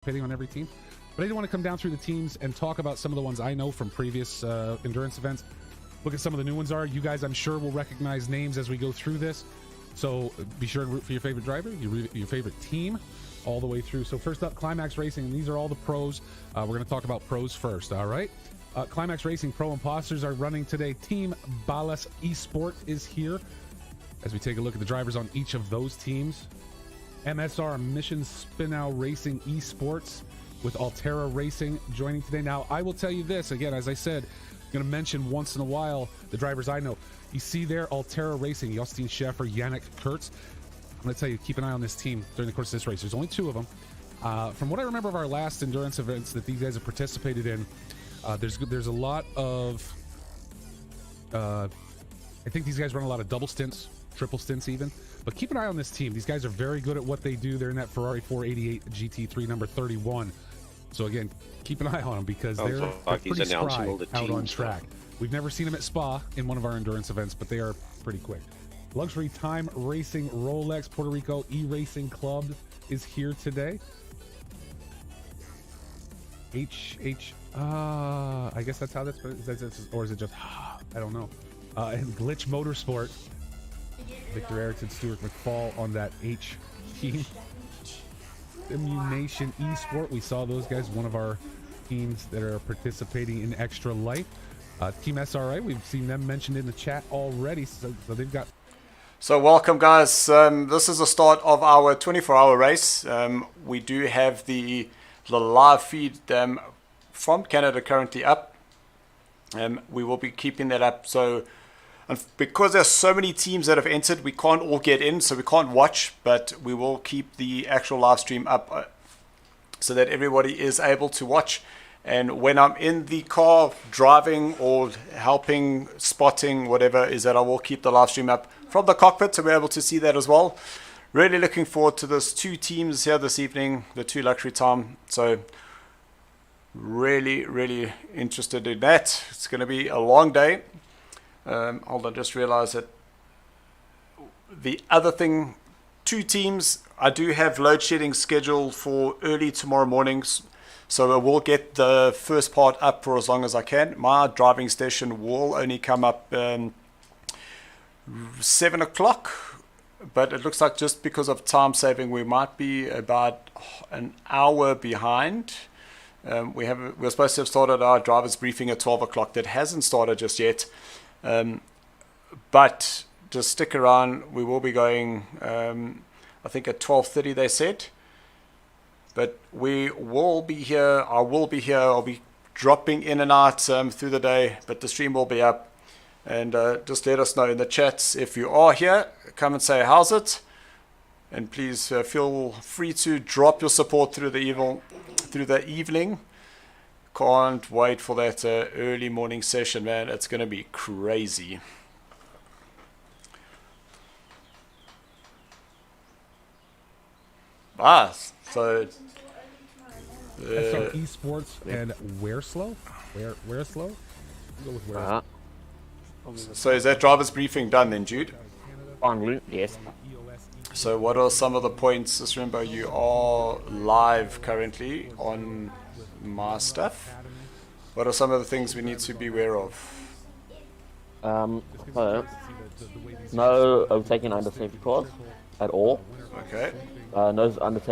participating on every team. But I did want to come down through the teams and talk about some of the ones I know from previous endurance events. Look at some of the new ones are. You guys, I'm sure, will recognize names as we go through this. So be sure to root for your favorite driver, your favorite team, all the way through. So first up, Climax Racing, and these are all the pros. We're going to talk about pros first, all right? Climax Racing Pro Imposters are running today. Team Balas Esport is here. As we take a look at the drivers on each of those teams. MSR Mission Spinow Racing Esports with Altera Racing joining today. Now, I will tell you this, again, as I said, I'm going to mention once in a while the drivers I know. You see there, Altera Racing, Justin Schaffer, Yannick Kurtz. I'm going to tell you, keep an eye on this team during the course of this race. There's only two of them. From what I remember of our last endurance events that these guys have participated in, there's a lot of... I think these guys run a lot of double stints, triple stints even. But keep an eye on this team. These guys are very good at what they do. They're in that Ferrari 488 GT3 number 31. So again, keep an eye on them because they're pretty spry out on track. We've never seen them at Spa in one of our endurance events, but they are pretty quick. Luxury Time Racing Rolex Puerto Rico E-Racing Club is here today. I guess that's how that's, or is it just, I don't know. And Glitch Motorsport, Victor Erickson, Stuart McFall on that H team. Immunation Esport, we saw those guys, one of our teams that are participating in Extra Life. Team SRA, we've seen them mentioned in the chat already, so they've got... So welcome guys, this is the start of our 24-hour race. We do have the live feed from Canada currently up. We will be keeping that up, so because there's so many teams that have entered, we can't all get in, so we can't watch, but we will keep the actual live stream up so that everybody is able to watch. And when I'm in the car driving or helping, spotting, whatever, is that I will keep the live stream up from the cockpit to be able to see that as well. Really looking forward to this two teams here this evening, the two Luxury Time. So really interested in that. It's going to be a long day. Hold on, just realized that the other thing, two teams, I do have load shedding scheduled for early tomorrow mornings, so I will get the first part up for as long as I can. My driving station will only come up 7 o'clock, but it looks like just because of time saving we might be about an hour behind. We're supposed to have started our driver's briefing at 12 o'clock. That hasn't started just yet. But just stick around. We will be going, I think at 12:30 they said. But we will be here. I will be here. I'll be dropping in and out through the day, but the stream will be up. And just let us know in the chats if you are here. Come and say how's it, and please feel free to drop your support through the evening. Can't wait for that early morning session, man. It's going to be crazy. So Esports and Wearslow? Wearslow? Go with Wearslow. So is that driver's briefing done then, Jude? On yes. So what are some of the points? Just remember you are live currently on my stuff. What are some of the things we need to be aware of? No overtaking under safety cars at all. Okay. No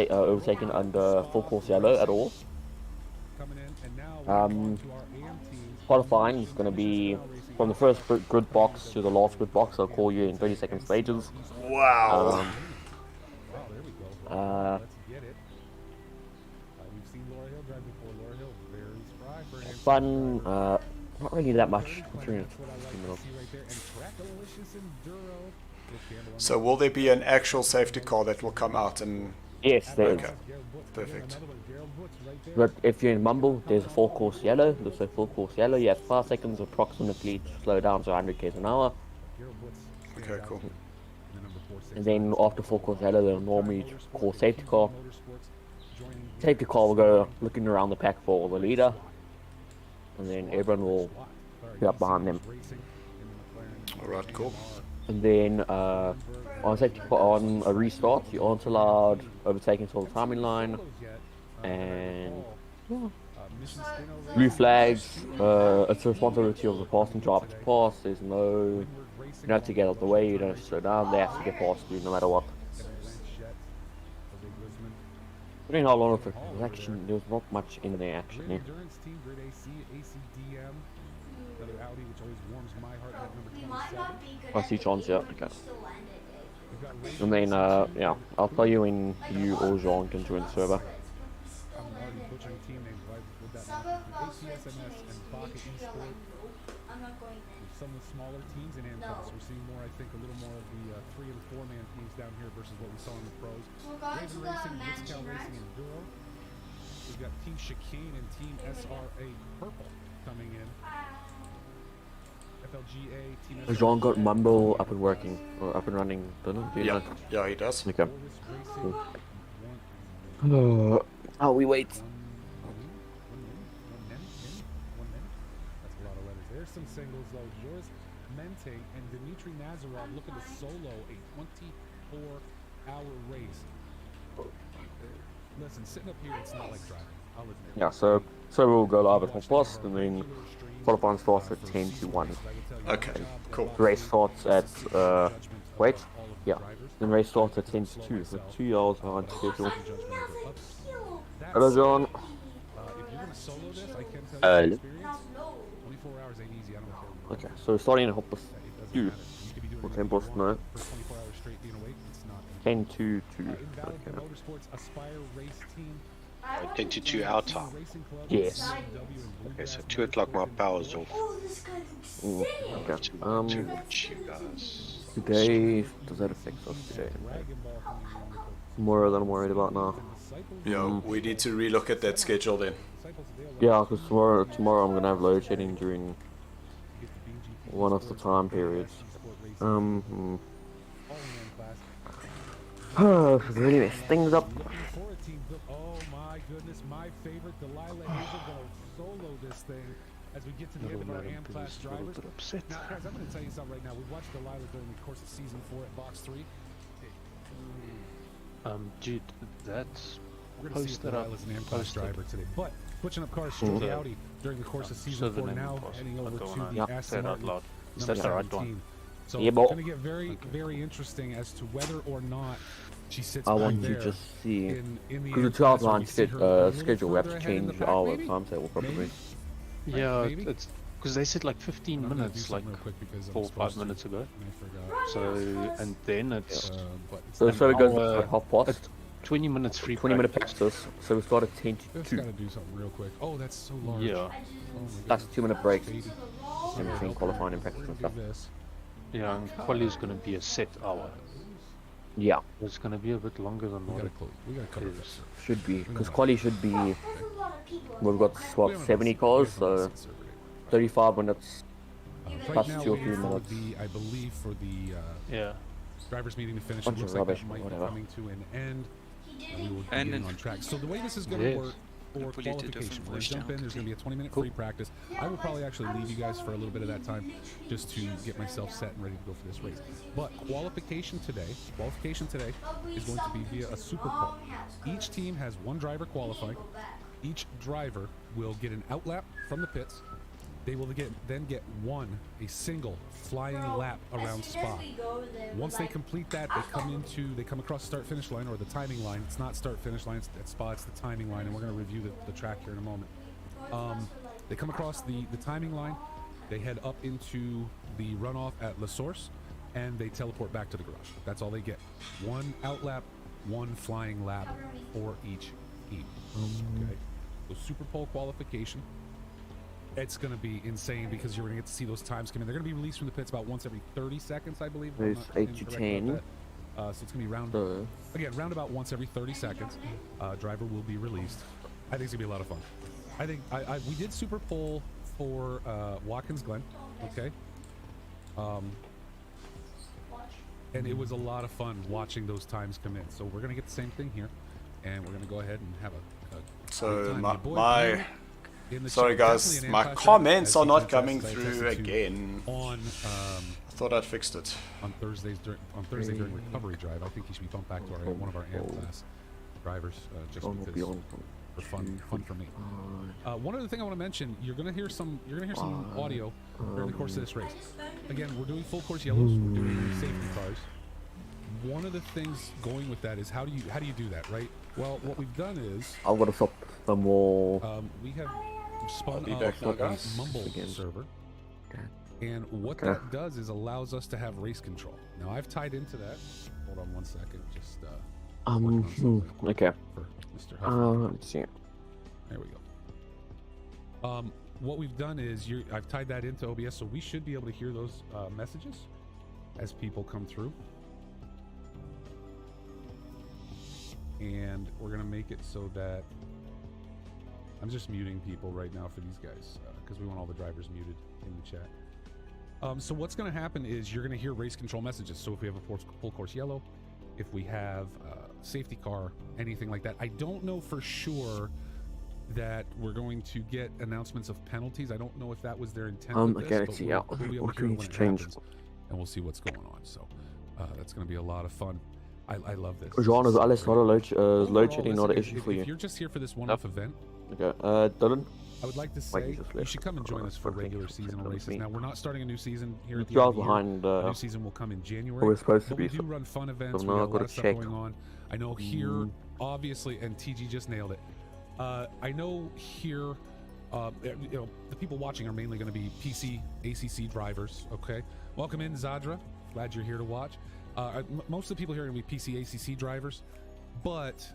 overtaking under full course yellow at all. Qualifying is going to be from the first grid box to the last grid box. I'll call you in 30-second stages. Wow. Fun, not really that much. So will there be an actual safety car that will come out and... Yes, there is. Perfect. But if you're in Mumble, there's a full course yellow. There's a full course yellow. You have 5 seconds approximately to slow down to 100 km an hour. Okay, cool. And then after full course yellow, they'll normally call safety car. Safety car will go looking around the pack for the leader, and then everyone will be up behind them. Alright, cool. And then on safety car, on a restart, you aren't allowed overtaking until the timing line. And blue flags, it's the responsibility of the passing driver to pass. There's no, you don't have to get out of the way, you don't have to slow down, they have to get past you no matter what. During how long it was actually, there was not much in there actually. I see John's, yeah, okay. And then, yeah, I'll tell you when you or Jean can join the server. Some of the smaller teams in AMCAS. We're seeing more, I think, a little more of the 3- and 4-man teams down here versus what we saw in the pros. Raven Racing, Blitzcal Racing, and Duro. We've got Team Chicane and Team SRA Purple coming in. FLGA, Team SRA. Jean got Mumble up and working, or up and running, doesn't he? Yeah, yeah, he does. Okay. Cool. Oh, we wait. There's some singles though. Yours, Mente, and Dmitry Nazarov looking to solo a 24-hour race. Listen, sitting up here, it's not like driving. I'll admit. Yeah, so we'll go live at 1:30, and then qualifying starts at 10 to 1. Okay, cool. Race starts at wait, yeah. Then race starts at 10 to 2, so 2 hours behind schedule. Hello, John. If you're gonna solo this, I can tell you. 24 hours ain't easy. I don't care. Okay, so starting at 2. For 10 plus, no. 10 to 2. Okay. 10 to 2 our time. Yes. Okay, so 2 o'clock my power's off. Ooh, okay. Too much, you guys. Today, does that affect us today? More than I'm worried about now. Yeah, we need to relook at that schedule then. Yeah, because tomorrow I'm gonna have load shedding during one of the time periods. Really mess things up. Oh my goodness, my favorite Delilah Hazel gonna solo this thing as we get to the end of our AM class drivers. Now, guys, I'm gonna tell you something right now. We've watched Delilah during the course of season 4 at Box 3. Dude, that's We're gonna see if Delilah's an AM class driver today. But switching up cars, straight to Audi during the course of season 4, now heading over to the Aston Martin number 17. So Yeah, it's going to get very, very interesting as to whether or not she sits I back want there to just see, in the because the AM class, or 12 we see her a little schedule, we have further to ahead in the change pack, our maybe? timetable probably. Maybe? yeah, Maybe? it's because they said like 15 I'm gonna do minutes, like something real quick because I'm 4 or 5 supposed to, minutes ago. and I forgot. So and then it's But it's So not- it goes hour- at half past, it's 20 minutes free 20-minute practice. practice, so we start at 10 to Just 2. gotta do something real quick. Oh, that's so large. Yeah, Oh my That's goodness. 2-minute break Baby. in between qualifying and We're practice gonna and do stuff. this. yeah, and quali is going to be a set hour. Yeah, It's going to be a bit longer than We what gotta it close. We gotta cover is. this. should be, because quali should be, we've got what, 70 cars, so 35 minutes. Right plus now, 2 or waiting 3 for minutes. I believe for the Yeah, drivers meeting to finish. It Bunch looks of like rubbish, that might whatever. be coming to an end. And we will be And getting then- on track. So the way this is going Yes. to work for Put you to different qualification, we're going voice to jump channel in. There's going to be a 20-minute Cool. free practice. I will probably actually leave you guys for a little bit of that time just to get myself set and ready to go for this race. But qualification today is going to be via a super pole. Each team has one driver qualifying. Each driver will get an outlap from the pits. They will then get a single flying lap around Spa. Once they complete that, they come across the start-finish line, or the timing line. It's not start-finish line, it's at Spa, it's the timing line, and we're going to review the track here in a moment. They come across the timing line, they head up into the runoff at La Source, and they teleport back to the garage. That's all they get. One outlap, one flying lap for each team. Okay. So Super Pole qualification. It's going to be insane because you're going to get to see those times come in. They're going to be released from the pits about once every 30 seconds, I believe. if I'm There's not 8 to incorrect about 10. that. So it's going to be round So, about once every 30 seconds. Driver will be released. I think it's going to be a lot of fun. I think we did Super Pole for Watkins Glen, okay? And it was a lot of fun watching those times come in. So we're going to get the same thing here, and we're going to go ahead and have a good So time. my, Your boy my Peter in the sorry chat, guys, definitely an my anti-fan, comments as are he not can coming attest to through again. on I thought I'd fixed it. on Thursday during recovery drive. I think he should be bumped back to one of our AM class drivers just John will be because on. super fun for me. One other thing I want to mention, you're gonna hear some audio during the course of this race. Again, we're doing full course yellows, we're doing safety cars. One of the things going with that is how do you do that, right? Well, what we've done is I'm gonna stop the more. we have spun be up back now, a guys. Mumble server. And what that does is allows us to have race control. Now I've tied into that. Hold on one second. Just Okay. for Mr. Huffman. Let's see. There we go. What we've done is I've tied that into OBS, so we should be able to hear those messages as people come through. And we're gonna make it so that I'm just muting people right now for these guys because we want all the drivers muted in the chat. So what's going to happen is you're going to hear race control messages. So if we have a full course yellow, if we have a safety car, anything like that. I don't know for sure that we're going to get announcements of penalties. I don't know if that was their intent with this, but we'll be able to hear when it happens, and we'll see what's going on. So that's going to be a lot of fun. I love this. John, is alles not a load shedding not an listen, issue for you? If you're just here for this one-off event, Okay. Dylan? I would like to say you should come and join us for regular seasonal races. Now, we're not starting a new season here at the end of the year. Behind, a new season will come in January. we're supposed to but we be, do run fun events. so We now got a I've lot got of to stuff check. going on. I know here, obviously, and TG just nailed it. I know here, the people watching are mainly going to be PC, ACC drivers. Okay, welcome in, Zadra. Glad you're here to watch. Most of the people here are going to be PC, ACC drivers, but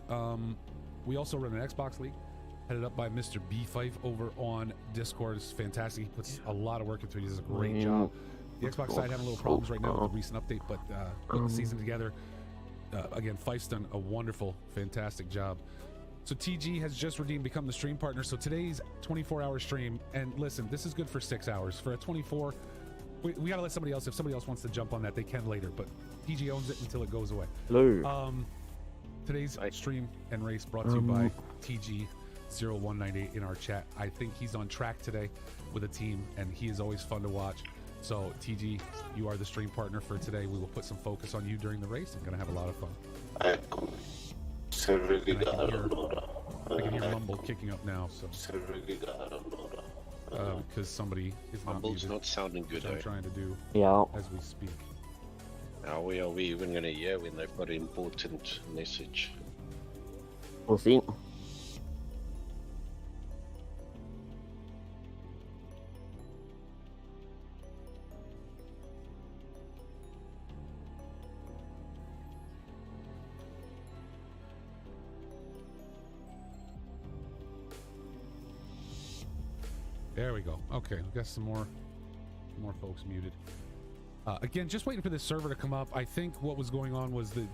we also run an Xbox League, headed up by Mr. B5 over on Discord. It's fantastic. He puts a lot of work into it. He does a great job. The Xbox side having a little problems right now with the recent update, but putting the season together. Again, Fife's done a wonderful, fantastic job. So TG has just redeemed Become the Stream Partner. So today's 24-hour stream, and listen, this is good for 6 hours. For a 24, we got to let somebody else, if somebody else wants to jump on that, they can later, but TG owns it until it goes away. Hello. Today's stream and race brought to you by TG0198 in our chat. I think he's on track today with a team, and he is always fun to watch. So TG, you are the stream partner for today. We will put some focus on you during the race. I'm going to have a lot of fun. And I can hear Mumble kicking up now, so because somebody is not Mumble's muted, not sounding good, which I'm eh? trying to do Yeah. as we speak. Are we even going to hear when they've got an important message? We'll see. There we go. Okay, we got some more folks muted. Again, just waiting for this server to come up. I think what was going on was the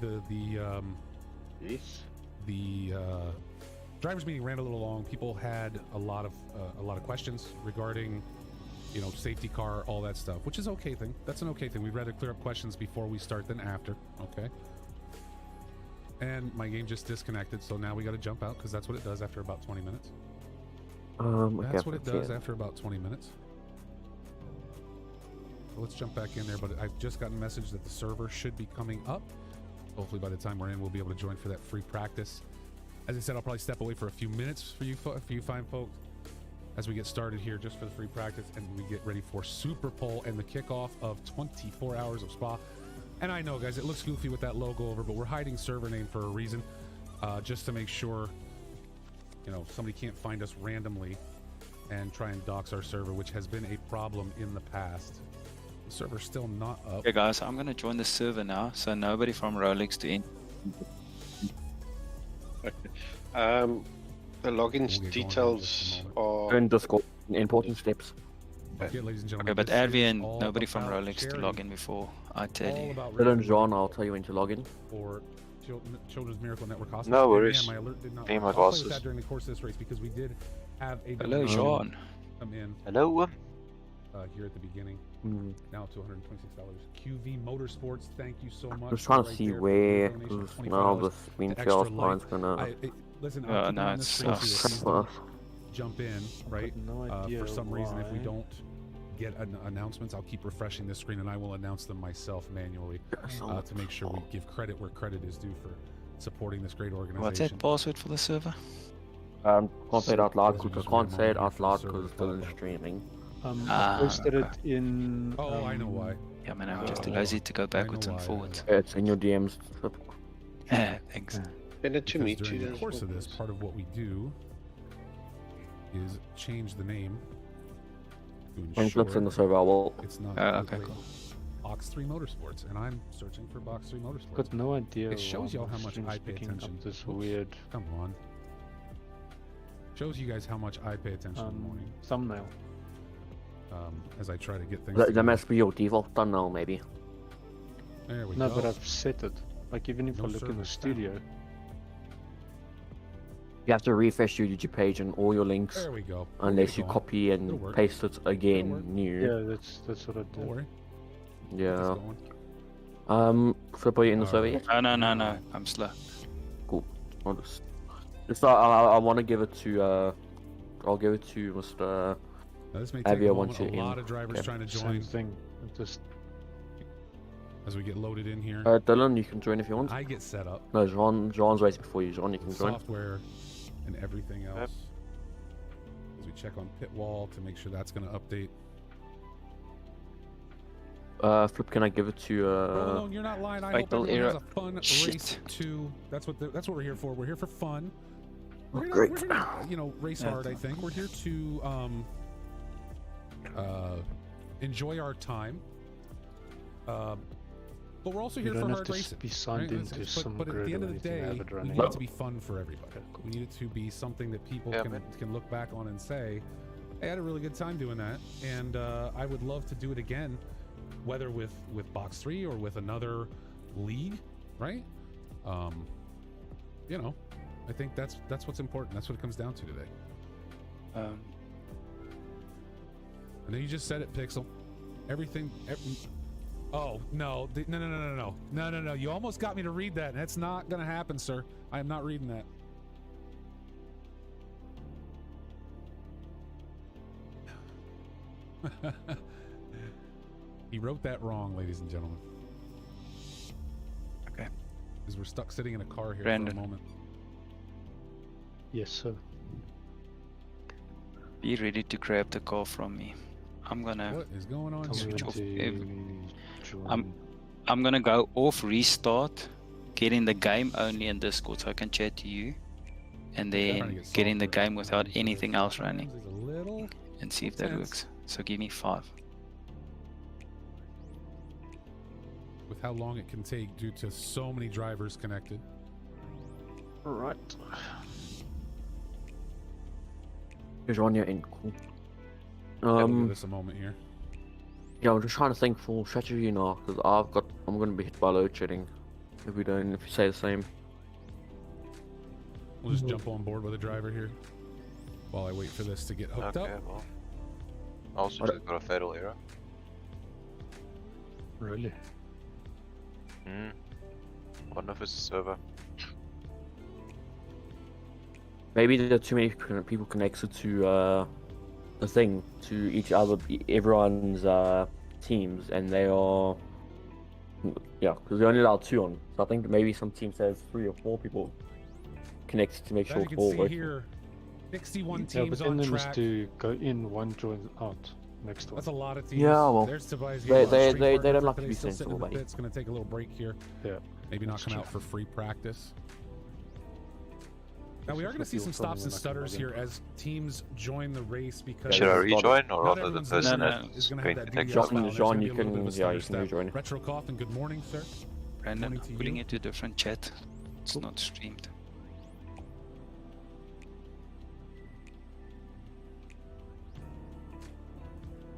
drivers meeting ran a little long. People had a lot of questions regarding, safety car, all that stuff, which is okay thing. That's an okay thing. We'd rather clear up questions before we start than after. Okay. And my game just disconnected, so now we got to jump out because that's what it does after about 20 minutes. That's what it does after about 20 minutes. So let's jump back in there, but I've just gotten a message that the server should be coming up. Hopefully by the time we're in, we'll be able to join for that free practice. As I said, I'll probably step away for a few minutes for you fine folks as we get started here just for the free practice and we get ready for Super Pole and the kickoff of 24 hours of Spa. And I know, guys, it looks goofy with that logo over, but we're hiding server name for a reason, just to make sure somebody can't find us randomly and try and dox our server, which has been a problem in the past. The server's still not up. Okay, guys, I'm gonna join the server now, so nobody from Rolex to in. The login We'll get going details in just are... In Discord, important steps. Okay, ladies and gentlemen. Okay, but this is Adrian, all nobody from about Rolex to charity, log in before I tell all you. about Dylan, raising John, I'll tell you when to log in. for Children's Miracle Network Hospital. No And, worries. yeah, my alert did not Need my I'll play with glasses. that during the course of this race because we did have a Hello, donation Sean. come in Hello. here at the beginning. Hmm. Now to $126. QV Motorsports, thank you so much. I was trying to right see there for where, the donation of because $24 now the screen to share Extra Light. line's gonna Listen, Oh, I'll keep no, it on the it's screen so us. that please crap don't us. jump in, right? No idea For some reason, if we why. don't get announcements, I'll keep refreshing this screen and I will announce them myself manually to make sure we give credit where credit is due for supporting this great organization. What's that password for the server? Can't say it out loud As we because just I can't ran say it over out here loud for the because server Dylan's pop-up. streaming. I posted it okay. in. Oh, I know why. Yeah, man, I'm just too Oh, lazy to go I backwards know and why, I forwards. know It's in your DMs. Thanks. Send it to Because me. during the Jesus, course of this, Lucas. part of what we do is change the name to When Flip's in the ensure server, I will. it's not Okay, labeled cool. Box3 Motorsports, and I'm searching for Box3 Motorsports. Got no idea. It shows why y'all my how much stream's I pay picking attention. Up this Whoops. weird Come on. Shows you guys how much I pay attention in the morning. thumbnail. As I try to get things. That together. must be your default thumbnail, maybe. There we No, go. but I've set it. Like even if No I look in the servers studio, found. You have to refresh your YouTube page and all your links, There we go. unless you We'll get it going. copy It'll and work. paste it again work. new. yeah, that's what I Don't did. worry. Get this Yeah. going. Flip, are you in the server Alright. yet? No. I'm slow. I'll just I want to give it to I'll give it to Mr. Now, this may Have take you a once moment. A you're lot in? of drivers Okay. trying to Same join thing. It just as we get loaded in here. Dylan, you can join if you want. I get set up. No, John's waiting before you. John, you can join. Software and everything else. As we check on pit wall to make sure that's going to update. Flip, can I give it to Roll alone, you're not lying. I hope Vital everyone has error. a fun Shit. race too. That's what we're here for. We're here for fun. We're here, great. We're here to, race Yeah. hard. I think we're here to enjoy our time. But we're also you here for don't have hard to racing. be signed right? into some but at grid the end or of the anything to day, have it we running. need it to be fun for everybody. Okay, cool. We need it to be something that people Yeah, can man. look back on and say, "Hey, I had a really good time doing that," and I would love to do it again, whether with Box3 or with another league, right? I think that's what's important. That's what it comes down to today. I know you just said it, Pixel. Everything. Oh no! No! You almost got me to read that. That's not gonna happen, sir. I am not reading that. He wrote that wrong, ladies and gentlemen. Okay. Because we're stuck sitting in a car here Brandon. for a moment. Yes, sir. Be ready to grab the call from me. I'm gonna What is going on Tell me here? switch when off to join. I'm gonna go off, restart, get in the game only in Discord so I can chat to you, and Trying to then get get in the software game without into anything this. else running Sometimes it's a little and see if that Tense. works. So give me 5. with how long it can take due to so many drivers connected. Alright. John, you're in. Cool. We'll give this a moment here. Yeah, I'm just trying to think for strategy now because I'm gonna be hit by load shedding if you say the same. We'll just jump on board with a driver here while I wait for this to get hooked Okay, up. well. I also just got a fatal error. Really? Wonder if it's the server. Maybe there are too many people connected to the thing, to everyone's teams, and they are, yeah, because they only allow 2 on. So I think maybe some teams have 3 or 4 people connected to make As sure you it's can all see working. here, 61 Yeah, but teams then on there track. needs to go in, one join out. Next one. That's a lot of teams. Yeah, well, there's Tobias. they- Gale, they- Street they Partner don't for like to today, be still sitting in sensible, the buddy. pits. Going to take a little break here. Yeah. Maybe not That's come out true. for free practice. Now we are This going to is see what some you'll stops and find when I stutters come here in. as teams join the race because Should I this is rejoin or not rather the everyone's person No, internet no. is going to going have to that take DDS John, file. There's John, gonna be you a little can- bit of a yeah, stutter you can step. rejoin. Retro Coffin, good morning, sir. Brandon, Morning to I'm putting you. it to a different chat. It's not streamed.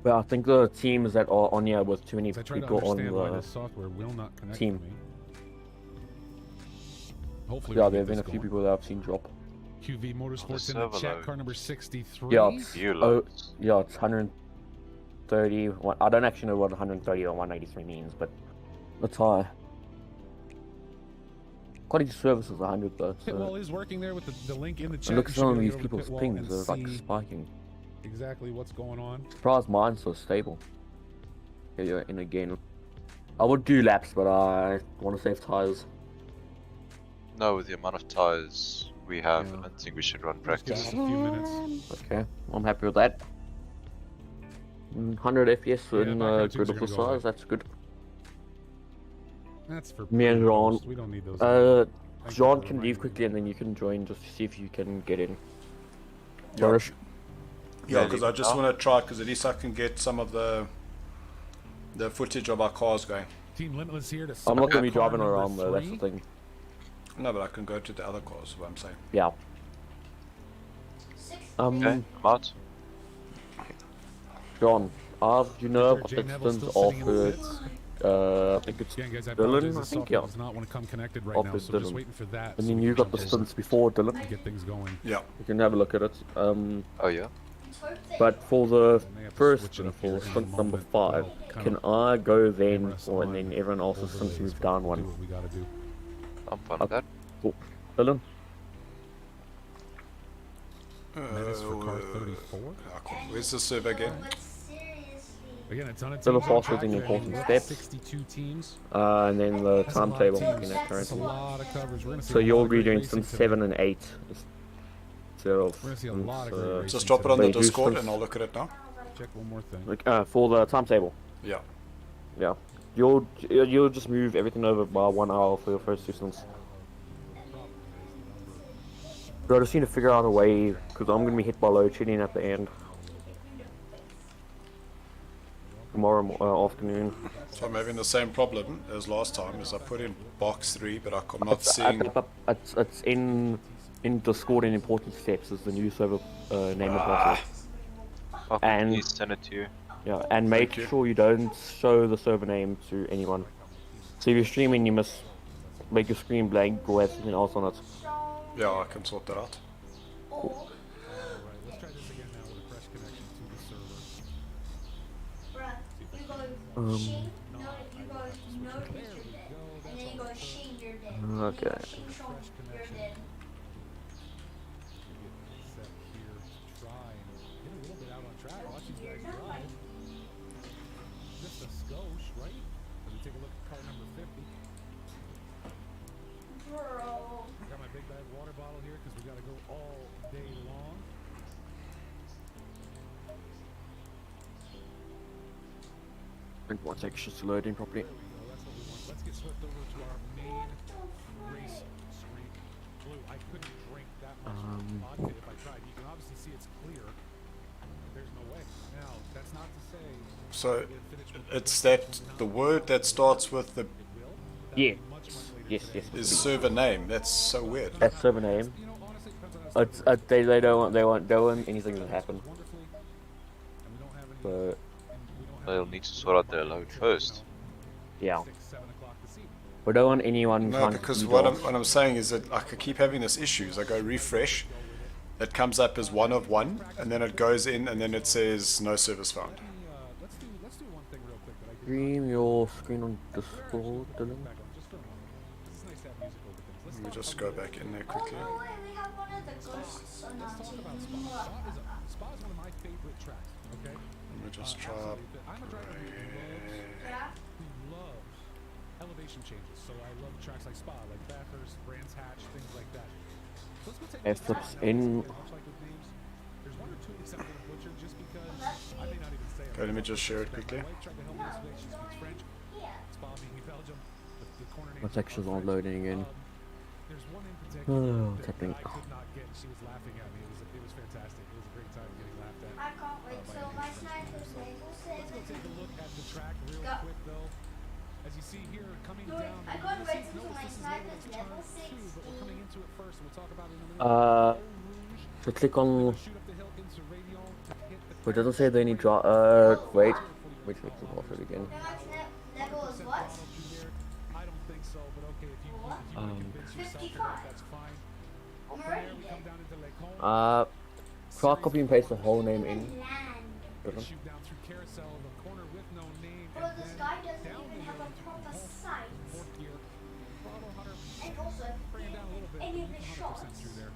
But I think the teams that are on here with too many As I try to people on understand why the this software will not connect team. to me. Hopefully, yeah, we there get have been this a few going. people that I've seen drop. QV Motorsports in the server chat, load. car number 63. Yeah. You Oh, loads. yeah, it's 130. I don't actually know what 130 or 183 means, but it's high. Quality service is 100 though. Pitwall So. is working there with the link in the chat. And look You at should some of be these able to people's Pitwall pings, and they're like see spiking. exactly what's going on. Surprised mine's so stable. Yeah, you're in again. I would do laps, but I want to save tires. No, with the amount of tires We have. Yeah. I think we should run Give practice. us a few minutes. Okay, I'm happy with that. 100 FPS Yeah, in background tunes grid are of the gonna go away. size, that's good. That's for Me and pre-hours. Ron, We don't need those. Thank you John for can leave reminding quickly and then you can join just to see if you can get in. Yeah, Flourish. yeah, because I just now? want to try, because at least I can get some of the footage of our cars going. Team Limitless here to I'm not going to be car driving number around though, that's the 3. thing. No, but I can go to the other cars, is what I'm saying. Yeah. Okay, I'm out. John, you know Jay what Neville's distance still sitting in the offered, pits. I think it's Again, guys, I Dylan, apologize. I This think, software yeah. does not want to come connected right Off now, with so we're just Dylan. waiting for that. And so then we you can got the just stunts before Dylan. get things going. Yeah. You can have a look at it. Oh yeah. But for the May have to first switch it up for here in a stunt number moment. 5, We'll kind can of I go then, hammer us or and on then everyone else's stunts overlays, move but down we'll do one? what we gotta do. I'm fine with that. Cool. Dylan? Menace for car 34. Where's the server again? Again, a ton of Still a teams on fast track within today. I think important we got steps. 62 teams. And then the That's a lot of timetable teams. looking at That's a currently. lot of coverage. We're gonna see So a lot you'll of be great doing racing stunts today. 7 and 8 instead of We're gonna see a lot of great racing. Just drop it on But the you do Discord stunts- and I'll look at it now. Check one more thing. like, for the timetable. Yeah. Yeah. You'll just move everything over by 1 hour for your first 2 stunts. But I just need to figure out a way, because I'm going to be hit by load shedding at the end. Tomorrow afternoon. So I'm having the same problem as last time, as I put in box 3, but I'm not seeing. It's in Discord in important steps is the new server name and password. I'll And- please send it to you. Yeah, and make you. sure you don't show the server name to anyone. So if you're streaming, you must make your screen blank or have something else on it. Yeah, I can sort that out. Alright, let's try this again now with a fresh connection to the server. Okay. Set here to try and get a little bit out on track. Watch these guys drive. Just a skosh, right? As we take a look at car number 50. I got my big bag water bottle here because we got to go all day long. And one second, just loading properly. There we go. That's what we want. Let's get swept over to our main race screen. Blue, I couldn't drink that much vodka if I tried. You can obviously see it's clear. There's no way. Now, that's not to say So it's that the word that starts with the Yeah. Yes, yes. is server name. That's so weird. That's server name. you know, honestly, it depends on how It's they don't want anything to happen. wonderfully, and we don't have any. So And we don't have They'll need to sort out their load first. yeah, 6, 7 o'clock this evening. we don't want anyone No, trying because to what I'm saying is that I could keep having this issue. I go refresh, it comes up as 1 of 1, and then it goes in, and then it says no service found. Let's do one thing real quick that I did stream your screen on Discord, Dylan. back on just for a moment. This is nice to have music over things. Let's Let me talk just about go back in there quickly. Spa is one of my favorite tracks. Okay. Let me just try. Absolutely. I'm a driver who loves elevation changes. So I love tracks like Spa, like Bathurst, Brands Hatch, things like that. So let's go take a look at Flips tracks in. that much like with names. There's one or two that I'm gonna butcher just because I may not even say it. Okay, let me just share it quickly. My wife tried to help me this week. She speaks French. Spa being in Belgium. The corner names My section's not loading again. there's one in Oh, particular what's that happening? I could not get, and she was laughing at me. It was fantastic. It was a great time getting laughed at. I can't wait till my sniper's level Let's go 7. take a look at the track real Go. quick, though. As you see here, coming Good. down. I can't wait till notice my this is sniper's turn level 2, but we're coming 16. into it first, and we'll talk about it in a minute. So click on. Shoot up the hill into Radial to hit the But it doesn't say they need drop. Wait. Wait, wait, it again. How much level is what? I don't think so, but okay, if you want to convince yourself of that, 55. that's fine. I'm From already there, we come there. down into Lake Holm. Try copy and paste the whole name in. Land. Dylan. Shoot down through Carousel, the corner with no name, Bro, and this then guy doesn't down the even have hill a into proper Holm, sight. fourth gear. Bravo Hunter And also, bring it down a little bit. any of but the he's 100% shots. through there.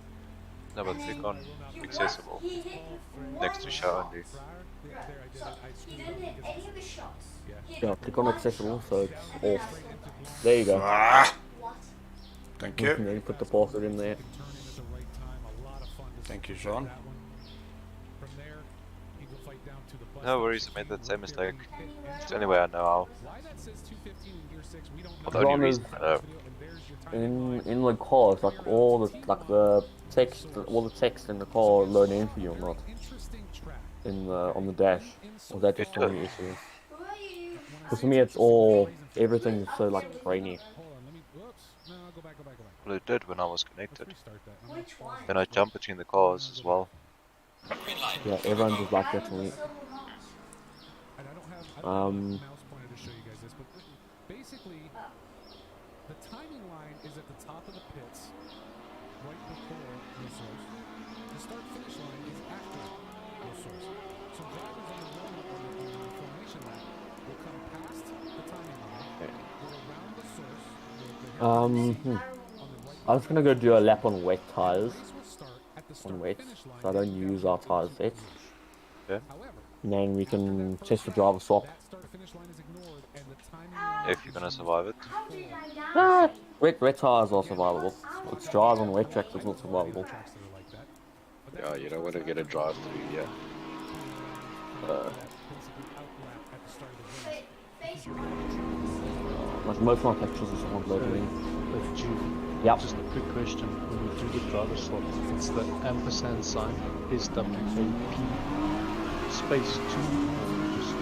No, but click on accessible He hit with next to one show shot. only. There I did So, it. I he screwed didn't up hit because any of his shots. Yeah. He hit Yeah, click on one accessible shot. so it's And then I off. said, There you go. Ah, what? thank And you. then you put the password in there. turn in as a right Thank you, Jean. From there, he will fight down to the bus No stop. worries, I made that same mistake. It's the only way I know how. Why that says 215 in gear 6, we don't know. Well, the only Jean reason is I know. And there's your timing line. in the car. It's like all the text, all the text in the car load in for you or not Interesting track. in the on the dash. Or is that just Yeah. an issue? Who are you? Because for me, it's all everything is so like grainy. Hold on, let me. Whoops. No, go back. Well, it did when I was connected. Restart that. I'm Which one? Then I jump between the cars as well. Yeah, everyone just like that to me. And I don't have a mouse pointer to show you guys this, but basically, the timing line is at the top of the pits, right before your source. The start-finish line is after your source. So drivers on the on the formation lap will come past the timing line, go around the source. I was gonna go do a lap on wet tires, Race will start at the on wet, start-finish line. so I don't use our tire sets. Yeah. However, And then we can test the driver swap. that start-finish line is ignored, and the timing line If you're gonna survive it. How did I die? Ah, wet tires are survivable. It's drive on wet tracks is not survivable. tracks that are like that. Yeah, you don't want to get a drive through, yeah. Basically outlap at the start of the race. Face Like most of my pictures are someone loading in. But you, Yep. just a quick question. When you do the driver swap, it's the ampersand sign, SWAP, space 2, or just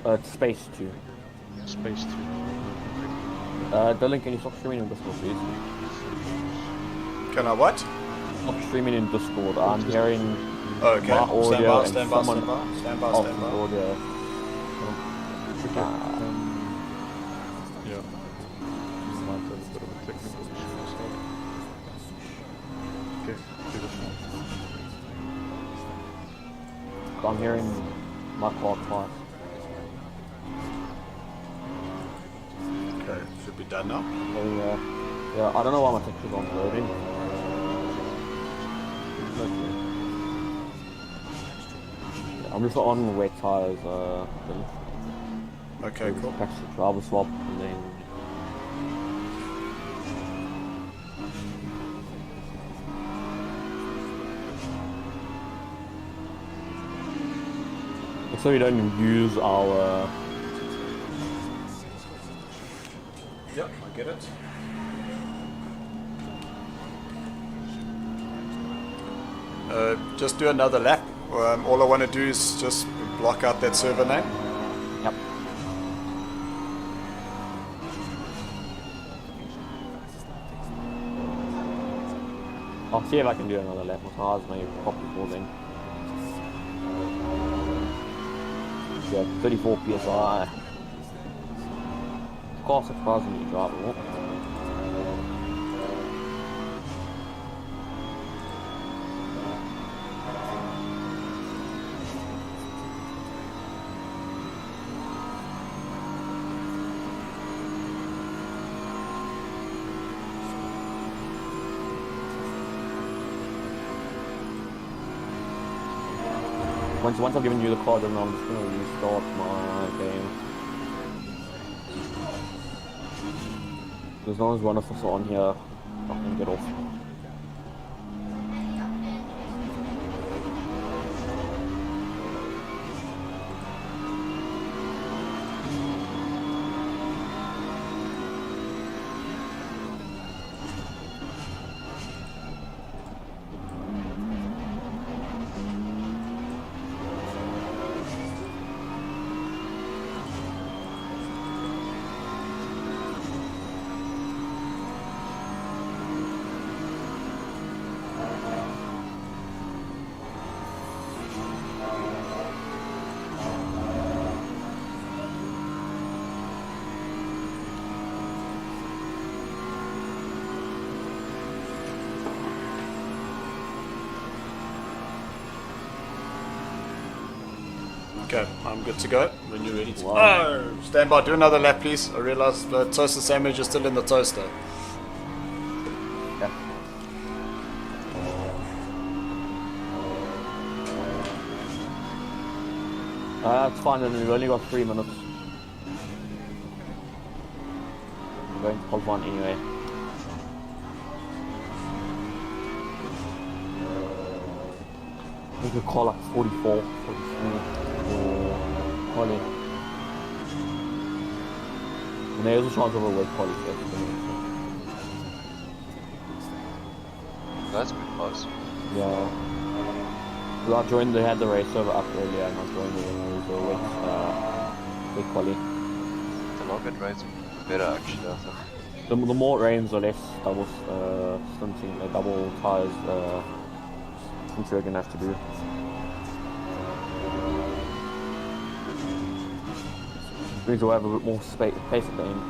2, It's space 2. space 2. Dylan, can you stop streaming in Discord, please? Can I what? Stop streaming in Discord. I'm hearing Oh, okay. my audio and Stand by. someone else's audio. Yeah. You might have a bit of a technical issue as well. Okay, beautiful. I'm hearing my car twice. Okay, should be done now. So, yeah, I don't know why my pictures aren't loading. Yeah, I'm just on wet tires. Okay, cool. Practice the driver swap and then. So we don't use our. Yep, I get it. Just do another lap. All I want to do is just block out that server name. Yep. I'll see if I can do another lap with ours, maybe pop before then. Yeah, 34 psi. Car surprisingly drivable. Once I've given you the card, then I'm just going to restart my game. As long as one of us are on here, I can get off. Okay, I'm good to go. When you're ready to. Oh, stand by. Do another lap, please. I realize the toaster sandwich is still in the toaster. Yeah. It's fine, and we've only got 3 minutes. I'm going to pop one anyway. We could call like 44, 43 or quality. And there's a chance of a weak quality first. That's pretty close. Yeah. Well, I joined, they had the race over up earlier and I joined when it was a weak quality. The longer it rains, the better actually, I think. The more it rains, the less double stinting, double tires stints you're gonna have to do. Means we'll have a bit more space at the end.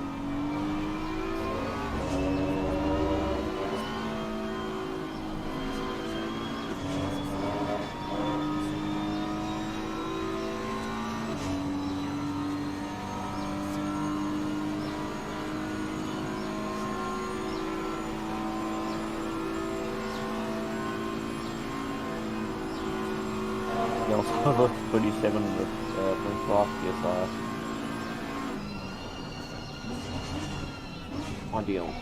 Yeah, I was 37 with .5 PSI. Ideal.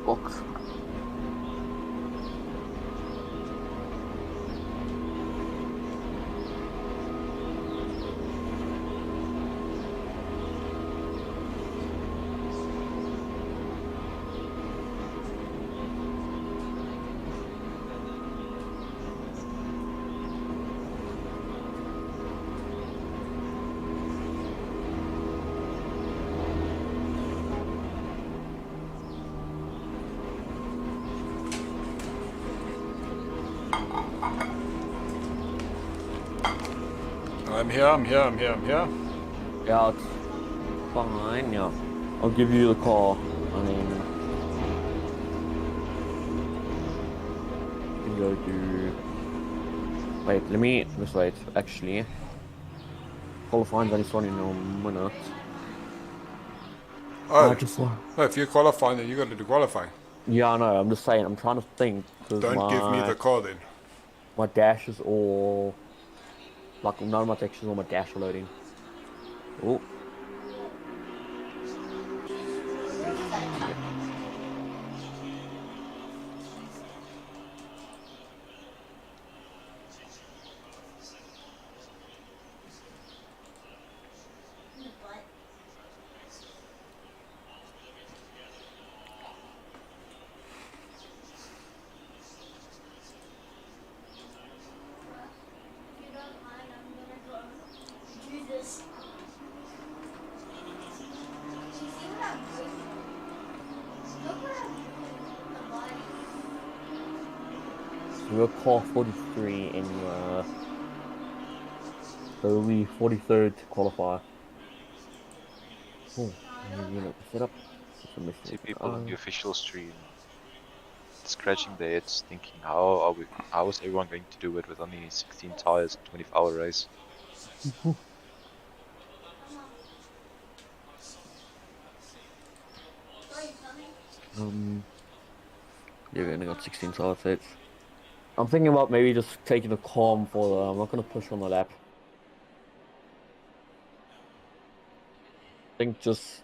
Box. I'm here. Yeah, it's fine, yeah. I'll give you the car, and then you can go to... Wait, let's wait, actually. Qualifying's only starting in a minute. Oh, Just, if you're qualifying, then you got to do qualifying. yeah, I know, I'm just saying, I'm trying to think. Don't give me the car then. My dash is all... Like, none of my textures on my dash are loading. Oh. We're car 43 in so we 43rd to qualify. Oh, new unit set up. See people on the official stream scratching their heads thinking how is everyone going to do it with only 16 tires and 24-hour race? Yeah, we only got 16 tire sets. I'm thinking about maybe just taking a calm for the, I'm not gonna push on the lap. I think just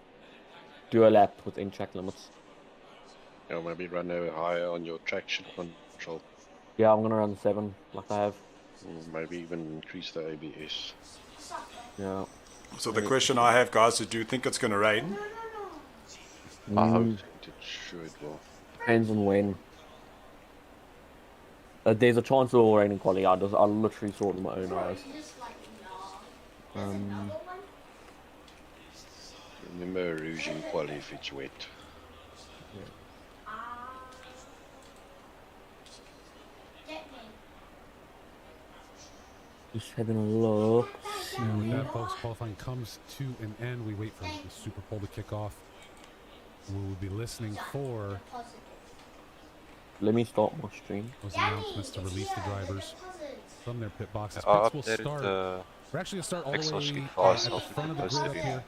do a lap within track limits. Or maybe run over higher on your traction control. Yeah, I'm gonna run 7 like I have. Or maybe even increase the ABS. Yeah. So the question I have, guys, is do you think it's going to rain? I hope it should. Well, Depends on when. There's a chance it will rain in quality. I literally saw it with my own eyes. remember rouge in quali if it's wet. Just having a look. And with that, folks, qualifying comes to an end. We wait for the Super Bowl to kick off. We will be listening for Let me start my stream. those announcements to release the drivers from their pit boxes. I Pits will updated start. the We're actually gonna start all Excel the way sheet at for the ourselves. front of the Posted grid up it. here.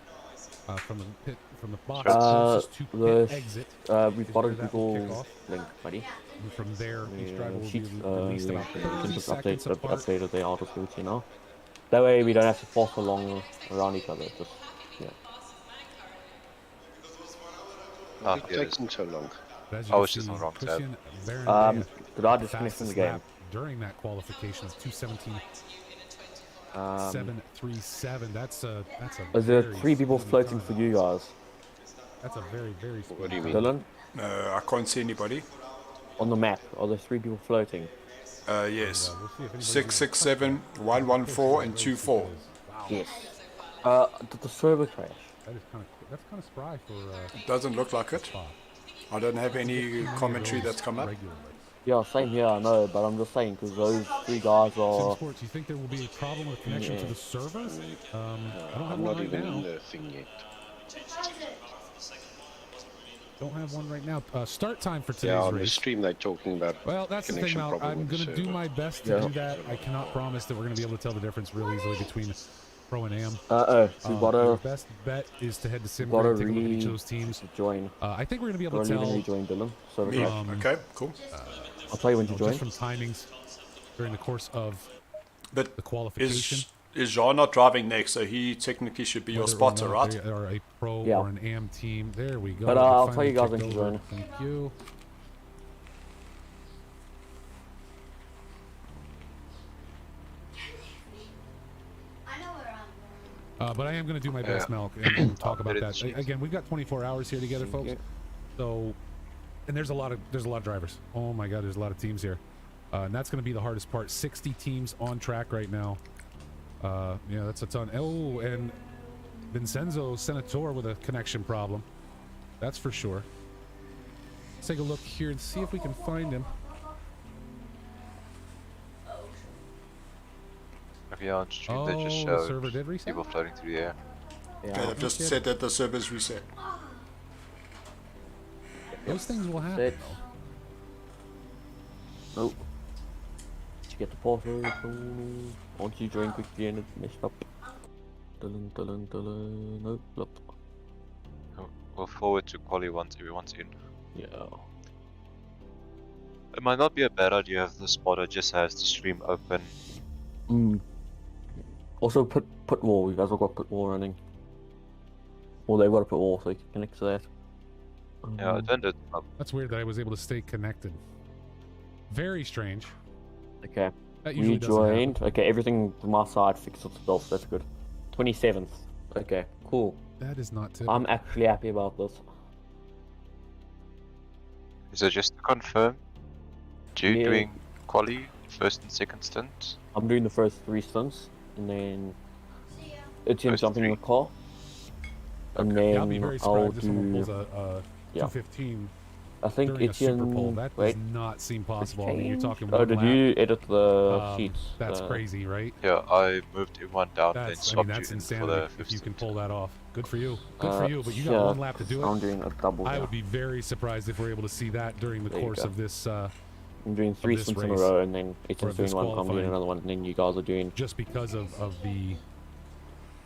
From the pit, from the box Uh, to the pit exit. we've got a Is where that will kick Google off. link, buddy. And from there, each driver will be Sheets, released link. about You can 30 just seconds apart. update the auto route, you know. That way we don't have to pass along around each other. Just yeah. Oh, It's yeah, taking so long. But as you I can was just see, on the wrong tab. Christian Barendrea, Did I the disconnect from the fastest game? lap during that qualification is 2:17.737. That's a Is there very 3 people speedy floating time. for you guys? That's a very speedy What do you time. mean? Dylan, I can't see anybody. on the map, are there 3 people floating? Yes. We'll see if anybody's 667, 114, and 24. Wow, Yes. Did the server crash? that's kind of spry for Doesn't look like it. Spa. I don't have any commentary that's come up. Regularly. Yeah, same here, I know, but I'm just saying, because those 3 guys Sim are... Sports, you think there will be a problem with connection to the server? I don't have I'm one not right even now. in the thing yet. Don't have one right now. Start time for Yeah, today's on the race. stream they're talking about Well, that's the thing, connection Mal. problem I'm with the going to do server. my best to do that. I cannot promise that we're going to be able to tell the difference real easily between Pro and Am. we Your gotta best bet is to head to Sim gotta Grid, take a look at each of those teams. join. I think we're going to be able Gotta to leave and tell rejoin Dylan. Server Me. crash. Okay, cool. I'll tell you when to join. just from timings during the course of But the qualification. is Jean not driving next? So he technically should be your whether or spotter, not right? they are a Pro Yeah. or an Am team. There we go. But, It I'll finally tell you guys kicked when to over. join. Thank you. I know where I'm going. But I am going to do my best, Mel, and talk about But that. it's- Again, we've got 24 hours here together, folks. So, and there's a lot of drivers. Oh my God, there's a lot of teams here, and that's going to be the hardest part. 60 teams on track right now. Yeah, that's a ton. Oh, and Vincenzo Senator with a connection problem. That's for sure. Let's take a look here and see if we can find him. Yeah, on stream they just Oh, the showed server did reset? people floating through the air. Okay, I've just said that the server's reset. Those things will happen. Set. Nope. Did you get the password? Once you join quickly and it messed up. Nope, nope. We'll forward to quali once everyone's in. Yeah. It might not be a bad idea if the spotter just has the stream open. Also, put wall. You guys have got put wall running. Or they've got to put wall so you can connect to that. Yeah, I turned it up. That's weird that I was able to stay connected. Very strange. Okay. That usually doesn't Rejoined. happen. Okay, everything from our side fixed itself. That's good. 27th. Okay, cool. That is not typical. I'm actually happy about this. So just to confirm, you Yeah. doing quali first and second stint? I'm doing the first 3 stunts, and then See ya. it's him First jumping in the 3. car. And then Yeah, I'll be very I'll surprised if someone pulls do. a Yeah. 215 I think during a super pole. Etienne. That Wait. does not seem it's possible. I mean, you're changed? talking Oh, one did lap. you edit the sheets? That's crazy, right? Yeah, I moved everyone down, then That's, I mean, swapped that's you in for insanity the if fifth you can stint. pull that off. Good for you. Good for you, but you got yeah, one lap to do I'm it. doing a double. I here. would be very surprised if we're able to see that during the There you course go. of this, I'm doing 3 this stunts in a race, row, and then or Etienne's this doing one, I'm doing qualifying. another one, and then you guys are doing. just because of the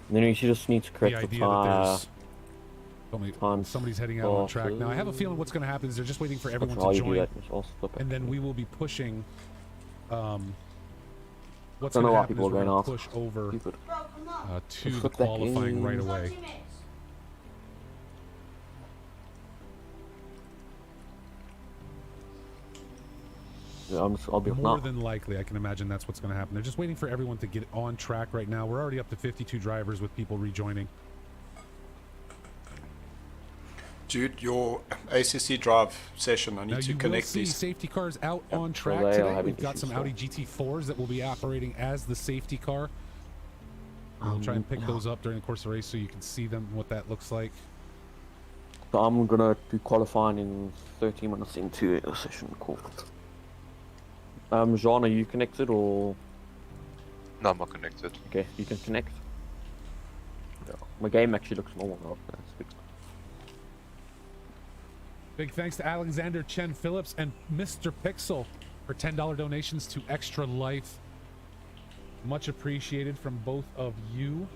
And then you just need to correct the idea that tire. there's somebody's heading out on track. Now, I have a feeling what's going to happen is they're just waiting for everyone How to you do join, that? Just also flip it. and then we will be pushing. What's Don't going know to why happen is people we're are going going to off. push over Stupid. Bro, come on. to the flip back qualifying in. right away. 40 minutes. Yeah, I'll be More not. than likely, I can imagine that's what's going to happen. They're just waiting for everyone to get on track right now. We're already up to 52 drivers with people rejoining. Jude, your ACC drive session, I Now, need to you will connect see these. safety cars out on so track they are today. having We've got some issues, Audi GT4s that will be operating as the safety car. I'll try and pick those up during the course of the race so you can see them, what that looks like. So I'm gonna do qualifying in 30 minutes into a session. Cool. Jean, are you connected or? No, I'm not connected. Okay, you can connect. Yeah. My game actually looks normal now. That's good. Big thanks to Alexander Chen Phillips and Mr. Pixel for $10 donations to Extra Life. Much appreciated from both of you.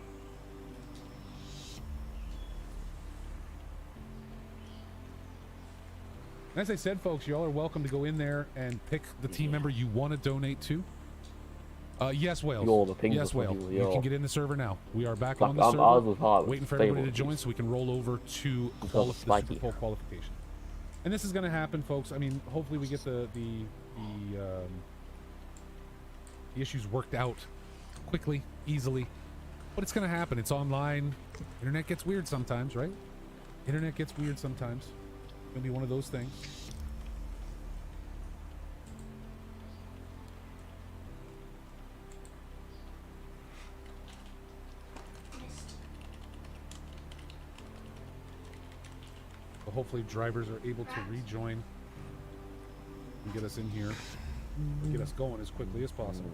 As I said, folks, you all are welcome to go in there and pick the team member you want to donate to. Yes, Wales. Yo, the ping Yes, was Whale. with You yo. can get in the server now. We are back Fuck, on the ours server, was hard. waiting for Stable, everybody to join please. so we can roll over to Because the spiky. Super Bowl qualification. And this is going to happen, folks. I mean, hopefully we get the issues worked out quickly, easily. But it's going to happen. It's online. Internet gets weird sometimes, right? Internet gets weird sometimes. It's going to be one of those things. But hopefully drivers are able to rejoin and get us in here, get us going as quickly as possible.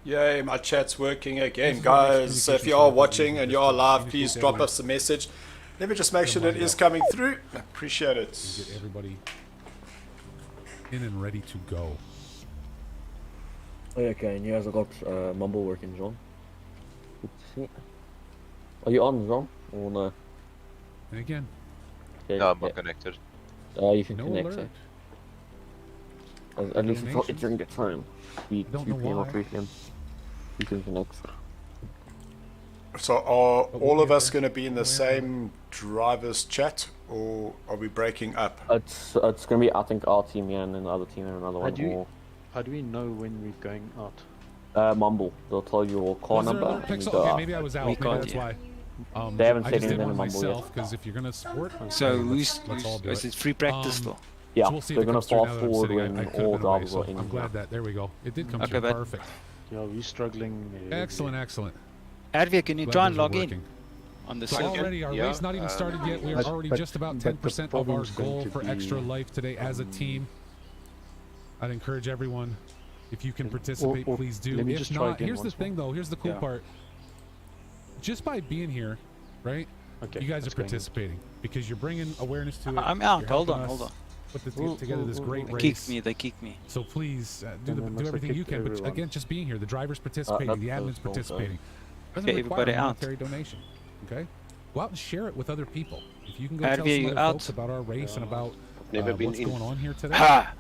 Yay, my chat's working This again, is our guys. next So if you communication are tool watching that and we you use are to live, communicate please to drop everyone. us a message. Let me just make sure that it Remind is us. coming through. Appreciate And it. get everybody in and ready to go. Oh, yeah, okay, and you guys have got Mumble working, John. Good to see. Are you on, John? Or no? And again, Okay, No, I'm yeah. not connected. You can no connect, alert. At least it's not Donations? during the time. Be I don't 2 know p.m. or why. 3 p.m. You can connect. So are But we'll all of get us there. going to be in the Yeah. same driver's chat, or are we breaking up? It's gonna be, I think, our team here and then the other team and another one. do you- Or How do we know when we're going out? Mumble. They'll tell you your car Was there number. alert And you pixel? go Okay, out. maybe I was out. We Maybe can't that's yet. why. They haven't I said just did anything one in Mumble yet. myself because if you're gonna support, So hey, who's let's all do is it. it free practice Um, still? Yeah, So we'll see if they're it gonna comes through now fast that I'm forward sitting. when I could've all been away, drivers so are in. I'm glad that there we go. It did come Okay, through. but- Perfect. Yeah, we're struggling. Excellent, excellent. Advia, can you Glad try and those are log in working. on the So server? already our Yeah, race not even started yet. We are But- already but- just about but the 10% of our problem's going goal to for be, extra life today as a team. I'd encourage everyone, if you can And- participate, or please do. let me If just try not, again here's the once thing though. Here's the cool Yeah. part. Just by being here, right? Okay, You guys are that's going in. participating because you're bringing awareness to it. I'm out. You're Hold helping on, us hold on. Put this, Ooh, together this ooh, great ooh. They race. kicked me. They kicked me. So please And do then do must everything have you kicked can. But everyone. again, just being here, the drivers participating, the that's admins cool, participating. Doesn't Okay, require everybody a out. monetary donation. Okay, go out and share it with other people. If you can go Advia, tell some you other out? folks about our race and about Never been what's in. going on here today, Ha!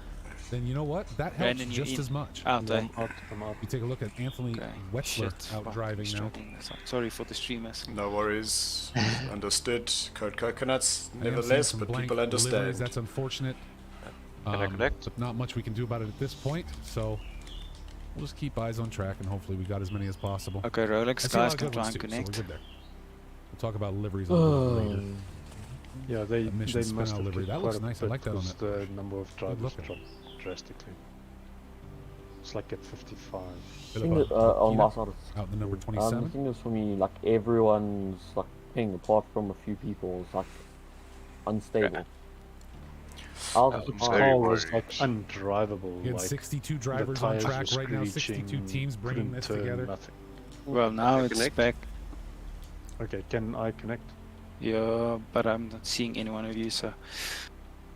then you know what? That helps Brandon, you just in. as much. Out, eh? I'm out. You take a look at Anthony Okay. Wetzler Shit. out Fuck, driving now. struggling this out. Sorry for the streamers. No worries. Understood. Code coconuts, I am seeing nevertheless, some but blank people deliveries. understand. That's unfortunate. Can I connect? Not much we can do about it at this point, so we'll just keep eyes on track and hopefully we got as many as possible. Okay, Rolex I see a lot guys of can good try ones and too, so we're connect. good there. We'll talk about liveries a little bit later. Yeah, they Mission spin must out have livery. kicked That looks quite a nice. I bit like that on because that. the number of drivers looking. dropped drastically. It's like at 55. Bit thing of that, a on my peanut side, out in the number the 27. thing is for me, like everyone's like ping apart from a few people is like unstable. I'll I'm The very car was worried. like undrivable. Again, like 62 the drivers on tires track were right now. 62 screeching, teams bringing couldn't this turn, together. Nothing. Well, now Can I it's connect? back. Okay, can I connect? Yeah, but I'm not seeing any one of you, so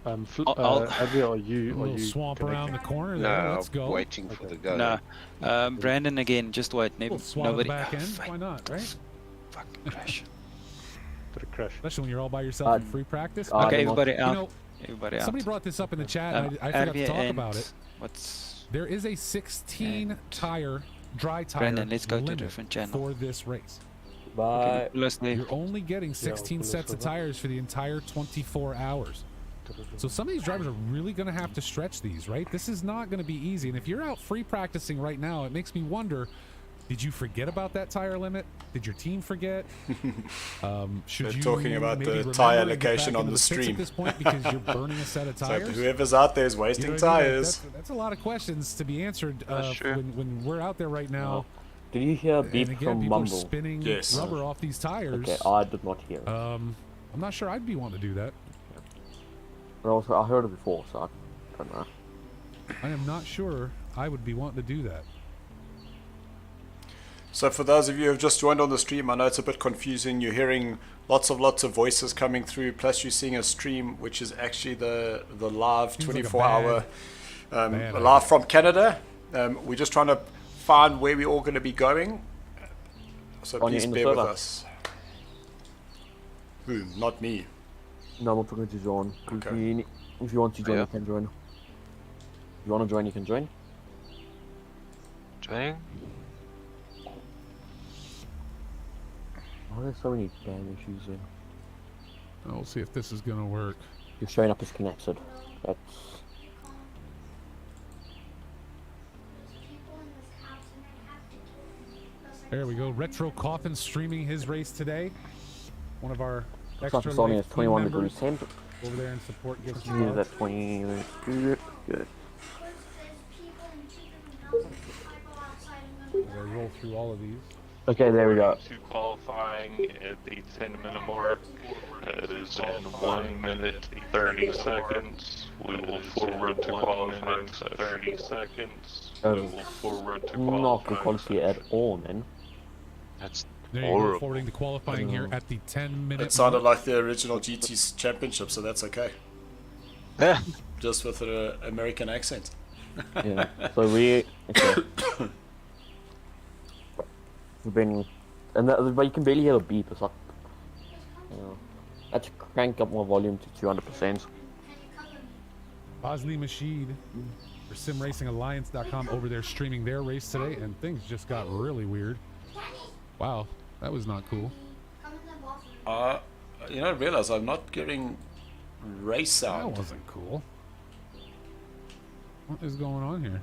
Adria, are A you little swamp around the corner there. No, Let's go. waiting for the Okay. go. no. Brandon again. Just wait. A Maybe little swat on the nobody. back Oh, end. fuck, Why not, right? fucking crash. Did it crash? Especially when you're all by yourself in Uh, free practice. uh, Okay, I don't know. everybody out. You know, Everybody out. somebody brought this up in the chat, and I forgot to Advia talk and about it. What's There is a 16 And- tire, dry tire Brandon? Let's go to a limit different channel. for this race. Bye. Plus they- You're only getting 16 we'll sets of listen. tires for the entire 24 hours. So some of these drivers are really going to have to stretch these, right? This is not going to be easy. And if you're out free practicing right now, it makes me wonder, did you forget about that tire limit? Did your team forget? Should They're you talking about maybe the remember tire and get back location on into the pits stream. at this point because you're burning a set of So tires? whoever's out there is You wasting know what I mean? Like, tires. that's a lot of questions to be answered That's true. when we're out there right now. Did you hear a And beep again, from people are Mumble? spinning Yes. rubber off these tires. Okay, I did not hear it. I'm not sure I'd be wanting to do that. But also, I heard it before, so I don't know. I am not sure I would be wanting to do that. So for those of you who have just joined on the stream, I know it's a bit confusing. You're hearing lots of voices coming through, plus you're seeing a stream which is actually the live Seems like a 24-hour bad live idea. from Canada. We're just trying to find where we're all going to be going. So On your please in the bear with server. us. Who? Not me. No, I'm not talking to John. Okay. If you want to join, Yeah. you can join. If you want to join, you can join. Joining? Why are there so many damn issues there? We'll see if this is gonna work. You're showing up as connected. That's... There we go. Retro Coffin streaming his race today. One of our Looks like extra it's only life at 21 team degrees members temp. over there in support. Gets Let's use that 20 minutes. Good. We'll roll through all of these. Okay, there we go. To qualifying at the 10-minute mark. It is in 1 minute 30 seconds. We will forward to qualifying 30 seconds. We will forward to qualifying. Not good quality at all, man. That's There you go, horrible. forwarding to qualifying here at the 10-minute It sounded like the original GT's championship, so that's okay. Yeah. Just with an American accent. Yeah. So we... Okay. We've been... And that, but you can barely hear the beep. It's like... You know, I had to crank up my volume to 200%. Bosley Mashid for SimRacingAlliance.com over there streaming their race today, and things just got really weird. Wow, that was not cool. You know, I realize I'm not getting race That sound. wasn't cool. What is going on here?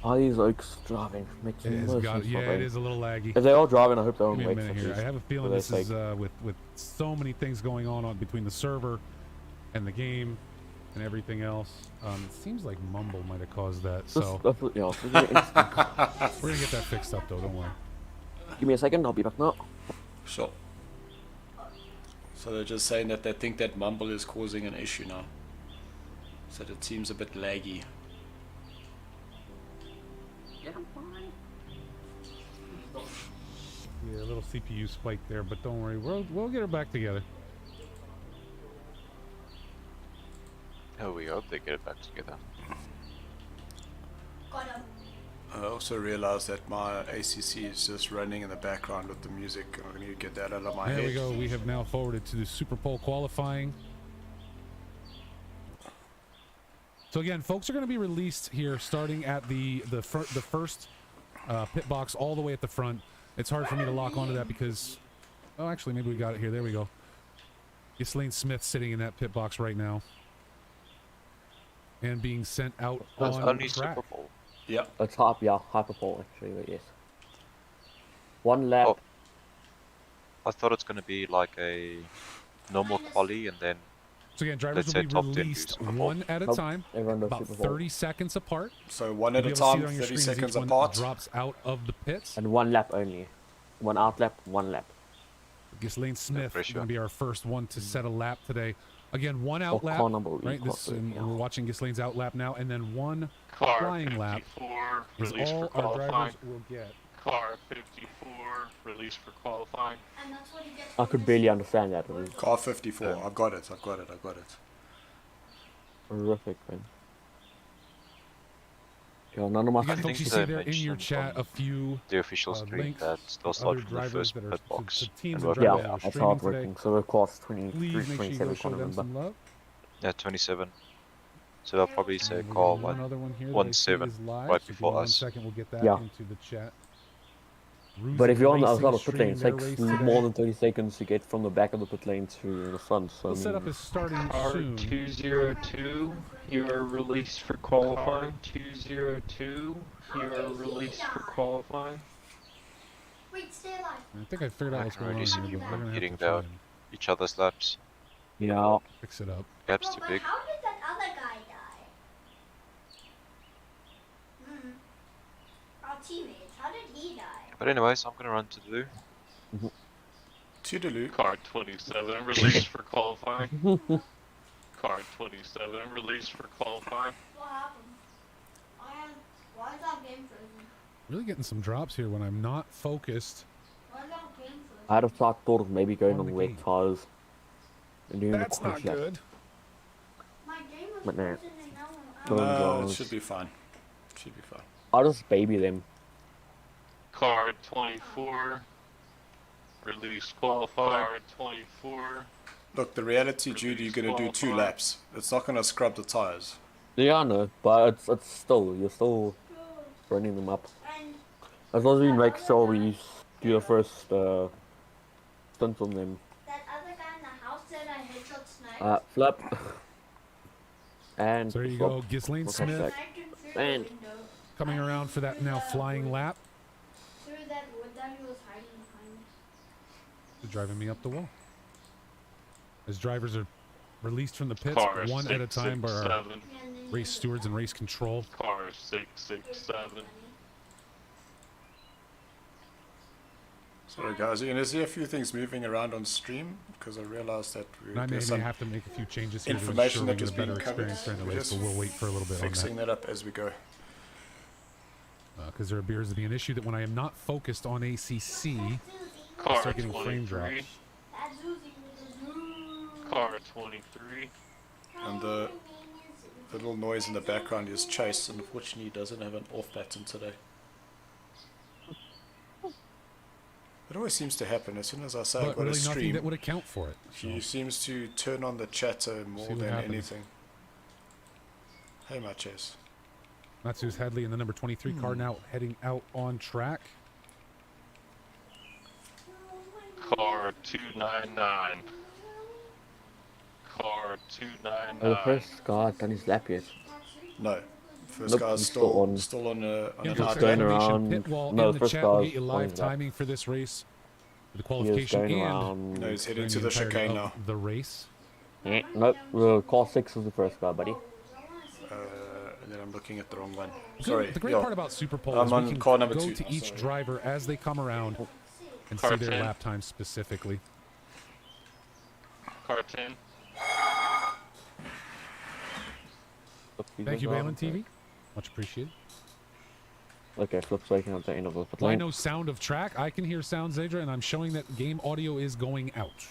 Are these oaks driving? Makes It me is nervous. it is a little laggy. If they are driving, I hope they're on Give me a weights. minute at here. I least, have a feeling for this their is sake. with so many things going on between the server and the game and everything else. It seems like Mumble might have caused that. So Yeah, this is interesting. we're gonna get that fixed up though. Don't worry. Give me a second, I'll be back now. Sure. So they're just saying that they think that mumble is causing an issue now. So it seems a bit laggy. Yeah, a little CPU spike there, but don't worry. We'll get her back together. Oh, we hope they get it back together. I also realized that my ACC is just running in the background with the music. I need to get that out of my There head. we go. We have now forwarded to the Super Bowl qualifying. So again, folks are going to be released here, starting at the first pit box all the way at the front. It's hard for me to lock onto that because, oh, actually, maybe we got it here. There we go. Ghislaine Smith sitting in that pit box right now, and being sent out That's on only the track. Super Bowl. Yeah. It's hyperpole actually, but yes. One lap. Oh. I thought it's gonna be like a normal quali and then So again, drivers let's will say be top 10 released Super Bowl. one at a Nope, time, everyone does about Super Bowl. 30 seconds apart. So one at You'll a be able to see it time, on your 30 screen as seconds each one apart. drops out of the pits. And one lap only. One out lap, one lap. Ghislaine Smith pressure. going to be our first one to set a lap today. Again, one out lap, car number right? This, and yeah. we're watching Ghislaine's out lap now, and then one Car flying lap 54, is released all for our qualifying. drivers will get. Car 54, released for qualifying. I could barely understand that. It was Car 54. I've got it. I've got it. I've got it. horrific, man. Yeah, none of my Again, I folks, you think see they there in your mentioned chat on a few the official stream links that they'll to start other from the drivers first that are pit box to teams and and work drivers their that Yeah, are way that's up. streaming hard today. working. So we're class 23, Please make sure you 27, go show can't them remember. some love. Yeah, 27. So they'll probably say And we call got like one other one here that I 1-7 see is live, right so give me before 1 us. second, we'll get that Yeah. into the chat. But if you're on the Racing other side of the pit lane, it streaming takes their race more today. than 30 seconds to get from the back of the pit lane to the front. So I The setup mean, is starting Car soon. 202, you are released for qualifying. 202, you are released for qualifying. Wait, stay alive. I think I figured out what's going on Already here, but we're going to have getting to try down. and Each other's laps. yeah, fix it up. Gap's Bro, too but big. how did that other guy die? Our teammates, how did he die? But anyways, I'm gonna run to the loo. Toodaloo. Car 27, released for qualifying. Car 27, released for qualifying. What happened? Why is that game frozen? Really getting some drops here when I'm not focused. Why is that game frozen? I had a thought of maybe going On on the wet game. tires and doing That's the quick not lap. good. My game was But nah. frozen and now I'm Don't out. No, it go. should be fine. Should be fine. I'll just baby them. Car 24, released qualifying. Car 24. Look, the reality, Jude, you're going to do 2 laps. It's not going to scrub the tires. Yeah, I know, but it's still, you're still running them up. As long as we make sure we do the first stunt on them. That other guy in the house said I headshot snipes. Flip. And So there you flip. go, Ghislaine We'll Smith catch And coming around for that now flying lap. Through that wood that he was hiding behind. They're driving me up the wall. As drivers are released from the pits Car one at a time by our 667. race stewards and race control. Car 667. Sorry guys, you're going to see a few things moving around on stream because I realized that And I may there's some have to make a few changes here information to that ensure we was get a being better covered. experience during the We're race, just but we'll wait for a little bit fixing on that up as we go. Because there appears to be an issue that when I am not focused on ACC, I Car start getting frame drops. 23. That's Uzi with the zoo. Car 23. And the little noise in the background is Chase, and unfortunately he doesn't have an off button today. It always seems to happen as soon as I say I've But got really a nothing stream. that would account for it. He seems to turn on the chatter more See what than happens. anything. Hey, my Chase. Matthews Hadley in the number 23 car now heading out on track. Car 299. Car 299. the first guy done his lap yet. No. First Nope, guy's he's still on. on an Yeah, just outer going lap. around. Pit wall No, in the first chat. We'll guy's get you live going lap. timing for this race, for the He is qualification going and around. No, he's heading during to the entirety chicane of now. the race. Nope, car 6 is the first guy, buddy. And then I'm looking at the wrong one. Good- Sorry. The great yeah. part about Super Bowl I'm is we on can car number go 2 to now, each sorry. driver as they come around and Car see their 10. lap time specifically. Car 10. Thank you, Balin TV. Much appreciated. Okay, flip's waking up the end of the Well, I know sound of track. I can hear sound, Zadra, and I'm showing that game audio is going out.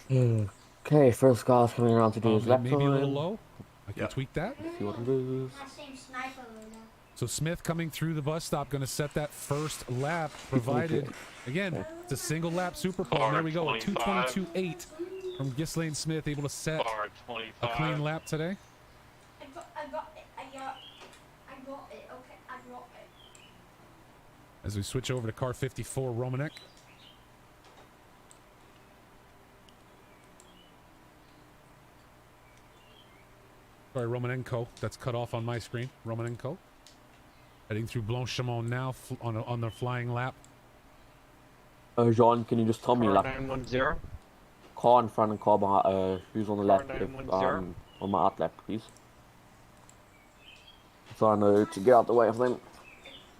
Okay, first guy's coming around to do his lap Maybe a little time. low. I can Yeah. tweak that. See what it is. That same sniper over there. So Smith coming through the bus stop, going to set that first lap, provided, again, it's a single lap Super Bowl. And there we go, a 2:22.8 from Ghislaine Smith, able to set Car a 25. clean lap today. I got it. I got it. Okay, I got it. As we switch over to car 54, Romanek. Sorry, Romanenko. That's cut off on my screen. Romanenko. Heading through Blanchimont now on the flying lap. Jean, can you just tell me, like, 910. car in front and car behind, who's on the left, if, 910. on my out lap, please? So I know to get out the way of them.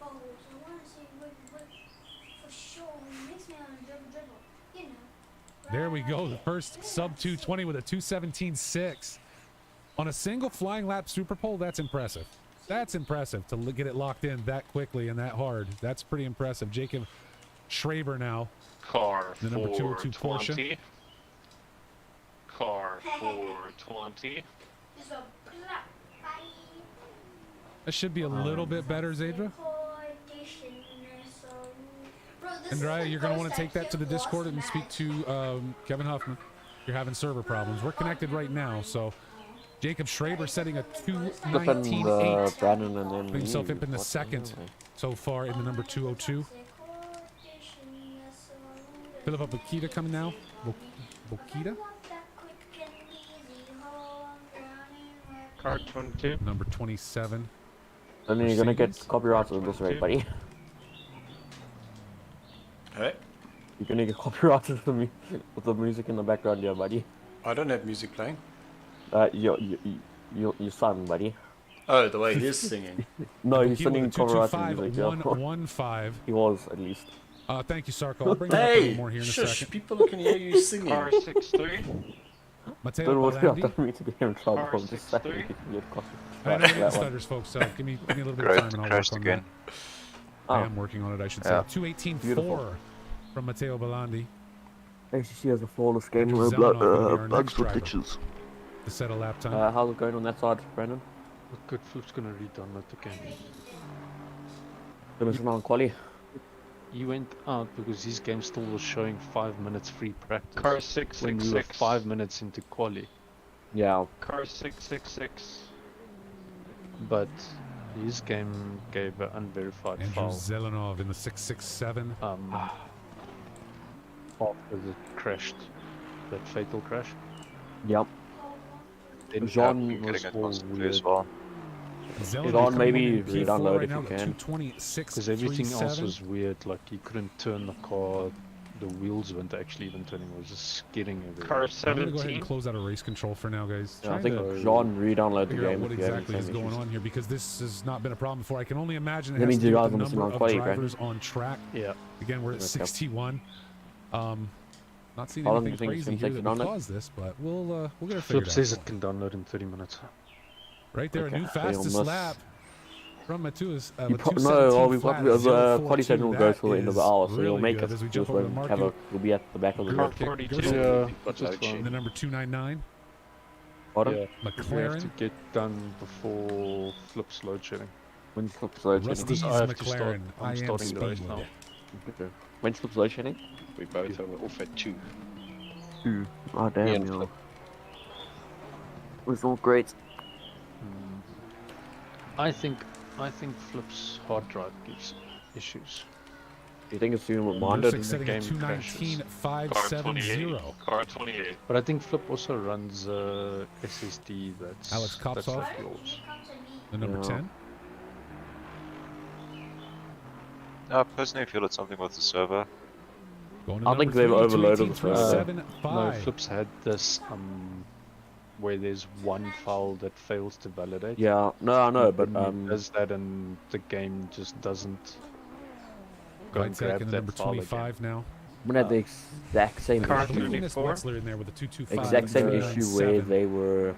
Oh, so I want to see what for sure makes me on a dribble. You know. There we go. The first sub 220 with a 2:17.6. On a single flying lap Super Bowl, that's impressive. That's impressive to get it locked in that quickly and that hard. That's pretty impressive. Jacob Schraber now. Car The number 202 Porsche. 420. Car 420. It's a black guy. That should be a little bit better, Zadra. And Raya, you're going to want to take that to the Discord and speak to Kevin Huffman. You're having server problems. We're connected right now, so Jacob Schraber setting a Flipping 2:19.8. Brandon and then Putting himself up in the What second hell? so far in the number 202. Philippa Bokita coming now. Bokita, Car 22. number 27. And then you're gonna get Mercedes. copyrighted at this rate, buddy. Hey, You're gonna get copyrighted with the music in the background, yeah, buddy. I don't have music playing. Your son, buddy. Oh, the way he's singing. No, he's Bokita singing with a copyrighted music, yeah. 225.115. He was, at least. Thank you, Sarko. I'll bring you up a Hey, little more here in a shush! second. People can hear you singing. Car 63. Matteo Don't worry, I Balandi. don't mean to be in trouble. Car I'm just saying 63. you can get I know copyrighted the for that one. stutters, folks. So give me a little bit of Great, time and I'll work crashed on again. that. I Oh. am working on it, I should say. Yeah. 2:18.4 Beautiful. from Matteo Balandi ACC has a flawless game. Andrew No Zelenoff will be our bugs next for driver. glitches. to set a lap time. How's it going on that side, Brandon? Good, Flip's gonna redownload the game. Finish on quali. He went out because his game still was showing 5 minutes free practice. Car when we were 666. 5 minutes into quali. Yeah. Car 666. but his game gave an unverified Andrew foul Zelenov in the 667. after the crashed, that fatal crash. Yep. Then Jean Getting was it all constantly weird. as well. Zelenov John, coming maybe in in P4 re-download right if now you with a can. 226. because everything else was weird. Like you couldn't turn the car. The wheels weren't actually even turning. It was just skidding everywhere. Car I'm gonna go ahead 17. and close out of race control for now, guys. Yeah, I Trying think to Jean re-download the figure out game what if you have exactly the is same going issues. on here, because this has not been a problem before. I can only imagine it That has means to do you with guys the are missing number on of quality, drivers on track. Yeah. Again, we're at Okay. 61. Not seeing How long do anything you think it's crazy gonna here take that to would download? cause this, but we'll get it Flip figured says out. it can download in 30 minutes. Right there, a Okay, new so fastest you'll miss- lap from Matua's. No, well, we've got the quality session will go till the end of the hour, so you'll make it. As we Just jump over to won't have a, Marco. you'll be at the back of the Car grid. 42. Yeah, Got which load is fine. And the number 299, Pardon? Yeah, we have to McLaren. get done before Flip's load shedding. When Flip's load shedding? Rusty's I have to start- McLaren. I'm I am starting the race speed. now. Okay. When Flip's load shedding? We both are off at 2. Oh Me damn, and yo. Flip. It was all great. I think Flip's hard drive gives issues. Do you think it's even Number minded? 6 setting at game crashes. 219,570. Car 28. But I think Flip also runs SSD that's Alex that's Kopsov? like yours. The number Yeah. 10. I personally feel it's something with the server. Going to I think number they've 3, overloaded the server. 218,375. No, Flip's had this where there's one file that fails to validate. Yeah, no, I know, but Then he does that and the game just doesn't go and Vitek grab in the that number file again. 25 now. we had the exact same Car I issue. believe we missed 34. Wetzler in there with the 225. Exact same and issue 297. where they were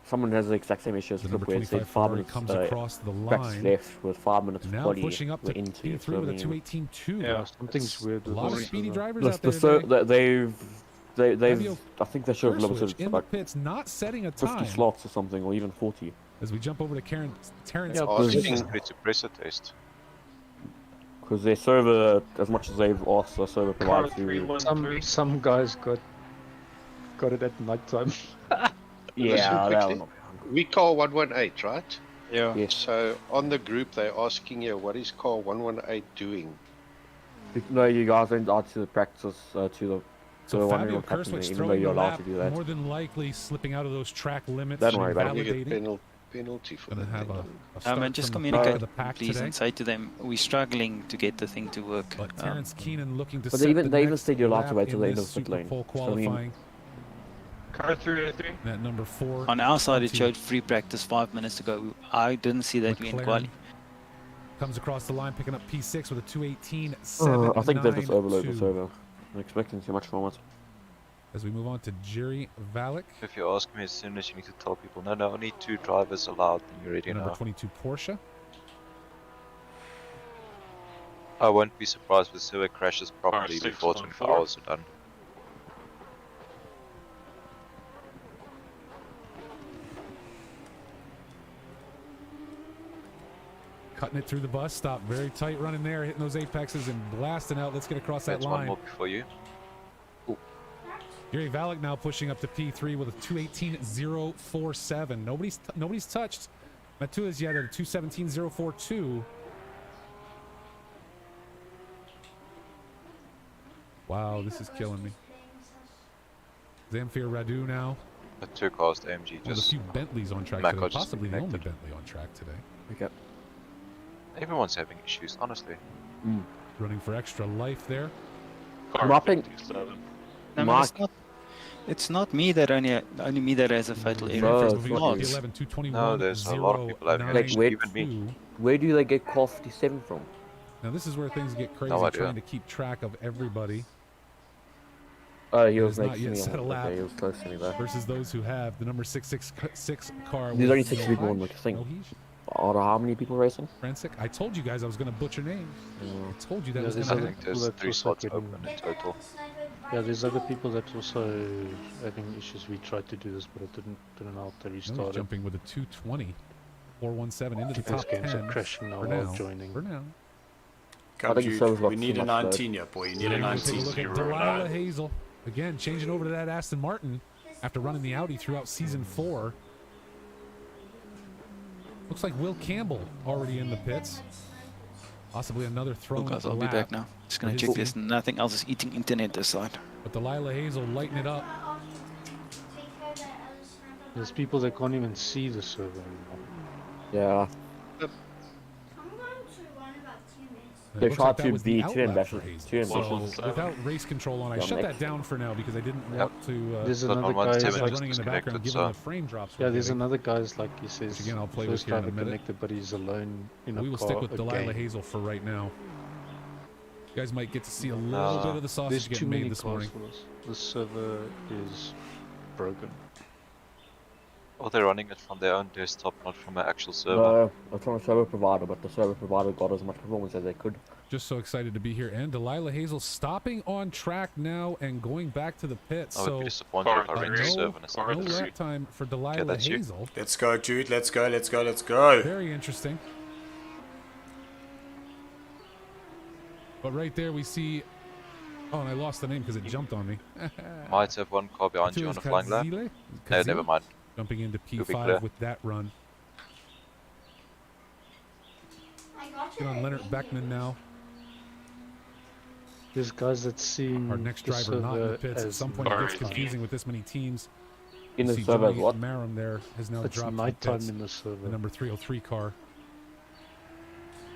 someone has the exact same issue as The Flip number where it said 25 5 Ferrari minutes comes across the practice line. left with 5 minutes Now body pushing up to we're into. P3 So, with I a mean, 218.2. Yeah, something's weird A with lot of the speedy server. drivers the, out the, there ser- today. they've Fabio I think they should have Kerswich limited in to the like pits, not setting a 50 time. slots or something, or even 40. As we jump over to Terrence. Yeah, Asking because- Street Suppressor test. Because their server, as much as they've asked the server Car provider to, 313. Some guys got it at night time. yeah, that quickly. one. We call 118, right? Yeah. Yes. So on the group, they're asking you, what is call 118 doing? No, you guys went out to the practice to the. So we're wondering Fabio what's happening, Kerswich even though throwing you're the allowed lap, to do that. more than likely slipping out of those track limits. Don't and worry about it. You get validating. penalty for Gonna that. have then. a start And just from the back communicate, of the pack please, today. and say to them, we're struggling to get the thing to work. But Terrence Keenan looking to But set they the even next said you're allowed to lap wait till the in end this of the pit Super lane. Pole So, I mean, qualifying. Car 303. That number 4. On our side, it onto showed free practice 5 minutes ago. I didn't see that we in McLaren. quali. Comes across the line, picking up P6 with a 218.792. I think they've just overloaded the server. I'm expecting too much from it. As we move on to Jerry Valek, If you ask me as soon as you need to tell people, no, only 2 drivers allowed, then you already number know. 22 Porsche. I won't be surprised if the server crashes properly before 24 hours are done. Cutting it through the bus stop. Very tight running there, hitting those apexes and blasting out. Let's get across that That's one line. more before you. Gary Valek now pushing up to P3 with a 218.047. Nobody's touched Matua's yet at a 217.042. Wow, this is killing me. Zamfir Radu now. The 2 cars, the AMG With a just... few Bentleys on track Mako today. just Possibly the only connected. Bentley on track today. Okay. Everyone's having issues, honestly. Running for extra life there. Car Mopping. 57. No, Mark. it's not me that only me that has a fatal error. No, It's it's Moving not on to you. P11, 221, No, there's a lot of people having Like, issues, wait. even me. 092. Where do they get call 57 from? Now this is where things get crazy, No idea. trying to keep track of everybody Oh, he It was has not next to yet me. set a lap. Okay, he was close to me there. versus those who have the number 666 car. There's with only 6 people on Nohaj. the thing. Nohaj? Out of how many people racing? Frantic. I told you guys I was going to butcher names. I told you that Yeah, was there's going I to other think happen. there's Well, 3 that's slots also open in total. Yeah, there's other people that also having issues. We tried to do this, but it didn't help. They Nohaj restarted. jumping with a 220. 417 into the People's top games 10 are crashing now for while now. joining. For now. Come, think the Jude. server's got We need too a much load. 19 here, boy. You need a We'll take a 19. look at Delilah Hazel. Again, changing over to that Aston Martin after running the Audi throughout season 4. Looks like Will Campbell already in the pits. Possibly another throw. Oh guys, I'll be back now. Just gonna check there's nothing else is eating internet this side. But Delilah Hazel lighting it up. There's people that can't even see the server anymore. Yeah. I'm going to run about 10 minutes. They Looks tried like that to was be the two outlet for ambitions. Hazel. So without race control on, I shut that down for now because I didn't want to There's But another on one guy table who's it like, just running in the background, disconnected, given so the frame drops. yeah, we're there's getting. another guy's like he says. Which again, I'll play with first here in a driver minute. connected, but he's alone in a We will car stick with Delilah again. Hazel for right now. You guys might get to see a little bit of the sausage There's get too made many this cars morning. for this. The server is broken. Oh, they're running it from their own desktop, not from an actual server. No, it's from a server provider, but the server provider got as much performance as they could. Just so excited to be here. And Delilah Hazel stopping on track now and going back to the pit. I would So be disappointed if I ran the no, server and no lap time for Delilah that's you. Hazel. Let's go, Jude. Let's go, let's go, let's go. Very interesting. But right there we see... Oh, and I lost the name because it jumped on me. Might have one car behind you on a flying lap. No, never mind. Jumping into You'll be P5 clear. with that run. I got Get on Leonard Beckman now. There's guys that seeing Our next the driver not in the server pits. At as some point it gets nighttime. confusing with this many teams. In You the see server as Johnny what? Marum there has now It's dropped to the nighttime pits. in the The server. number 303 car.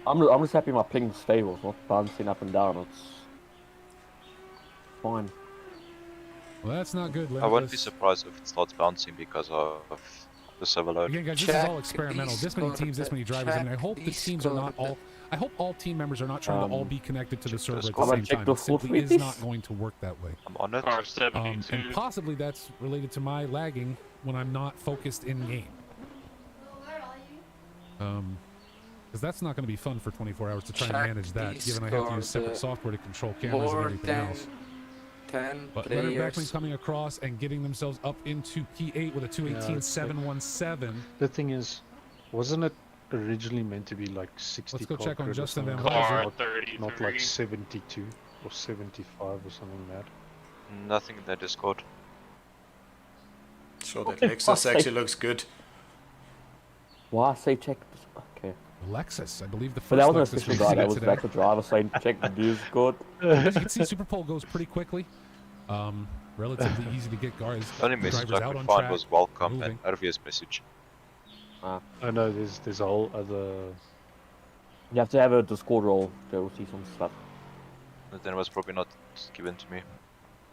I'm just happy my ping's stable, it's not bouncing up and down. It's fine. Well, that's not good. I wouldn't be Limitless. surprised if it starts bouncing because of the server load. Again, guys, this is all experimental. This many teams, this many drivers. I mean, I hope the teams are not all. I hope all team members are not trying to all be connected to the server at the I'm gonna same check time. the It simply full is tweets. not going to work that way. I'm on it. Car 72. And possibly that's related to my lagging when I'm not focused in game. Where are you? Because that's not going to be fun for 24 hours to try and manage that, given I have to use separate software to control cameras and everything else. 10 But Leonard Beckman players. coming across and getting themselves up into P8 with a 218.717. The thing is, wasn't it originally meant to be like 60 Let's go car check on grid or Justin something? Van Car Not 33. like 72 or 75 or something like that. Nothing in their Discord. Sure, that Lexus actually looks good. Why say check? Okay. Lexus, I believe the But first that wasn't Lexus official we drive, see that was today. back the driver saying check the Discord. As you can see, Super Pole goes pretty quickly. Relatively easy to get guys. The only message drivers I out could on find track, was welcome moving. and RVS message. I know there's a whole other. You have to have a Discord role to see some stuff. But then it was probably not given to me.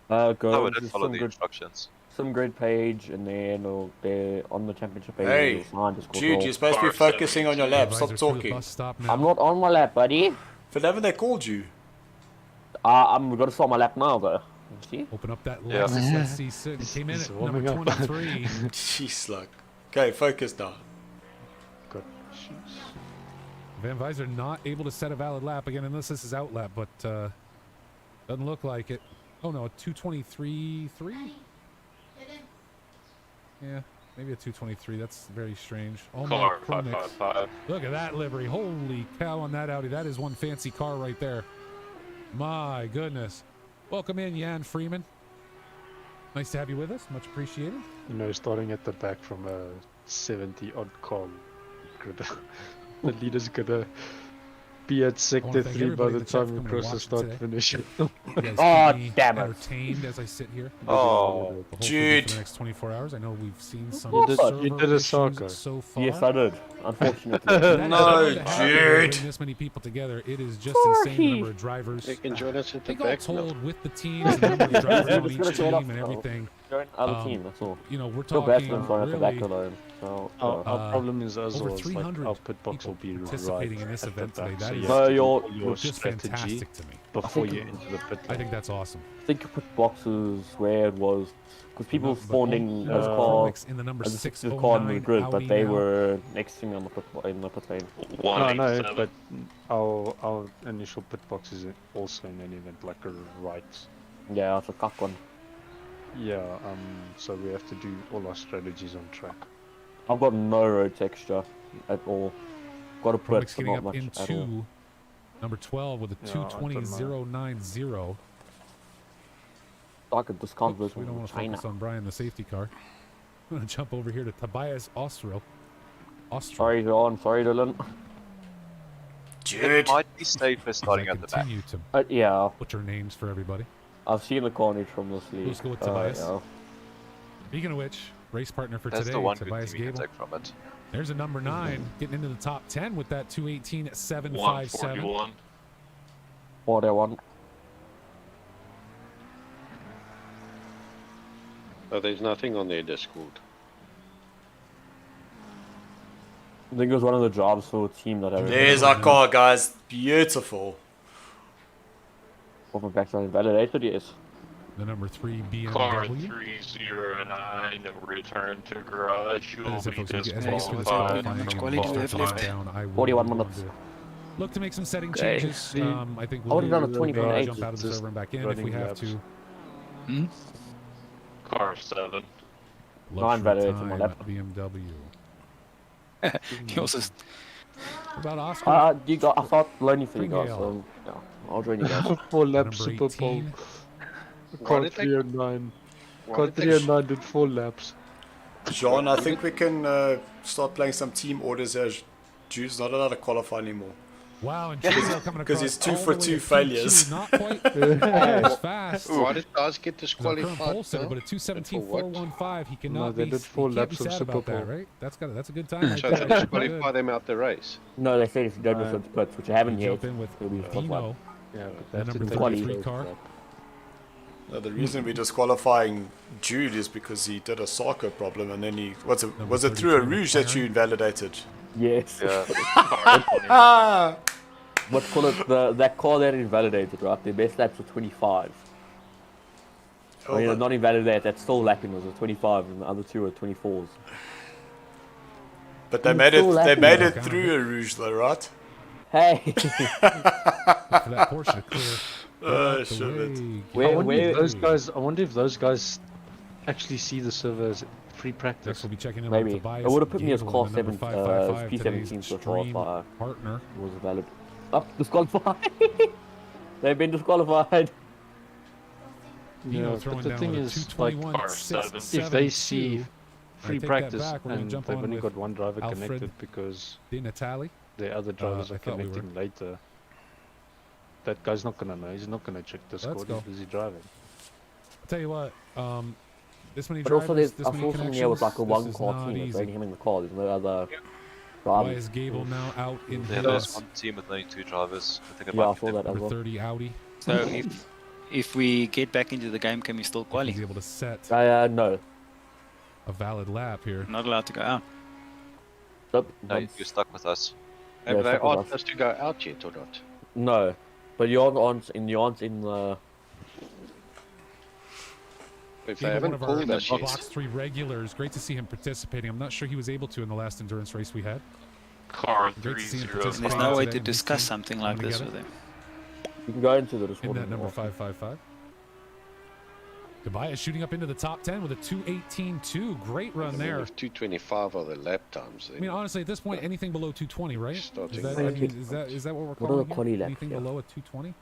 Go I would to have followed some the grid, instructions. some grid page, and then they're on the championship page. Hey, there's a Discord Jude, role. you're supposed to be focusing on your lap. Stop Advisor through the talking. bus stop now. I'm not on my lap, buddy. But haven't they called you? I'm gonna start my lap now, though. See? Open up that Yeah. Lexus. Let's see. Sid came in He's at warming number up. 23. Jeez, look. Okay, focus now. God, jeez. Van Visor not able to set a valid lap again, unless this is out lap, but doesn't look like it. Oh no, a 223.3? Yeah, maybe a 223. That's very strange. Oh my Car Kronix. 555. Look at that livery. Holy cow on that Audi. That is one fancy car right there. My goodness. Welcome in, Jan Freeman. Nice to have you with us. Much appreciated. You know, starting at the back from a 70 odd car grid. The leader's gonna be at sector thank 3 by everybody the in the chat time for we coming cross and the watching start today. finish. You guys Oh, keep me damn it. entertained as I sit here. Oh, The whole thing Jude. For the next 24 hours. I know we've seen some You did- server you did a issues soccer. so far. Yes, I did. Unfortunately. That is No, hard to have when you Jude. bring this many people together. It is just insane the number of drivers. You can join us I at the think all back. told with the teams, the number of drivers on Just gonna each show it off, team and so. everything, Join other team, that's all. you know, we're Still talking Batsman's on at the back really alone. So, Our problem is as over well, is like 300 our pit box will be people right participating in this at the event today. back, That so is you No, have to do you're- all your just strategy fantastic to me. before you enter the pit I lane. think that's awesome. I think you put boxes where it was, because people But spawned in all- as all car, in the number as a 609 car in the grid, but Audi they now. were next to me on the pit lane. No, 187. but our initial pit box is also in an event like a right. Yeah, it's a cock one. Yeah, so we have to do all our strategies on track. I've got no road texture at all. Got a pit, Promix but getting not up much at all. into number 12 with a Yeah, I don't know. 220.090. I could discount Oops, this we don't one want to China. focus on Brian, the safety car. I'm going to jump over here to Tobias Ostrel. Austria. Sorry, John. Sorry, Dylan. Dude. It might be safer As I starting at the back. continue to Yeah, butcher names for everybody. I've seen the carnage from this league. Let's go with Tobias. Yeah. Speaking of which, race partner for That's today, the one good Tobias thing you can Gable. take from it. There's a number 9 getting into the top 10 with that 218.757. 141. What I want. Oh, there's nothing on their Discord. I think it was one of the jobs for a team that had There's our car, guys. Beautiful. Over backside validated, yes. The number 3 Car BMW. 309, return to garage. You That will is it, be folks. As we get to disqualified. disqualifying and quality do we have left? down, I will 41 go on minutes. to Look to make some setting Okay. changes. I think I would've done a we'll 20.8. jump out of the Just server and back in if we running have laps. to. Car 7. Luxury validated time, my lap. BMW. He also What about Oscar? You got. I thought learning for you guys, Springale. so yeah, I'll join you guys. 4 lap Number Super Bowl. 18. Car did they- 309. Why Car did they 309 did 4 laps. John, I think we can start playing some team orders as Jude's not allowed to qualify anymore. Wow, and Chizelle coming across 'Cause he's 2 all for the way 2 to failures. P2, not quite as fast. Why did guys get He's our current disqualified? pole sitter, no? but at And for what? 2:17.415, he cannot No, they be. did 4 he can't be laps of sad Super about that, Bowl. right? That's a good time. Right So there. they Good. disqualify them out the race. No, they said if you don't miss the splits, which I haven't We yet. jump in with it'll be Dino, Yeah, the but number that's 33 car. The reason we're disqualifying Jude is because he did a soccer problem and then he was it through a 33 rouge that you McLaren. invalidated? Yes. Yeah. Ah! What's call it? That car that invalidated, right? The best laps were 25. Oh, I mean, but- not invalidated. That's still lapping. Was a 25, and the other two were 24s. But they I'm made still it. They laughing made at it it. through a rouge, though, right? Hey, For that portion to clear. Oh, Out the shit. way. Where- I wonder where- if those guys. I wonder if those guys actually see the server as free Next, practice. we'll be checking in maybe. with Tobias. It would have put me as Gable, class the number 7, 555, P17 today's so far if stream I partner. was valid. Up, disqualified. They've been disqualified. Dino Yeah, throwing but the down thing with a is, like, 221.672. if they see I free take that practice back, we're gonna and jump they've on only with got one driver Alfred connected because Di Natale. the other drivers I are thought we were. connecting later, that guy's not gonna know. He's not gonna check the score. go. He's busy driving. I'll tell you what, this many But drivers, also, there's this I many saw something here with like a connections, one this is car not team. It's easy. only him in the car. There's no other Why drivers. is Gable now out in Yeah, his there's one team with only 2 drivers. I think it Yeah, I might be saw them. that as number well. 30 Audi? So if we get back into the game, can we still He's qualify? able to set No. a valid lap here. Not allowed to go out. Nope. No, you're stuck with us. Have Yeah, they stuck with asked us. us to go out yet or not? No. But you aren't in the. If they Gable, one haven't of our called us yet. Box 3 regulars. Great to see him participating. I'm not sure he was able to in the last endurance race we had. Car Great to see him 309. participate. There's no way today to in his discuss team something like coming this together. with him. You can go into the In Discord. that number 555. Tobias shooting up into the top 10 with a 218.2. Great run I mean, there. if 225 are the lap times, then I mean, honestly, at this point, anything below 220, right? Starting Is that, right. I mean, is that what we're What are the calling quali here? laps Anything here? below a 220?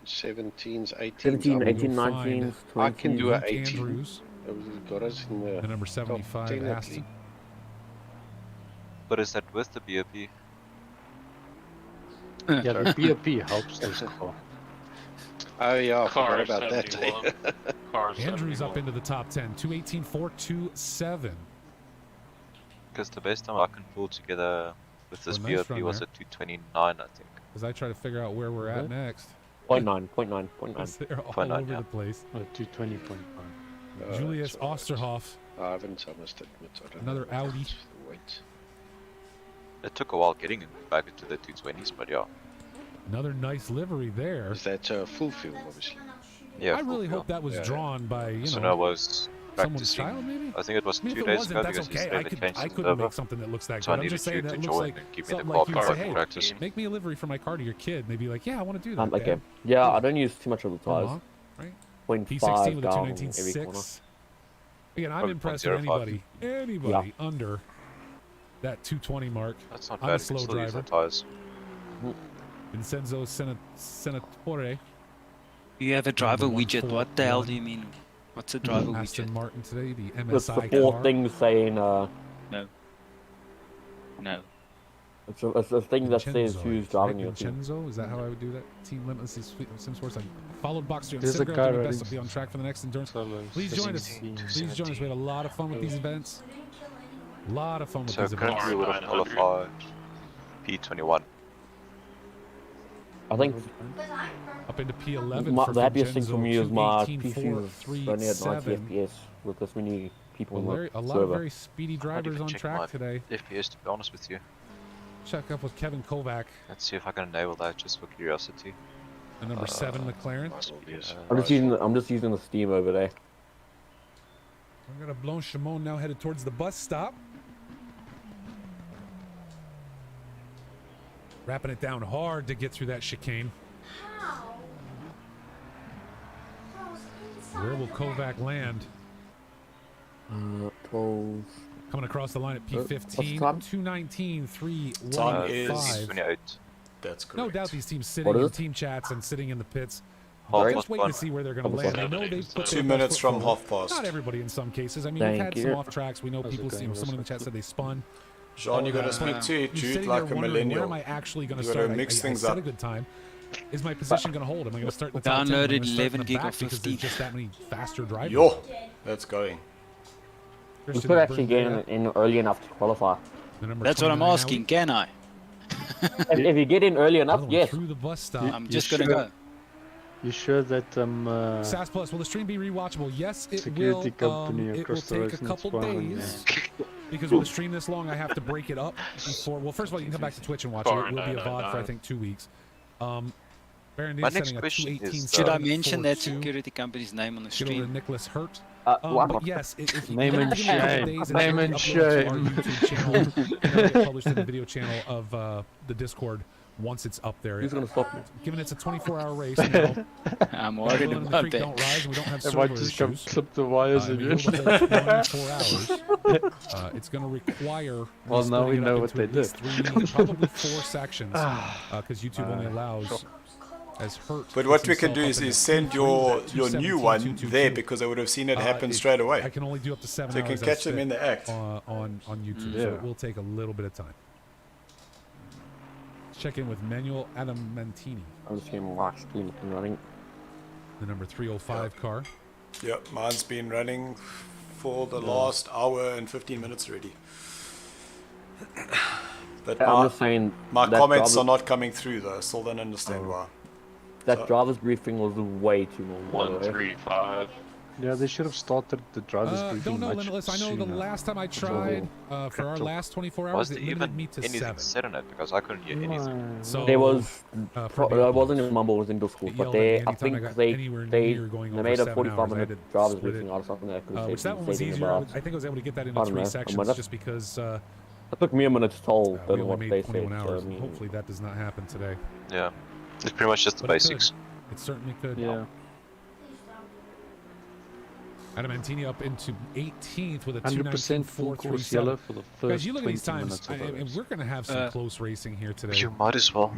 17s, 18s. 17, I mean, 18, You'll 19, I 20. can do a Luke 18. Andrews, We've got us in the the number top 75, 10 at Aston. least. But is that with the BOP? Yeah, the BOP helps this car. Oh yeah, I Car forgot about that. 71. Car Andrews 71. up into the top 10, 218.427. Because the best time I can pull together with this Oh, nice BOP run was there. at 229, I think. As I try to figure out where we're at Okay. next. 0.9, 0.9, 0.9. Because they're all 0.9, over yeah. the place. 220.9. Julius that's all right. Osterhoff, I haven't, I must admit. I don't Another know what Audi. it's the weight. It took a while getting back into the 220s, but yeah. another nice livery there. Is that full field, obviously? Yeah, I really full hope that was Yeah. drawn by, you So know, I was someone's practicing. child, maybe? I think it was I mean, 2 if it days wasn't, ago that's because okay. yesterday they changed I the could server. make something that looks that So I good. I'm needed just saying you that to looks join like and give me the something car like you would say, card hey, for practice. make me a livery for my car to your kid. And they'd be like, yeah, I want to do that. Okay. Dad. Yeah, I don't use too much of the Come tires. on, right? 0.5 P16 with a down every corner. 219.6. Again, I'm Probably impressed with 0.05. anybody under that 220 mark. That's not I'm bad, a we slow can still use the driver. tires. Vincenzo Senatore, You have a driver Number widget. What the hell do you mean? What's a driver Aston widget? Martin today, the That's the MSI 4 car. things saying, No. No. It's a thing that says Vincenzo, who's driving your team. Vincenzo, is that how I would do that? Team Limitless Sim Sports. I followed Box3 on There's a Instagram. guy Doing my riding best to be on track for the next endurance. solos. Please join us. 16 to Please join us. We had a lot of fun with these events. We didn't kill anyone. A lot of fun with So these events. currently we would have qualified P21. I think Because I'm from Up into P11 for the happiest thing Vincenzo, for me is my 2:18, PC is running at 90 FPS with this many people in the A lot of server. very speedy I might drivers even on check track my today. FPS, to be honest with you. Check up with Kevin Kovac, Let's see if I can enable that just for curiosity. the number 7 McLaren. I'm just using the Steam over there. We're gonna Blanchimont now headed towards the bus stop. Wrapping it down hard to get through that chicane. how? I was inside Where will the Kovac land? 12. Coming across the line at what's the P15, time? 2:19, Time is 3:15. 28. That's correct. No doubt these teams What sitting is in it? team chats and sitting in the pits. Half Just past waiting one. to see where they're going to Half land. past I know they've put 2 their minutes best from foot forward. half past. Not everybody in some cases. I mean, Thank we've had you. some off tracks. We know How's it people see. going, Someone in the Russell? chat said they spun. John, you got to speak to You're Jude sitting like there a wondering, where millennial. am I actually going to You gotta start? mix I things set up. a good time. Is my position going to hold? Am I going to start in the top 10? Am I Downloaded gonna start in 11 the gig back of because there's 15. just that many faster drivers. Yo, that's going. We Christian could actually get Brunner, in early enough to qualify. the number That's what I'm 29 asking. Audi. Can I? If you get in early enough, Another one yes. Through the bus stop. I'm just you gonna sure? go. You sure that SAS Plus, will the stream be rewatchable? Yes, it security will. company It will across the take road a is not couple spying? days because with a stream this long, I have to break it up before. Well, first of all, you can come back to Twitch and watch it. It will be a VOD for I think 2 weeks. Baron My is next setting a question 2:18. is, Should I mention that 7:42. security company's name on the Get over to stream? Nicholas Hurt. What? But yes, if you Name give and me a couple shame. days, it's Name gonna and be uploaded to our shame. YouTube channel, and it'll get published in the video channel of the Discord once it's up there. Who's gonna stop me? Given it's a 24-hour race, you know, I'm the worried Will and the about creek don't that. rise, and we don't have I might server just come issues. clip the wires And we again. go the whole 24 hours. It's going to require. Well, now we splitting it know up what into they at least did. 3, probably 4 sections, because YouTube only allows as Hurt. But what puts we can himself do up is, in is the send 2:3, your that new 2:17, one 2:22. there because I would have seen it happen straight I away. can only do up to 7 So you hours. can catch them as in the act. fit on YouTube, so Yeah. it will take a little bit of time. Let's check in with Manuel Adamantini, I'm just getting my stream up and running. the number 305 car. Yep, mine's been running for the last hour and 15 minutes already. But I'm just saying my that comments are driver- not coming through though. I still don't understand why. That driver's briefing was way too long. by the way. 135. Yeah, they should have started the driver's briefing Don't know, much Limitless. I know the sooner. last time I tried for our last 24 hours, Was it there limited even me to anything 7. said on it? Because I couldn't hear anything. So There was, for me, it wasn't in Mumble, it was in Discord, it but yelled at me they, I anytime I think got they, anywhere they, near going they over made a 7 45 hours. I minute had to driver's split briefing it, out of something that could have which that one was saved easier. about, I think I was able to get that I into don't 3 know, a sections minute. just because it took me a minute to tell we than only what made they said. 21 So, hours. I mean, Hopefully that does not happen today. Yeah, it's pretty much just the But it could. basics. It certainly could. Yeah. Adamantini up into 18th with a 100% full course yellow 2:19.437. for the first Guys, you look at 20 these times, minutes of the and race. we're going to have some close racing here today. You might as well.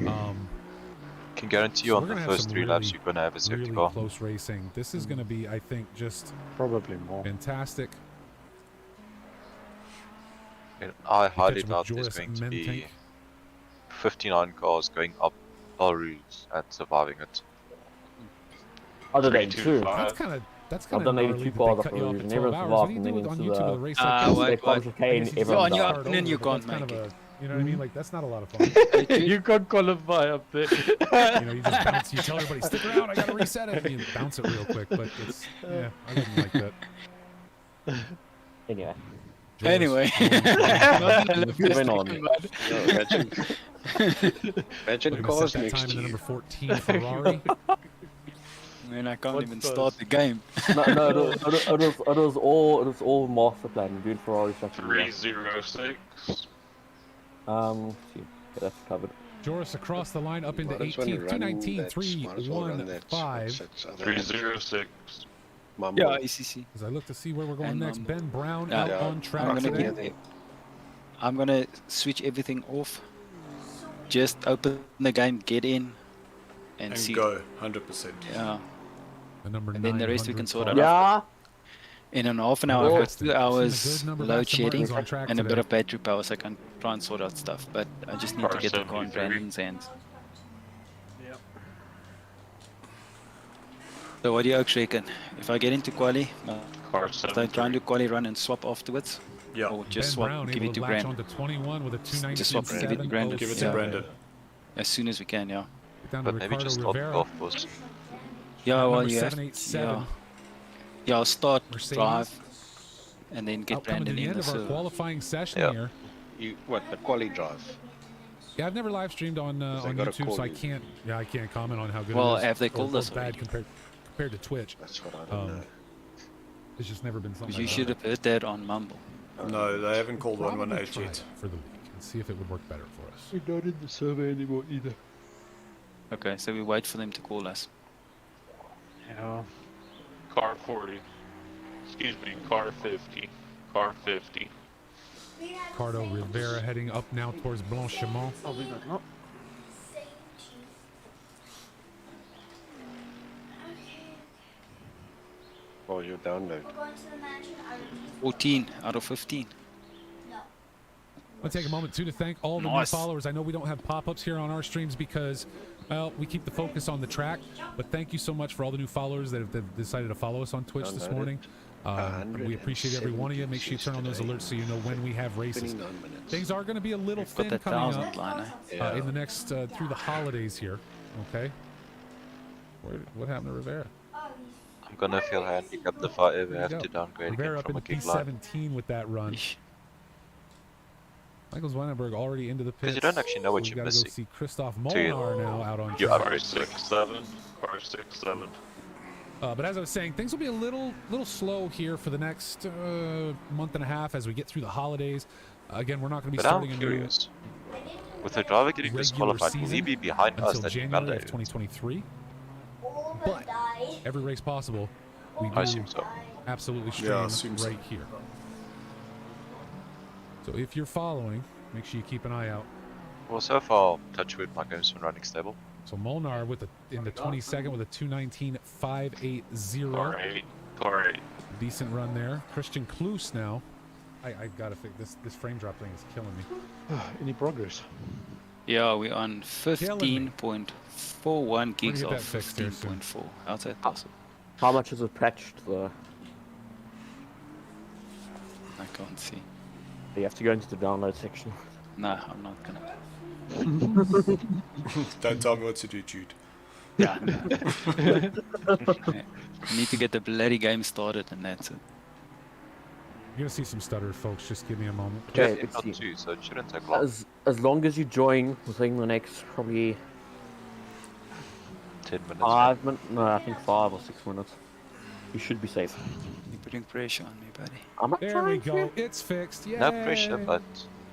Can guarantee you so on we're the gonna have first some 3 laps really, you're gonna have a safety really car. close racing. This is going to be, I think, just Probably more. fantastic. And I highly Catch up doubt with there's Joris going to be Mentank. 59 cars going up Belarus and surviving it. other than two. 325. That's I've kind of done gnarly 82 that cars they cut you off after at never 12 hours. survived What do you and do then with on into YouTube the- with a race like that? Wait, They call it I cocaine, guess you everyone on your died. start own and over, you but can't that's kind make of it. you know what I mean? Like, that's not a lot of fun. You can't qualify up there. You know, you just bounce, you tell everybody, stick around, I gotta reset it, and you bounce it real quick, but it's, yeah, I wouldn't like that. Anyway, Anyway. moving on. Imagine Looking to cars set that next time in to the you. number 14 Ferrari. Man, I can't What even does? start the game. No, it was all master plan. Dude, Ferrari section. 306. See, yeah, that's covered. Joris across the line up into Might as well 18th, run 219, that- might as well run that 315. other 306. Mumble. Yeah, ECC. As I look to see where we're going And, next, Ben Brown yeah, out yeah, on track I'm gonna today. get I'm gonna switch everything off. Just open the game, get in, and And see. go 100%. Yeah, The number and then the rest we 900 can sort car. out. Yeah, In an half an hour, I've got 2 hours load shedding on track and a today. bit of battery power, so I can try and sort out stuff. But I just need to get the car in 73. Brandon's hands. So what do you actually reckon? If I get into quali, Car should I try and do 73. quali run and swap afterwards? Yeah. Or just Ben swap, Brown give able it to to latch Brandon? onto 21 with a Just swap and give it to Brandon. Give it to Yeah. Brandon. As soon as we can, yeah. Down to But maybe Ricardo just start the Rivera. golf course. Yeah, Number well, you have, 787. yeah, I'll start Mercedes. drive and then get Out coming to Brandon the in. end of our So qualifying session Yeah. here. You what? The quali drive. Yeah, I've never live streamed on they on gotta YouTube, call so I you. can't. Yeah, I can't comment on how good Well, it is. have they or- called or us bad already? compared to Twitch. That's what I don't know. It's just never been something. you I've should done. have heard that on Mumble. No, they haven't called Probably 118 try yet. it for the week and see if it would work better for us. We're not in the server anymore either. Okay, so we wait for them to call us. Yeah. Car 40. Excuse me, car 50. Car 50. Ricardo Rivera heading up now towards Blanchimont. Oh, we got not. Oh, you download. 14 out of 15. I'll take a moment too to thank all the new Nice. followers. I know we don't have pop-ups here on our streams because, well, we keep the focus on the track. But thank you so much for all the new followers that have decided to follow us on Twitch this morning. We appreciate every one of you. Make sure you turn on those alerts so you know when we have races. 29 minutes. Things are going to be a little We've got thin that coming 1,000 up line, eh? in the next through the holidays here. Okay. What happened to Rivera? I'm gonna feel handicapped if I ever have There to you go. downgrade Rivera again up from in a gig line. P17 with that run. Eesh. Michael Zweinenberg already into the pits. Because you don't actually know what We've you're gotta missing. go see Christoph till you- Molnar now out on you track. Car 67. Car 67. But as I was saying, things will be a little slow here for the next month and a half as we get through the holidays. Again, we're not going to be But I'm starting a new curious. With the driver getting regular disqualified, will he season be behind us until that January Monday? of 2023. But every race possible, we I do assume so. absolutely Yeah, I stream assume so. right here. So if you're following, make sure you keep an eye out. Well, so far, touchwood, my game's been running stable. So Molnar with in the 22nd with a 2:19.580. Car 8. Car 8. Decent run there. Christian Kloos now. I gotta fix this frame drop thing is killing me. Any progress? Yeah, we're on Killing me. 15.41 gigs get of that fixed here soon. 15.4. How's that possible? How much is it patched though? I can't see. You have to go into the download section. No, I'm not gonna. Don't tell me what to do, Jude. Yeah. I need to get the bloody game started and that's it. You're gonna see some stutters, folks. Just give me a moment. Okay, It's not let's see. 2, so it shouldn't take long. As long as you join within the next probably 10 minutes. 5 minutes, no, I think 5 or 6 minutes, you should be safe. You're putting pressure on me, buddy. I'm not There we trying go. to. It's fixed. Yeah. No pressure, but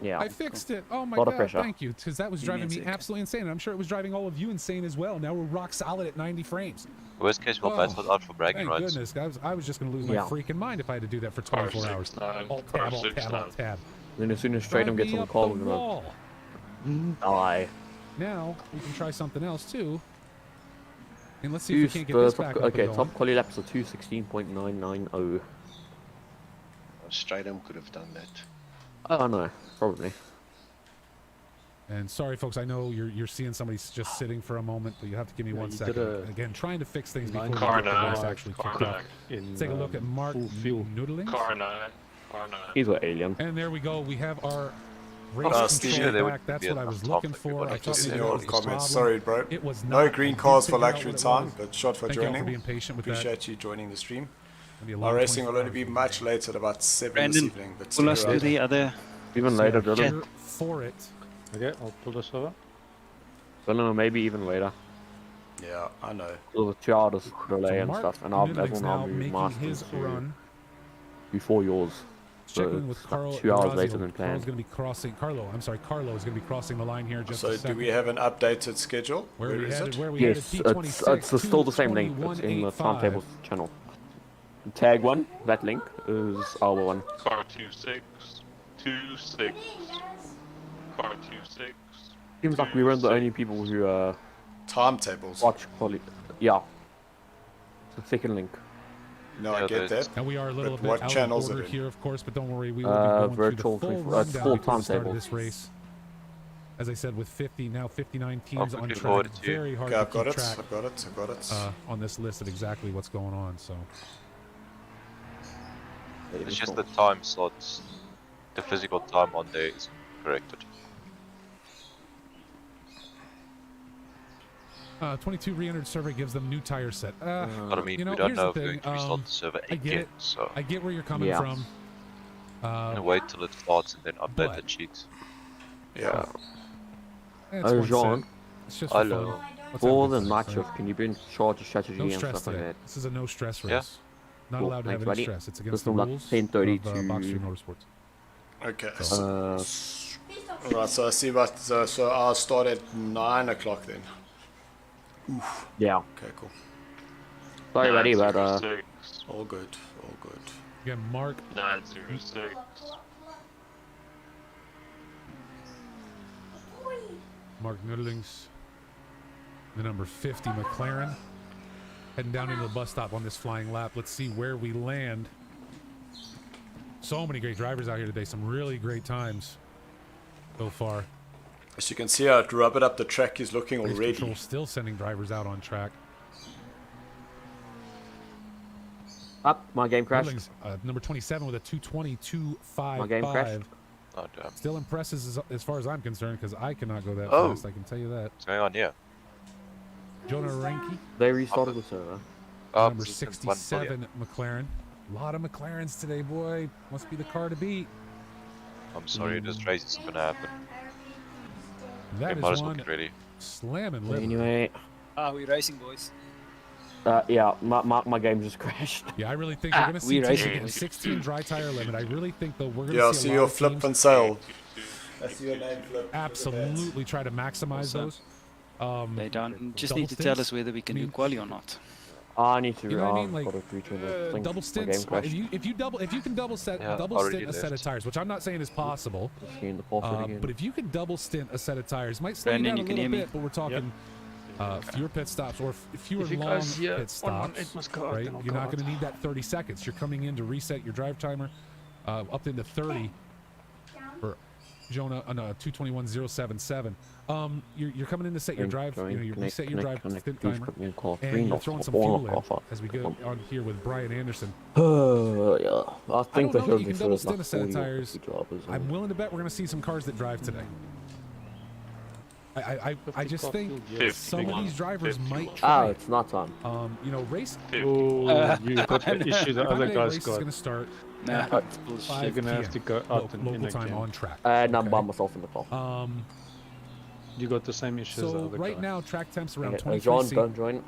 Yeah. I fixed it. Oh my Lot of god! pressure. Thank you, because that was driving me Music. absolutely insane. And I'm sure it was driving all of you insane as well. Now we're rock solid at 90 frames. worst case, we'll Oh, battle out for bragging Thank rights. goodness. I was just gonna lose my Yeah. freaking mind if I had to do that for Car 24 hours. 69. Alt Car tab, alt tab, 69. alt tab. Then as soon as Stratum Drive gets me on the up call, the we're gonna wall. die. Now we can try something else too. And let's see if we can't get this back up Okay, and top going. quality laps are 2:16.990. Stratum could have done that. Oh no, probably. And sorry, folks. I know you're seeing somebody just sitting for a moment, but you have to give me Yeah, 1 you second. did a Again, trying to fix things before line we Car get the race 9. actually Car kicked off. 9. In, Let's take a look at Mark full fuel. Noodling. Car 9. Car 9. He's an alien. And there we go. We have our race Steve, control there would back. That's be what I enough was time looking for for. everyone I to thought Just in maybe your that was the comments. problem. Sorry, bro. It was No not. green I cars did for figure out luxury what it time, was. but shot for Thank you all for joining. being patient with that. Appreciate you joining the stream. It'll be a Our long racing will 24 only be hours. much later, at about 7 this Brandon, evening. But pull us still to around. the other. Even So later, yeah, Dylan. here for it. Okay, I'll pull this over. Dylan, maybe even later. Yeah, I know. So the 2 hours delay So and Mark stuff, and I'll Noodling's now move making mine his run. before yours. Checking with it's like Carl. 2 hours Orazio. later than Carlo's planned. going to be crossing. Carlo is going to be crossing the line here. Just So a do second. we have an updated schedule? Where we is headed? it? Where we Yes, headed? it's still the same link. It's in the 2185. timetables channel. Tag 1, that link is our one. Car 26. 26. Car 26. Seems like we weren't the only people who Timetables. watch quality. Yeah. It's the second link. No, I get that. And we are a little But bit what out of channels order are in? here, of course, but don't worry, we will be going virtual through the full 24 rundown full before the start of timetable. this race. As I said, with 59 teams on quickly track, forward it's to you. very hard Okay, to I've got keep it. track I've got it. I've got it. on this list of exactly what's going on. So It's just the time slots, the physical time on there is corrected. 22 re-entered survey gives them new tire set. But I mean, you know, we don't here's know the if we're thing. going to restart the server I get again, it. so I get where you're coming from. I'm gonna wait till it starts and then update the cheats. Yeah. It's Oh, one Jean. set. It's just for Hello. fun. Let's For have a the good night time, shift, right? can you bring charge strategy No and stress stuff like today. that? This is a no stress race. Yeah. Not Cool, allowed to have thanks, any buddy. stress. It's against Just the like rules 10:30 of to- Box3 Motorsports. Okay. Uh, Right, so I see what. So I'll start at 9 o'clock then. yeah. Okay, cool. Sorry, buddy, but 906. All good. All good. Again, Mark 906. Nudlings, the number 50 McLaren, heading down into the bus stop on this flying lap. Let's see where we land. So many great drivers out here today. Some really great times so far. As you can see, how rubbered up the track is looking Race already. Control still sending drivers out on track. up, my game crashed. Nudlings, number 27 with a 222.55. My game crashed. Oh damn. Still impresses as far as I'm concerned, because I cannot go that Oh. fast. I can tell you that. What's going on here? Jonah Renke, They restarted the server. number this is one 67 McLaren. A lot of McLarens today, boy. Must be the car to beat. I'm sorry, this race isn't gonna happen. That We might is as well one get ready. slamming liver. Anyway, We racing, boys. yeah, my game just crashed. Yeah, I really think we're going to see we teams racing. getting 16 dry tire limit. I really think though we're going Yeah, I to see see a your lot of flip teams and sail. I see your name flip. absolutely try to maximize those. They don't just double need to tell stints? us whether we can I mean, do quali or not. I need to. You know what I mean? Like, got to return the thing. double My stints. game crashed. If you can double Yeah, double already stint a set of left. tires, which I'm not saying is possible, Seeing the pulse again. but if you can double stint a set of tires, might slow you Brandon, down a you can little hear me? bit, but we're talking fewer pit stops or fewer If you long guys hear pit on, stops. it must go out, Right? then I'll You're go not out. going to need that 30 seconds. You're coming in to reset your drive timer up into 30 for Jonah on 221.077. You're coming in to set your drive. You know, you reset your drive stint timer, and you're throwing some fuel in as we go on here with Brian Anderson. Yeah, I I think don't they know that showed you me can double first stint a like set of 40 or tires. 50 drivers. I'm willing to bet we're going to see some cars that drive today. I just think some of these drivers might try. It's not time. You know, race. Oh, you got the issue the other Monday guys race is got. going to start Nah, at it's bullshit. 5 You're gonna have to p.m. go out and local in time again. on track. And I'm by okay? myself in the car. You got the same issue as the So other right guy. now track temps around Okay, 23 John, C. don't join.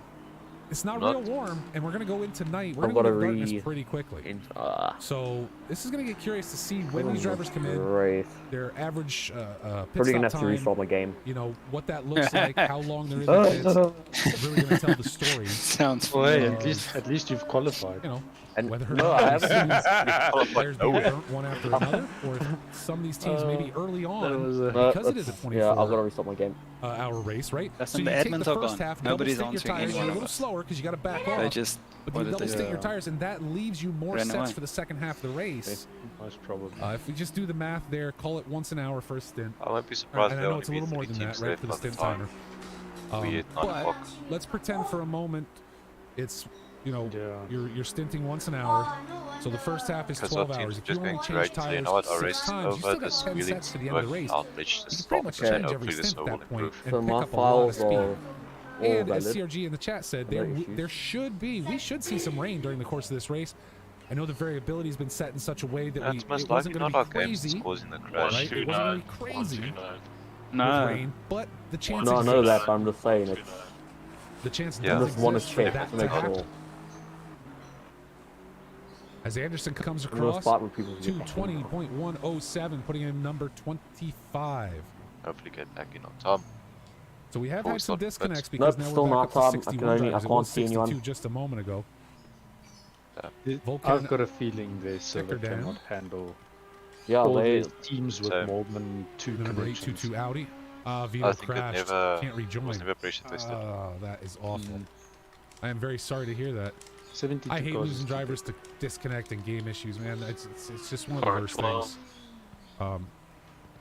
It's not Not- real warm, and we're going to go in tonight. We're I'm going to gonna go into darkness re- pretty quickly. In, So this is going to get curious to see when these drivers come in, Great. their average pit Probably stop gonna have to time, restart my game. you know, what that looks like, how long they're in the pits. It's really going to tell the story. Sounds Oh, hey, familiar. at least you've qualified. You know, And whether or no, not I these haven't. teams, players being burnt one after another, or if some of these teams maybe early on, because it is a 24 Yeah, I've got to restart my game. hour race, right? That's so when you the take admins the are first gone. half, Nobody's double stint your answering tires, any you're a one of little us. slower because you got to back They off. just But what you did double they stint do? your tires, and that leaves you more Ran sets away. for the second half of the race. Most probably. If we just do the math there, call it once an hour for a stint. I won't be And surprised I if know there it's a only little be more 3 than teams that, right, left for the by the stint time timer. we hit 9 But o'clock. let's pretend for a moment it's, you know, Yeah. you're stinting once an hour. So the first half is Because 12 our hours. team's If you just only going to change rate, so you tires know what, our 6 race is times, you over, still got this 10 wheeling sets to the isn't end of the working race. out, let's You just can pretty stop much and change every hopefully this stint at will that point improve. and So pick my up a lot of files speed. are And all as valid. CRG in the chat said, No issues. we should see some rain during the course of this race. I know the variability has been set in such a way that That's it most wasn't likely going not to our be games that's crazy, causing the right? crash. It wasn't going to be crazy 129. with No. rain, but the chance No, I know exists. that, but I'm just saying it's. The chance Yeah. I does just want to exist for check that to to make happen. sure. As Anderson comes I'm gonna across, spot where people. 220.107, putting him number 25. Hopefully get back in on time. So we have Before we had some start the disconnects pits. because Nope, now still we're back not up to time. I 61 can only- I drivers. It can't was see anyone. 62 just a moment ago. I've Vulcan, got a feeling their server Sector down. cannot handle Yeah, all they. these teams with So- more than 2 the number connections. 822 Audi. Vito I think it crashed. never Can't rejoin. was never pressure tested. That is awful. I am very sorry to hear that. 72 I hate cars losing is too drivers to disconnect and game issues, man. It's just one of the worst things.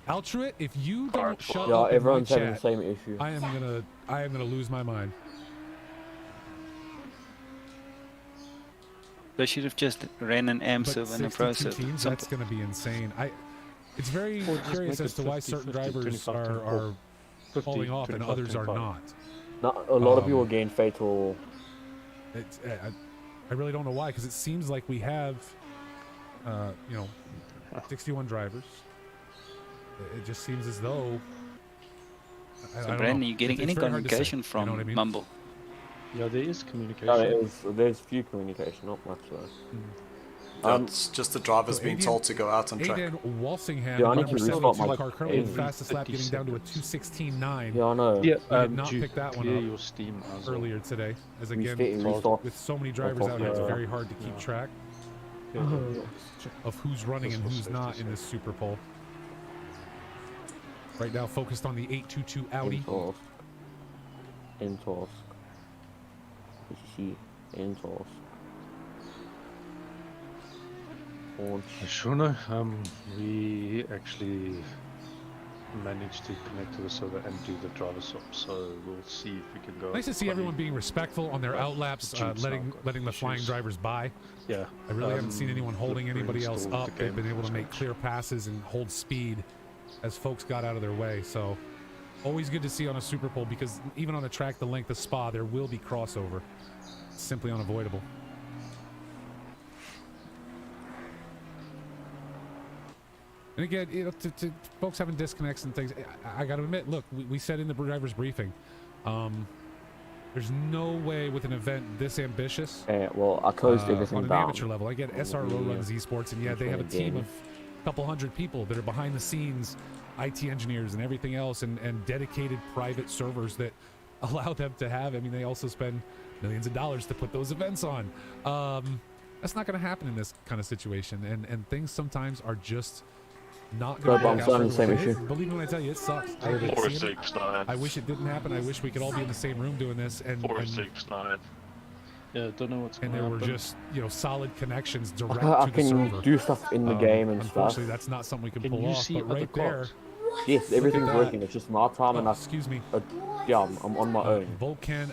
Altruit, if you don't shut Yeah, up in my everyone's having the chat, same issue. I am gonna lose my mind. They should have just ran an AM But server and a 62 pro server. teams, that's gonna be insane. It's very Or just curious make as it to why 50, certain 50, drivers 25, are 50, falling off and 25, others are 25. not. A lot of people gain fatal. I really don't know why, because it seems like we have, 61 drivers. It just seems as though. I So don't Brandon, know. you getting It's any very hard to say, communication you from know what I mean? Mumble? Yeah, there is communication. No, there's few communication, not much though. It's just the drivers being told to go out on track. Aiden Walsingham, Yeah, I need number to restart 72 my car, currently in the game. fastest lap, getting down to a 2:16.9. Yeah, I know. Yeah, We did not Duke, pick that one clear up your Steam as well. earlier today, as again, Restart. with so many drivers out here, it's very hard to keep track of who's running and who's not in this Super Pole. Right now, focused on the 822 Audi. Entorsk. Entorsk. Shuna, we actually managed to connect to the server and do the driver swap, so we'll see if we can go. Nice to see everyone being respectful on their outlaps, letting the flying drivers by. Yeah. I really haven't seen anyone holding we've anybody else reinstalled up. the They've been game able to from make clear passes and hold speed as folks got out of their way. So always good to see on a Super Bowl, because even on a track the length of Spa, there will be crossover. It's simply unavoidable. And again, to folks having disconnects and things, I got to admit, look, we said in the driver's briefing, there's no way with an event this ambitious. Well, I closed everything on an down. amateur level. I get SRO runs esports, and yeah, they have a team of a couple hundred people that are behind the scenes, IT engineers and everything else, and dedicated private servers that allow them to have. I mean, they also spend millions of dollars to put those events on. That's not going to happen in this kind of situation, and things sometimes are just not going to work out. The same issue. Believe me when I tell you, it sucks. I wish it didn't happen. I wish we could all be in the same room doing this. And 469. Yeah, don't know what's going on. And there were happen. just, solid connections direct I to the server. can do stuff in the game and stuff. Unfortunately, that's not something we can pull off. But right there, yes, everything's working. It's just my time, and excuse me. Yeah, I'm on my own. Volcan.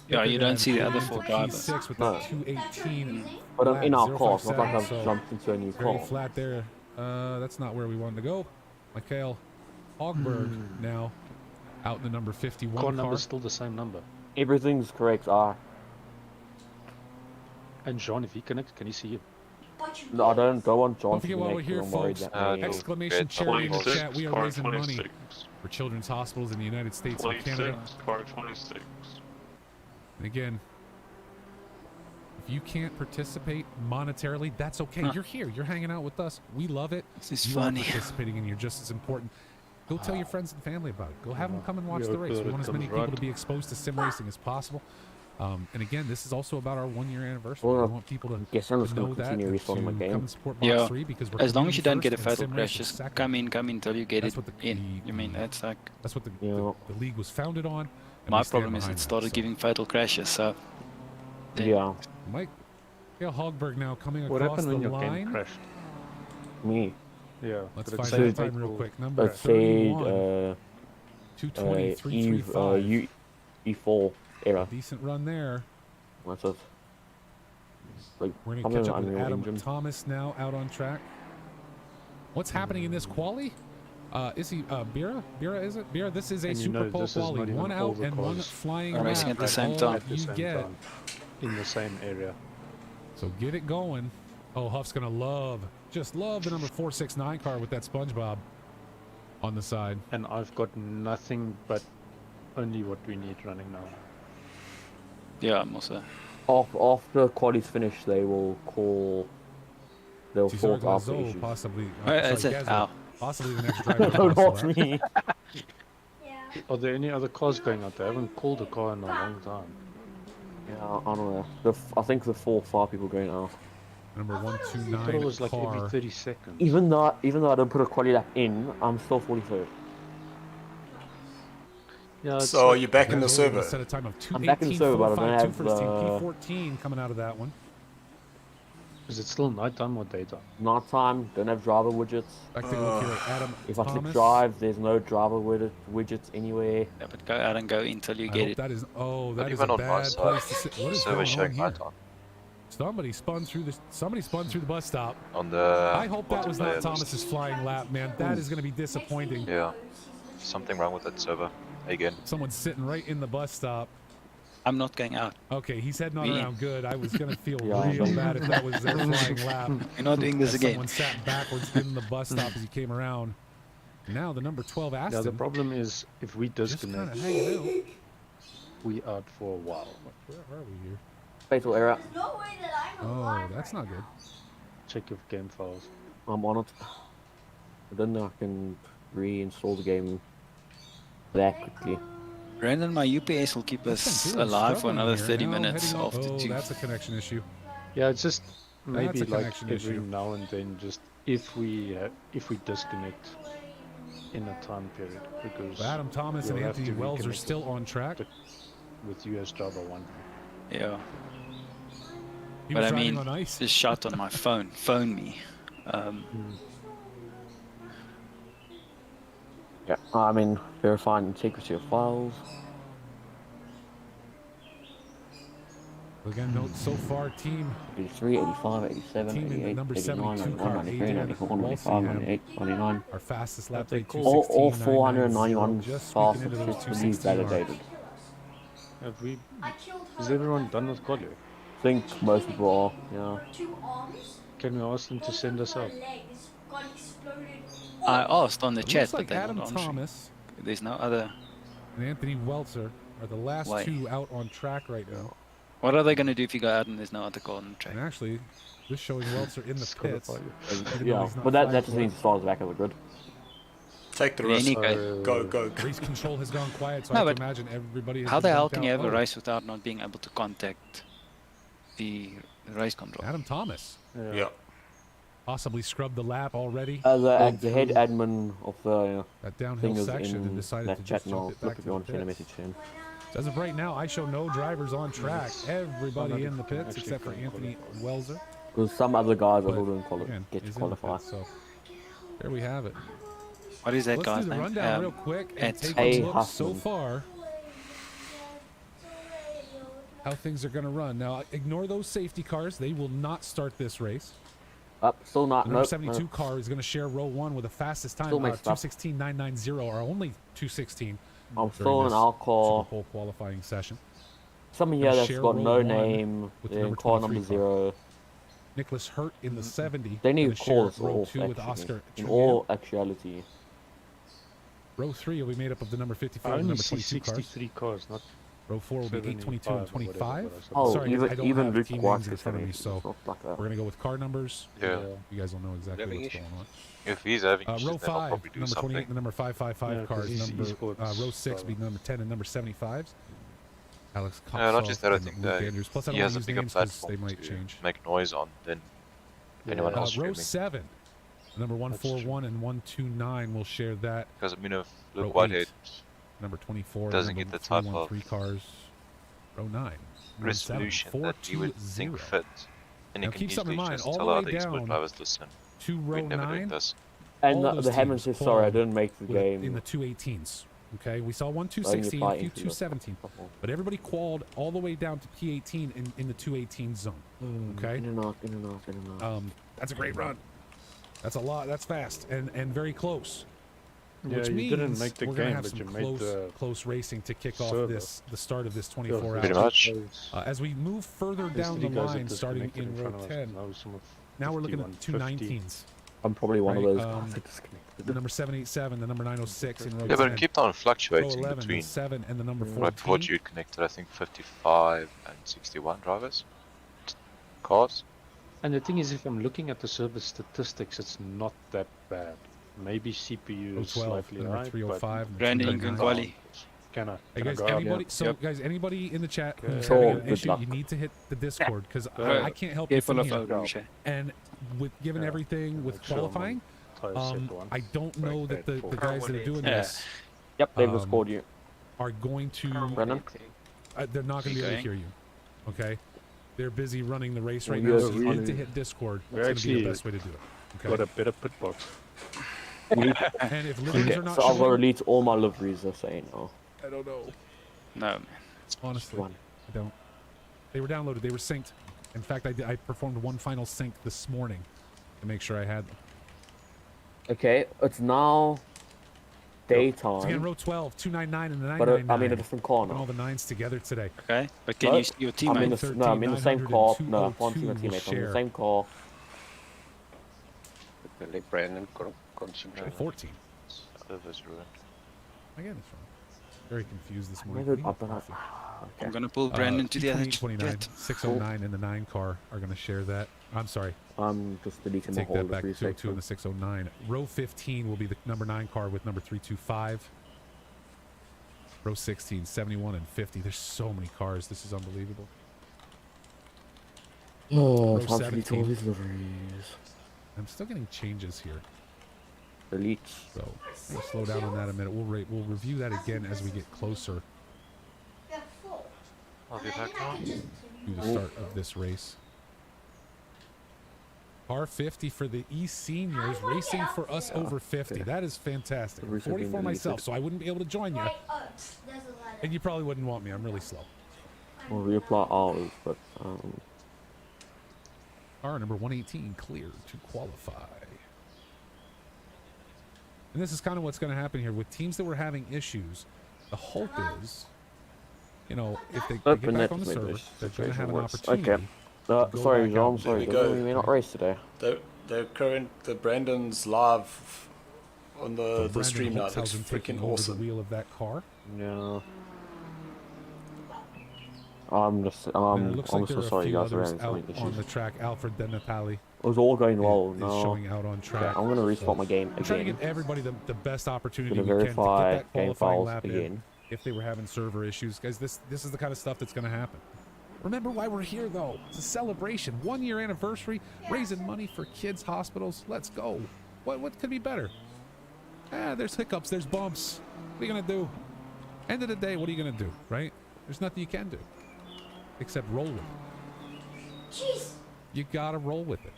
Yeah, you don't see the other four drivers. P6 with No. that 218. But I'm in our car. It's not 057, like I've so jumped into a new very car. flat there. That's not where we wanted to go. Mikhail Hogberg now out in the number 51 Car car. number's still the same number. Everything's correct. And John, if he connects, can he see you? No, I don't want John Don't to forget while we're connect, here, 'cause I'm worried folks. that Exclamation Get charity in the 26, chat. We are car raising money 26. for children's hospitals in the United States and Canada. 26, car 26. And again, if you can't participate monetarily, that's okay. You're here. You're hanging out with us. We love it. This is you funny. are participating, and you're just as important. Go tell your friends and family about it. Go have them come and watch the race. We want as many people to be exposed to sim racing as possible. And again, this is also about our 1-year anniversary. Well, we want people to I'm know gonna that, continue and restarting my to game. come and support Yeah, Box3, because we're as long as you don't community get a first fatal and sim crash, race is just second. come in until you get That's it what the- in. I mean, that's like That's what the league was founded on. and my we stand problem is behind it that, started so. giving fatal crashes. So Yeah, Mike Hogberg now coming What across happened the when your line. game crashed? me. Yeah. Let's but it find said out time real people- quick. Number It said 223.35. E4 error. Decent run there. What's it? Like, We're going I'm to catch in up with Unreal Adam Engine. Thomas now out on track. What's happening in this quali? Is he Bira? Bira, is it? Bira, this is a And you Super know, Bowl this is quali. not even One all out the and one cars flying are racing lap. at the That's same all time. At the you same get. time, in the same area. So get it going. Oh, Huff's going to just love the number 469 car with that SpongeBob on the side. And I've got nothing but only what we need running now. yeah, I'm also. After quali's finished, they'll Cesar sort out the Glazo, issues. possibly. It's sorry, a- Gazzo, ow. possibly the next driver. No, to cross not the lap. me. Yeah. Are there any other cars going out there? I haven't called a car in a long time. Yeah, I don't know. I think the 4 or 5 people going out. Number I thought it 129 was like every car. 30 seconds. Even though I don't put a quali lap in, I'm still 43rd. Yeah, it's So like, you're back in the Guys, we're gonna server. Set a time of I'm back in the server, but I don't 2:18.452 have, first team. P14 coming out of that one. is it still nighttime or daytime? nighttime, don't have driver widgets. Back take a look here at Adam If I click Thomas. drive, there's no driver widgets anywhere. Yeah, but go out and go until you I get hope it. that is. Oh, Not that is even a on my bad side. place to sit. What is Server going on showing here? night on. Somebody spun through the. Somebody spun through the bus stop. On the I hope that was not multiplayer Thomas's list. flying lap, man. That is going to be disappointing. Yeah. Something wrong with that server. Again. Someone's sitting right in the bus stop. I'm not going out. Okay, he's heading on Me. around good. I was going to feel Yeah, real bad if that was their flying lap. You're not doing this As again. Someone sat backwards in the bus stop as he came around. Now the number 12 Aston. Yeah, the problem is if we just kind disconnect, of hanging out. we out for a while. Where are we here? Fatal error. There's no way that I'm Oh, alive that's right not good. Check your game files. I'm on it. I don't know if I can reinstall the game that quickly. Brandon, my UPS will keep us People are alive for struggling another here. 30 Now minutes heading up- after Oh, 2. that's a connection issue. Yeah, it's just maybe That's a like connection every issue. now and then, just if we disconnect in a time period, because Adam Thomas and we'll have Anthony to Wells are reconnect still on track. with US Driver 1. Yeah. He But was I driving mean, on ice. this shot on my phone. Phone me. Yeah, I mean, verifying integrity of files. Again, note so far, team 83, 85, 87, Team in the 88, number 89, 72 91, car, 93, Aiden 94, 95, 98, 99. our fastest lap they day, call- All 2:16.990, 491 just files squeaking into those successfully 2:16 mark. validated. Have we? I killed her Is everyone with done with Collier? I think most people are, yeah. 2 arms. Can we ask them to send us out? Her legs got exploded. I asked on the It chat, looks but like they're Adam not answering. Thomas There's no other. and Anthony Welzer are the last Why? two out on track right now. What are they going to do if you go out and there's no other car on the track? And actually, this showing Welzer in the pits. Disqualify you. even though Yeah, he's not but that flying just for means it. to start at the back of the grid. Take the In risk. any case, Go, go, go. Race control has gone quiet, so No, I but can imagine everybody has how been the hell dumped can you out. have a Oh, race without not being able to contact the race control? Adam Thomas Yeah. possibly scrubbed the lap already. The head admin of the That downhill thing is section and in decided that to chat just now. jump it Look back if to you want the to send a pits. message to him. So as of right now, I show no drivers on track. Everybody in the pits Actually except for couldn't Anthony qualify. Welzer. Because some other guys are But still doing again, get he's to in the qualify. pits, so there we have it. What is that Let's guy's do the name? rundown real quick and it's take A. a look so Huffman. far how things are going to run. Now, ignore those safety cars. They will not start this race. Up, still not. The number Nope, 72 nope. car is going to share row one with the fastest time, Still mixed up. 2:16.990, or only 2:16 I'm during still in this our Super car. Bowl qualifying session. Someone Gonna here that's share got row no one name. with the They're in number car 23 number car. 0. Nicholas Hurt in the 70. They need gonna to share call us row off, two with actually. Oscar In Trudeau. all actuality. Row 3 will be made up of the number 54 I and only number see 22 cars. 63 cars, not Row 4 will be 8, 22, and 75 or 25. whatever, Oh, Sorry, guys, I don't even have Luke team White's names in front of me, so it's not like that. we're going to go with car numbers. Yeah. You guys will know exactly Having what's issue. going on. If he's having Row issues, then I'll 5, probably do number 28 something. and the number 555 Yeah, 'cause cars. he's Number, esports row 6 will be number 10 and number 75s. Alex Yeah, not just that, I and think Luke that Andrews. Plus, I he don't has a use bigger names 'cause platform they might to change. make noise on than anyone else Row streaming. 7, number 141 and 129 will share that. Because I mean, if Row Luke Whitehead 8, number 24, doesn't number get the type 313 of cars. Row 9, number 7, resolution that you would think 420. fit, and Now you can keep something in easily mind, just all tell the how way the expert down drivers listen. to row We're never doing 9. this. And all those the Hammond teams says, sorry, I qualified didn't make the with a- game. in the 218s. Okay, we saw one Only 216, a apply few into the 217, couple. but everybody qualled all the way down to P18 in the 218 zone. Okay, In and out, in and out, in and out. that's a great run. That's a lot. That's fast and very close. Yeah, Which you means didn't make the we're gonna game, have but some you made the close racing to kick off server. the start of this 24 Pretty hours. much. As we move further down the line, starting in row 10, now we're looking at 219s. I'm probably one of right, those um, guys that disconnected. The number 787, the number 906 in row Yeah, but 10. it kept on Row fluctuating 11, between. the 7 and the number I 14. thought you'd connected, I think, 55 and 61 drivers. Cars. And the thing is, if I'm looking at the server statistics, it's not that bad. Maybe CPU Row is 12, slightly the number high, 305. and the Brandon, you 299. can quali. Can I? Hey Can I guys, go out? anybody? Yeah. So Yep. guys, anybody in the chat who's Cool, having an good issue, luck. you need to hit the Discord because Alright. I can't help you Careful from of here. Odin. And with given Yeah. everything with Make sure I'm qualifying, Tire set one. I don't know that the Part1. guys that are doing Yeah. this Yep, they've Um, scored you. are going to... Brennan? they're not going to be able to hear you. Okay? They're busy running the race right Well, now, yeah, so you really. need to hit Discord. We're That's going to be the actually best way to do it. Okay? got a better pit box. And if liveries Okay, are not so I've got to showing, delete all my liveries, they're saying. Oh, I don't know. No, man. Honestly, one. I don't. They were downloaded. They were synced. In fact, I performed one final sync this morning to make sure I had them. Okay, it's now daytime. So again, row 12, 299 and the But 999. I'm in a different car Putting all now. the nines together today. Okay, but can No, you see your I'm in teammate? the, no, I'm in the same car. 13, No, I can't see my 202 will teammates. I'm in the share. same car. Let Brandon concentrate. 14. Server's ruined. Again, it's wrong. Very confused this morning. Maybe Need up and up. coffee. I'm gonna pull Brandon to the edge. 29, 609 and the 9 car are going to share that. I'm sorry. I'm just deleting my Take whole that back. livery 202 and the 609. Row 15 will be the number 9 car with number 325. Row 16, 71 and 50. There's so many cars. This is unbelievable. Oh, Row time to delete all 17. these liveries. I'm still getting changes here. Delete. So we'll slow down on that a minute. We'll review that again as we get closer I'll be back now. to the start of this race. Car 50 for the E-Seniors, racing for us over 50. Okay. That is fantastic. I'm Race 40 being for myself, deleted. so I wouldn't be able to join you. Right up. There's a ladder. And you probably wouldn't want me. I'm really slow. We'll reapply hours, but Car number 118 cleared to qualify. And this is kind of what's going to happen here with teams that were having issues. The hope is, you know, if they get open back it. on the Maybe server, this they're going to have an works. opportunity. Okay. go Sorry, back John. out. I'm sorry. There we go. We may not race today. The Brandon's live on So the stream now. It looks Holtzhausen taking freaking over awesome. the wheel of that car. Yeah. I'm And it looks like there so are a sorry, few you guys are others having out some on the issues. track. Alfred De Natale It was all going well. is No. showing out on track. I'm gonna restart my game I'm trying to again. give everybody the best opportunity Gonna we can to get verify that game qualifying files lap in again. if they were having server issues. Guys, this is the kind of stuff that's going to happen. Remember why we're here, though. It's a celebration. 1 year anniversary, raising money for kids' hospitals. Let's go. What could be better? There's hiccups. There's bumps. What are you going to do? End of the day, what are you going to do, right? There's nothing you can do except roll with it. Jeez. You got to roll with it.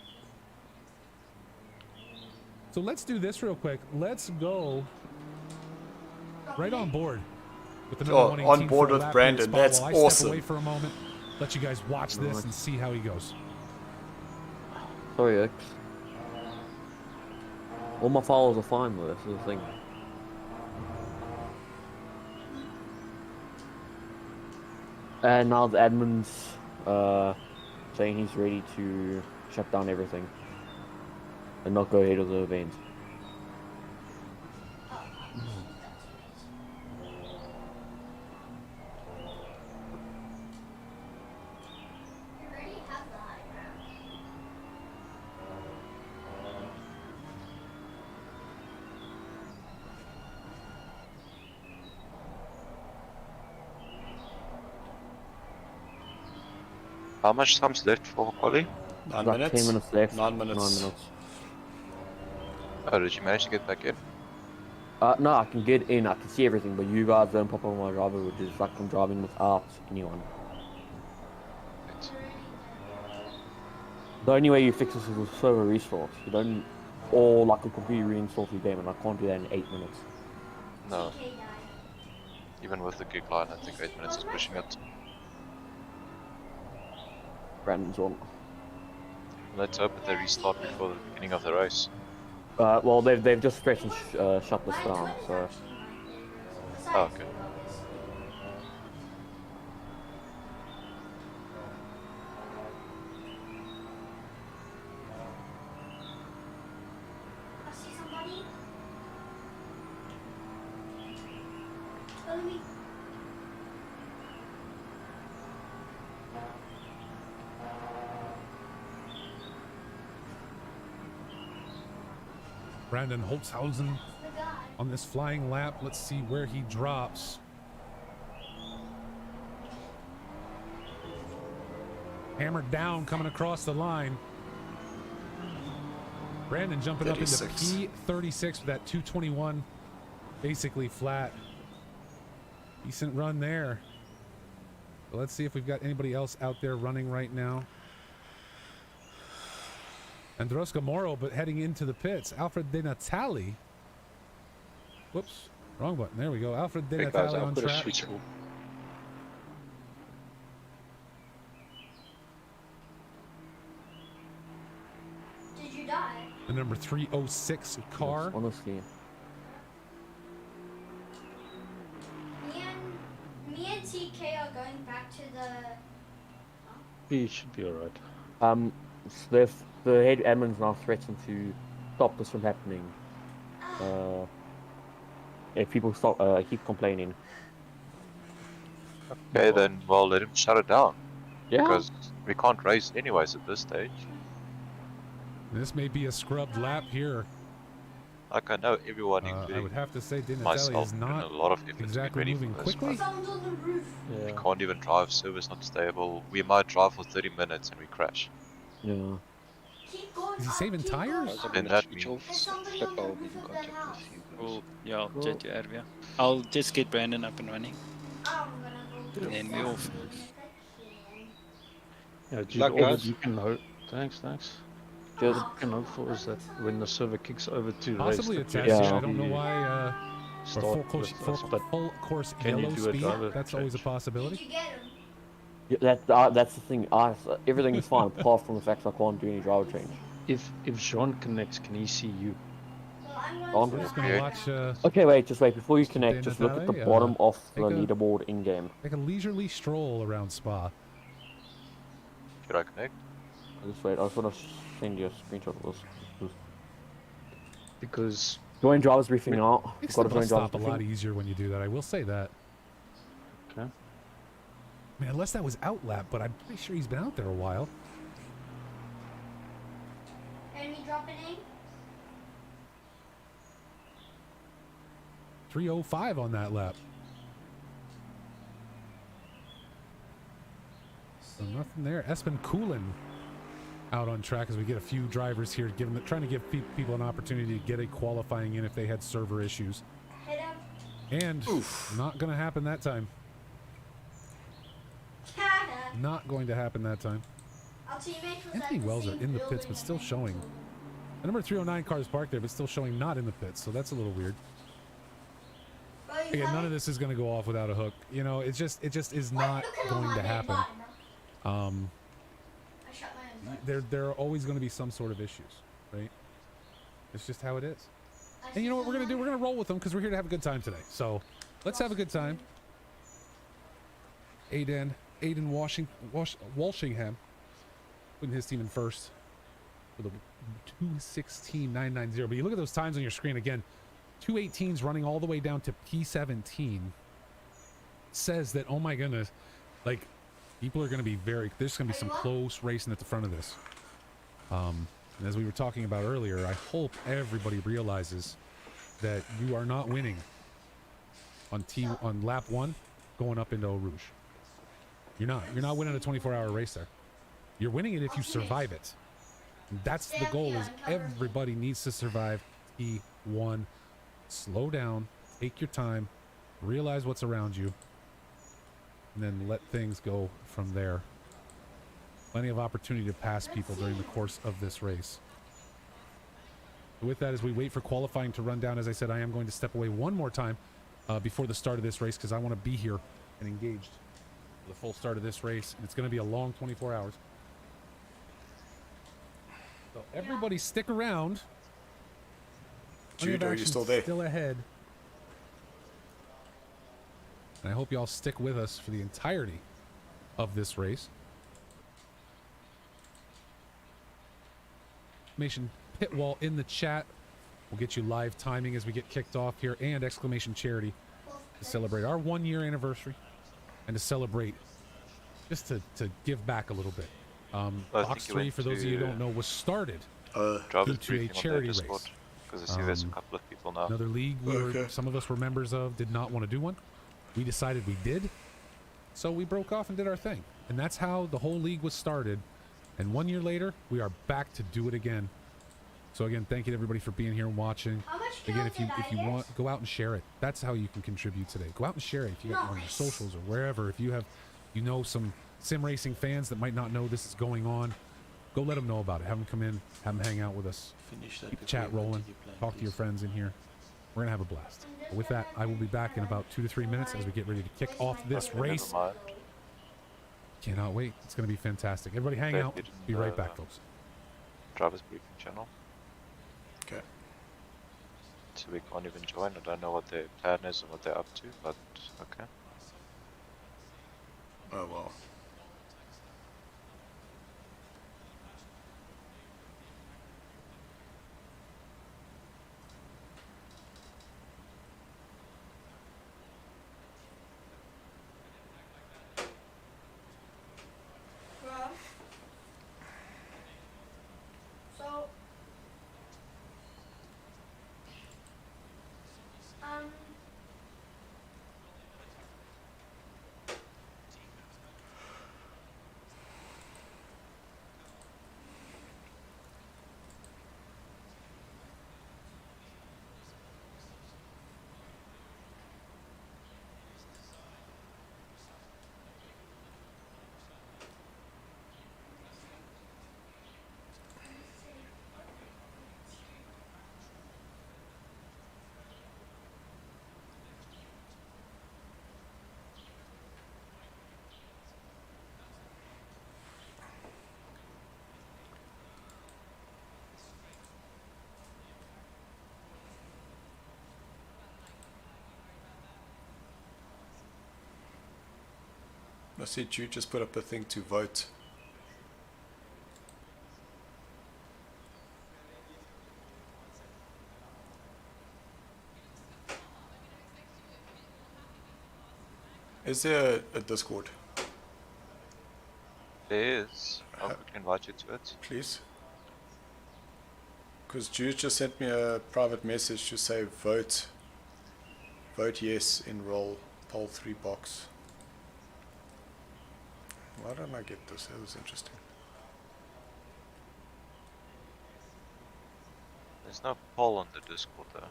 So let's do this real quick. Let's go right on board with the number 118 on board for a with lap Brandon. spot That's while I step awesome. away for a moment. Let you guys watch this and see how he goes. Sorry, X. All my files are fine with this. Is the thing. And now the admin's saying he's ready to shut down everything and not go ahead with the event. You already have the high ground. How much time's left for Ollie? 9 About minutes. 10 minutes left. 9 minutes. 9 minutes. Oh, did you manage to get back in? No, I can get in. I can see everything, but you guys don't pop on my driver, which is like I'm driving without anyone. The only way you fix this is with server restarts. You don't, or like a completely reinstall your game, and I can't do that in 8 minutes. No. Even with the gig line, I think 8 minutes is pushing it. Brandon's on. Let's hope that they restart before the beginning of the race. Well, they've just pressed and shut this down, so. Oh, okay. I see somebody. Follow me. Brandon Holtzhausen The guy. on this flying lap. Let's see where he drops. Hammered down coming across the line. Brandon jumping 36. up into P36 with that 221 basically flat. Decent run there. So let's see if we've got anybody else out there running right now. Androska Moro, but heading into the pits. Alfred De Natale. Whoops, wrong button. There we go. Alfred De Hey guys, Natale I've on got a track. switch off. Did you die? The number 306 car. Yes, honestly. Me and TK are going back to the. He should be alright. The head admin's now threatened to stop this from happening. If people stop, keep complaining. Okay, then, well, let him shut it down. Yeah. Because we can't race anyways at this stage. This may be a scrubbed lap here. Like, I know everyone, I including would have to say De Natale myself, is put in not a lot of effort exactly to be ready moving for this. quickly. Someone's on the roof. We can't even drive, service not stable. We might drive for 30 minutes and we crash. Yeah. Keep going. Is he up, saving keep tires? going Guys, up. I'm And gonna that switch means- off. There's somebody Flip, on the I'll be roof in of that contact house. with you guys. Cool. Yeah, I'll Cool. chat to Arvia. I'll just get Brandon up and running. I'm gonna go. And then we off. Yeah, dude, Luck, all that guys. you can hope. Thanks. Just All you can hope for is that when the server kicks over to Possibly a race, test. Yeah. Yeah, I don't know why. For start full course, with us, but full course can you yellow do a speed. driver That's always a change? Did possibility. you get him? Yeah, that's the thing. Everything is fine apart from the fact I can't do any driver change. if Jean connects, can he see you? Well, I'm going I'm to We're just the gonna highway. watch. Okay, just wait. Before you De connect, just look at the Natale, bottom of the take a- leaderboard in game. Take a leisurely stroll around Spa. Should I connect? Just wait. I just want to send you a screenshot of this. Because Join drivers briefing now. Makes Got the to join bus drivers stop a lot briefing. easier when you do that. I will say that. okay, I mean, unless that was outlap, but I'm pretty sure he's been out there a while. Enemy dropping in. 305 on that lap. So nothing there. Espen Coolin out on track as we get a few drivers here, trying to give people an opportunity to get a qualifying in if they had server issues. Hit him. And not going to happen that time. Not going to happen that time. Our teammates was Anthony at the Wells are same in the pits, building but as still me. showing. The number 309 car is parked there, but still showing not in the pits, so that's a little weird. Bro, you Again, none coming? of this is going to go off without a hook. You know, it just is What? not Look at all going my to red happen. button. I shot my own button. There are always going to be some sort of issues, right? It's just how it is. I And you know what we're see going to do? We're going to roll with them because we're here to have a good time today. So let's have a good time. Aiden Walshingham putting his team in first with a 2:16.990. But you look at those times on your screen again, 2:18s running all the way down to P17 says that, oh my goodness, like people are going to be there's going to be some close racing at the front of this. And as we were talking about earlier, I hope everybody realizes that you are not winning on lap 1 going up into Eau Rouge. You're not winning a 24-hour race there. You're winning it if you survive it. And that's the goal, is everybody needs to survive T1. Slow down, take your time, realize what's around you, and then let things go from there. Plenty of opportunity to pass people during the course of this race. With that, as we wait for qualifying to run down, as I said, I am going to step away one more time before the start of this race because I want to be here and engaged for the full start of this race. And it's going to be a long 24 hours. So everybody stick around. Plenty of Jude, are you action still there? Still ahead. And I hope you all stick with us for the entirety of this race. Exclamation pit wall in the chat. We'll get you live timing as we get kicked off here, and exclamation charity to celebrate our 1-year anniversary and to celebrate, just to give back a little bit. Box3, for those of you who don't know, was started Drivers due to a briefing on charity the Discord, race. because I see there's a couple of people now. Another league some of us were members of, did not want to do one. We decided we did, so we broke off and did our thing. And that's how the whole league was started. And 1 year later, we are back to do it again. So again, thank you to everybody for being here and watching. How much Again, kills if you did I want, go out and share it. That's how you can contribute today. Go out and share it. If you got on your Nice. socials or wherever, if you have, you know, some sim racing fans that might not know this is going on, go let them know about it. Have them come in, have them hang out with us. Keep the chat rolling. Talk to your friends in here. We're gonna have a blast. But with that, I will be back in about 2 to 3 minutes as we get ready to kick off this race. Never mind. Cannot wait. It's gonna be fantastic. Everybody hang Don't out. get in Be right the back, folks. Driver's briefing channel. Okay. So we can't even join. I don't know what their plan is and what they're up to, but okay. Oh well. Bro. So, I see Jude just put up a thing to vote. Is there a Discord? There is. I would invite you to it. Please? Because Jude just sent me a private message to say vote. Vote yes, enroll, poll 3 box. Why don't I get this? That was interesting. There's no poll on the Discord though.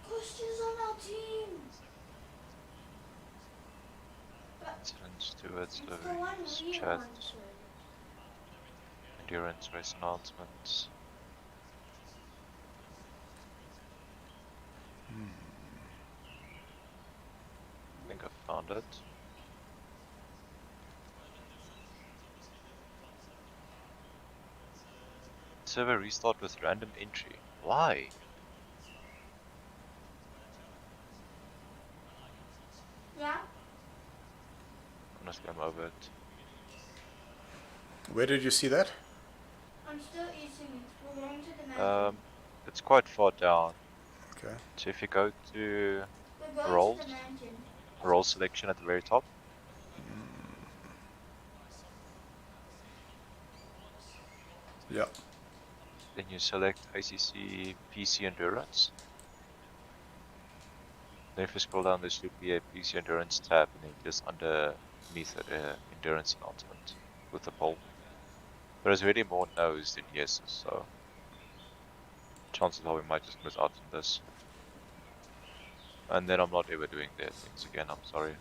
Questions on our team. But Incidents to it, it's the one so we chat, want to. endurance race announcements. I think I found it. Server restart with random entry. Why? Yeah? Honestly, I'm over it. Where did you see that? I'm still eating it. We're going to the mountain. It's quite far down. Okay. So if you go to We're going roles, to the mountain. role selection at the very top, Yeah. then you select ACC PC Endurance. Then if you scroll down, there should be a PC Endurance tab, and then just underneath it, Endurance announcement with the poll. There's really more no's than yeses, so chances are we might just miss out on this. And then I'm not ever doing that things again, I'm sorry.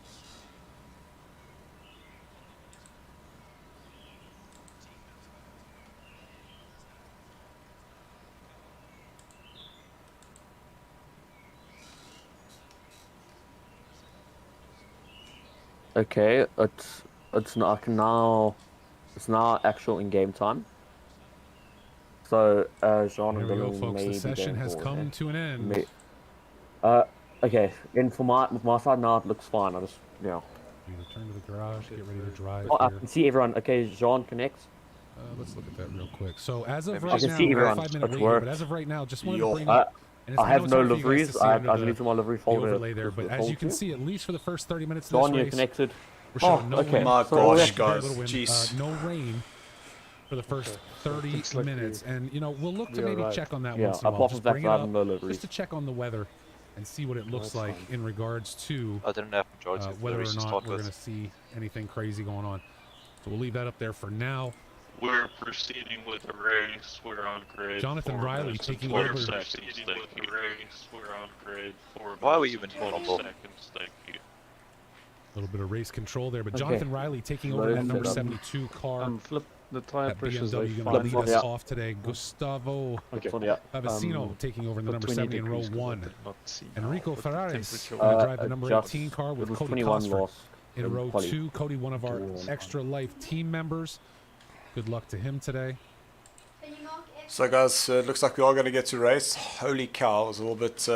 Okay, it's not now. It's now actual in-game time. So Jean and Here we go, Dylan folks. may The be session going has forward, come eh? to an end. Okay. And for my side now, it looks fine. I just You return to the garage, get ready to drive I here. can see everyone. Okay, Jean connects. Let's look at that real quick. So as of I right can now, see we're everyone. 5 minute It's wait here, worked. but as of right now, just wanted Yo. to bring up. And I have know no it's hard for you guys to liveries. see I under deleted my livery the folder. overlay there, but as you can see, at least for the first 30 minutes of Jean, this you're race, connected. we're showing no okay. wind. My So gosh, yeah. guys. Little wind, Jeez. no rain. for the first 30 Looks like minutes. And, you know, we'll look to we are maybe right. check on that Yeah, once in a while. apart Just from bring it that, up, no livery. just to check on the weather and see what it looks That's like fine. in regards to I didn't have majority of the whether or race to not start we're going to with. see anything crazy going on. So we'll leave that up there for now. We're proceeding with the race. We're on grid. Jonathan 4 Riley minutes and taking 12 over. seconds. Thank you. Race. We're on grid. 4 Why are we minutes even and 12 humble? seconds. Thank you. A little bit of race control there, but Okay. Jonathan Riley taking over Low that number setup. 72 car. Flip the tire That pressures. BMW They going to fine. lead us Yeah. off today. Gustavo Okay. So, yeah. Avicino taking over in the Put number 20 70 in row degrees 'cause I 1. did not see Enrico now what the Ferraris temperature going to was. drive the number just- 18 car it with was Cody 21 Cosford lost in row quali. 2. Cody, one of our 21. extra life team members. Good luck to him today. Can you mark X? So guys, it looks like we are going to get to race. Holy cow, I was a little bit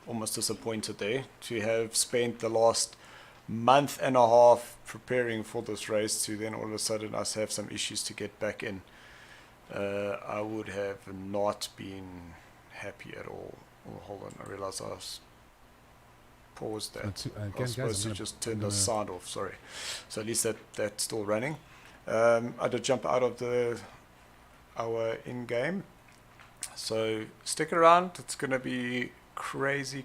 almost disappointed there to have spent the last month and a half preparing for this race to then all of a sudden us have some issues to get back in. I would have not been happy at all. Oh, hold on, I realize I was paused that. Again, I was guys, supposed I'm to just turn I'm the gonna- sound off, sorry. So at least that's still running. I did jump out of our in-game. So stick around, it's going to be crazy.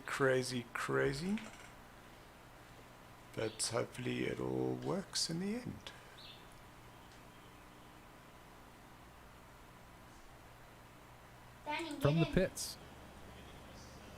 But hopefully it all works in the end. Danny, get From the in. pits.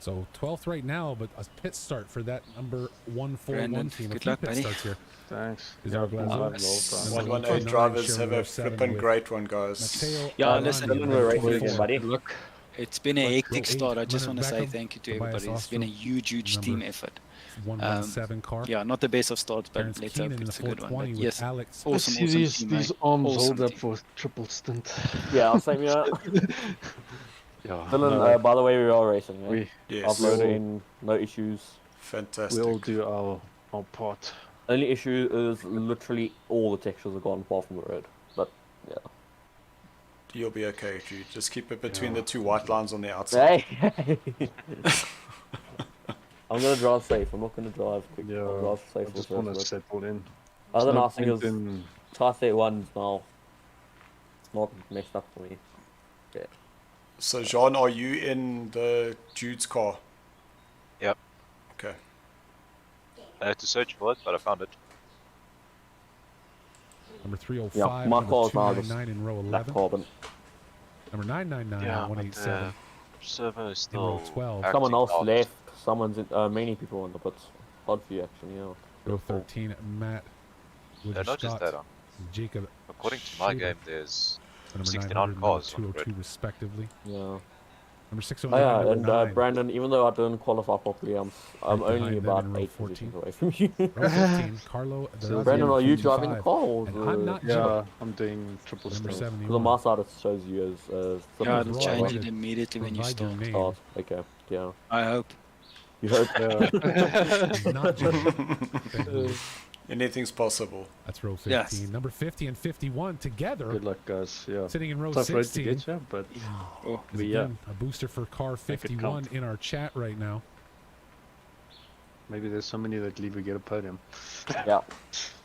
So 12th right now, but a pit start for that number 141 Brandon, team. A good few luck, pit buddy. starts here. Thanks. Is our Glasgow. I've Number 118 129 drivers share have row a 7 flippin' with great one, guys. Mateo Yeah, Armani listen, in we're number racing 24. again, buddy. Look, it's been a hectic Row 8, start. I just Leonard want to say Beckham, thank you to Tobias everybody. It's been a Austro, huge number team effort. 117 car. Yeah, not the best of starts, but Terrence let's Keenan hope in the it's a good one. 420 But with yes, Alex. I awesome, see awesome these team, these mate. arms Awesome hold up team. for triple stint. Yeah, I'll same here. Yeah. Dylan, no, by the way, we are racing. Yeah? we Yes, Upload will- in, no issues. fantastic. we'll do our part. Only issue is literally all the textures are gone apart from the road. But yeah. You'll be okay, Jude. Just keep it between Yeah. the two white lines on the outside. Hey. I'm gonna drive safe. I'm not gonna drive quick. Yeah, I'll drive I safe. just for want to first. settle in. Other There's no nice thing point is, in- Type 31's now not messed up for me. So, Jean, are you in the Jude's car? Yep. Okay. I had to search for it, but I found it. Number 305, Yeah, my number car's now just 299 in row black 11. carbon. Number 999 Yeah, in but 187. the server is In row still 12. acting Someone else out. left. Someone's in, many people in the pits. Hard for you actually, yeah. Row 13, Matt. No, not just that. Jacob. According to my Shooter. game, there's Number 69 900 and cars on number the 202 grid. respectively. Yeah. Number Oh 609, yeah, number and 9. Brandon, even though I didn't qualify properly, I'm Right behind only them about in row 8 14. positions away from you. Row 15, Carlo. So, Brandon, are you 55. driving the car? Or And I'm not Yeah, I'm doing triple Number stint. Because on 71. my side it shows you as Yeah, Right. it'll Right. change Right. it immediately when you Provide your start. name. start. Okay, yeah. I hope. You hope. Is not Jacob. Anything's possible. That's row 15. Yes. Number 50 and 51 together, Good luck, guys. Yeah. sitting in row Tough road to 16. get you, but Oh, Is yeah, again a booster for car Make it 51 count. in our chat right now. maybe there's so many that leave a get a podium. Yeah.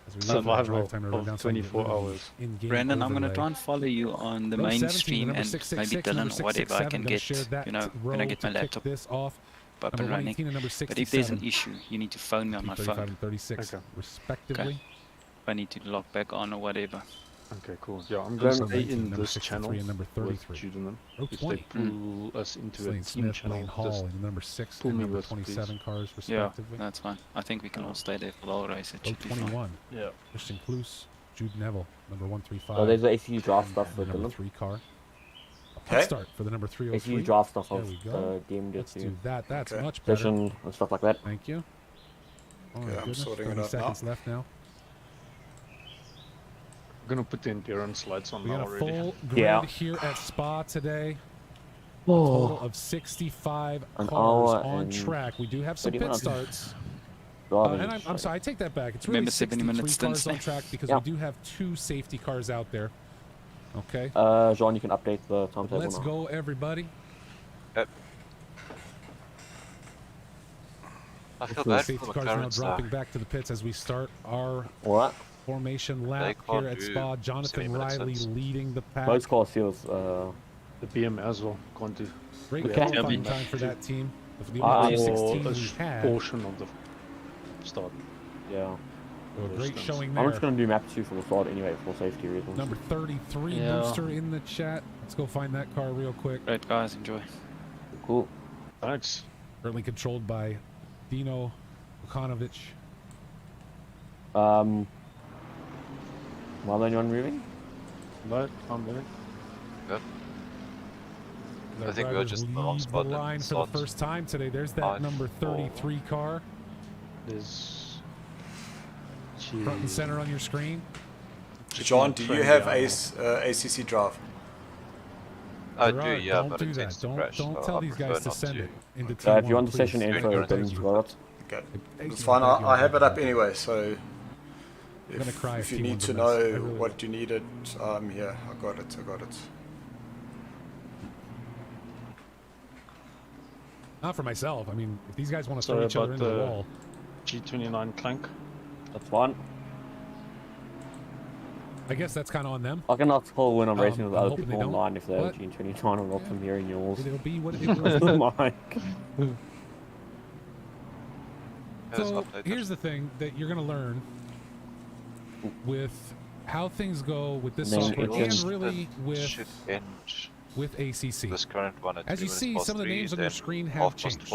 As we Survival drive time to run of down some 24 literally hours. in-game Brandon, I'm gonna overlay. try and follow you on the Row 17, mainstream number and 666, maybe number Dylan or whatever I 667, can gonna get, share that you know, row when I get to my kick laptop this off. up Number and running. 19 and number But if there's 67. an issue, you need to phone me on my 35 phone. and 36 Okay. respectively. If I need to log back on or whatever. Okay, cool. Yeah, I'm Brandon, gonna stay 19, in number this 63 channel and number with 33. Jude and them. Row If they 20. pull us into a Slane team Smith, channel, Lane Hall, just and number 6 pull and me number with, please. 27 cars Yeah, respectively. that's fine. I think we can all stay there for the whole race. It Row should be fine. 21, yeah. Christian Klus, Jude Neville, number 135. So there's the ACU draft stuff and for the number Dylan. 3 car. A pit Okay. start for the number 303. ACU draft stuff There of we go. game Let's gets do you. that. That's Okay. much better. Session and stuff like that. Thank you. Oh my Okay, I'm goodness, sorting it 30 out now. seconds left now. I'm gonna put the endurance lights on We now got a already. full grid Yeah. here at Spa today. Oh, Total of 65 An cars hour on and track. We do have some 30 pit minutes. starts. driving And is I'm like- sorry, I take that back. It's really Remember 70 minutes 63 cars stints on track because Yeah. we do have 2 safety cars out there. Okay. Jean, you can update the timetable Let's now. go, everybody. I feel The bad for safety the cars now McLarens dropping back to the pits as we start our Alright. formation lap here at Spa. Jonathan Riley leading the pack. Most car seals, The BM as well, can't do. Great Okay. qualifying time for that team. The I- only Or 16 a we had. portion of the start. yeah. So a great showing I'm there. just gonna do map 2 for the start anyway, for safety reasons. Number 33 Yeah. booster in the chat. Let's go find that car real quick. Great guys, enjoy. Cool. Thanks. Currently controlled by Dino Vukanovich. Well, anyone moving? No, I'm moving. I think we were just in the wrong leave spot. the line for the first time today. There's that number 33 car There's... front and center on your screen. John, do you have ACC drive? I There do, are. yeah, Don't but do it that. tends to Don't crash. don't so tell I these prefer guys to not send it into If T1, you want the please. session info, Ignorance. then got it. Okay, Thank it's you, fine. thank you, I have it up thank you. anyway, so I'm gonna cry if if you T1's need to a mess. I know really what you needed, here, I got it. Not for myself. I mean, if these guys want to throw Sorry each other about into the the wall, G29 clank. That's fine. I guess that's kind of on them. I cannot call when I'm racing with I'm other hoping people they don't. online if they're What? G29 or not from hearing yours. It'll be what it That's will the be. mic. So here's the thing that you're going to learn with how things go with this Man, software it and just- really should end with ACC. this current one at As 3 you minutes see, past some of the 3, names on your then screen have 4:04. changed.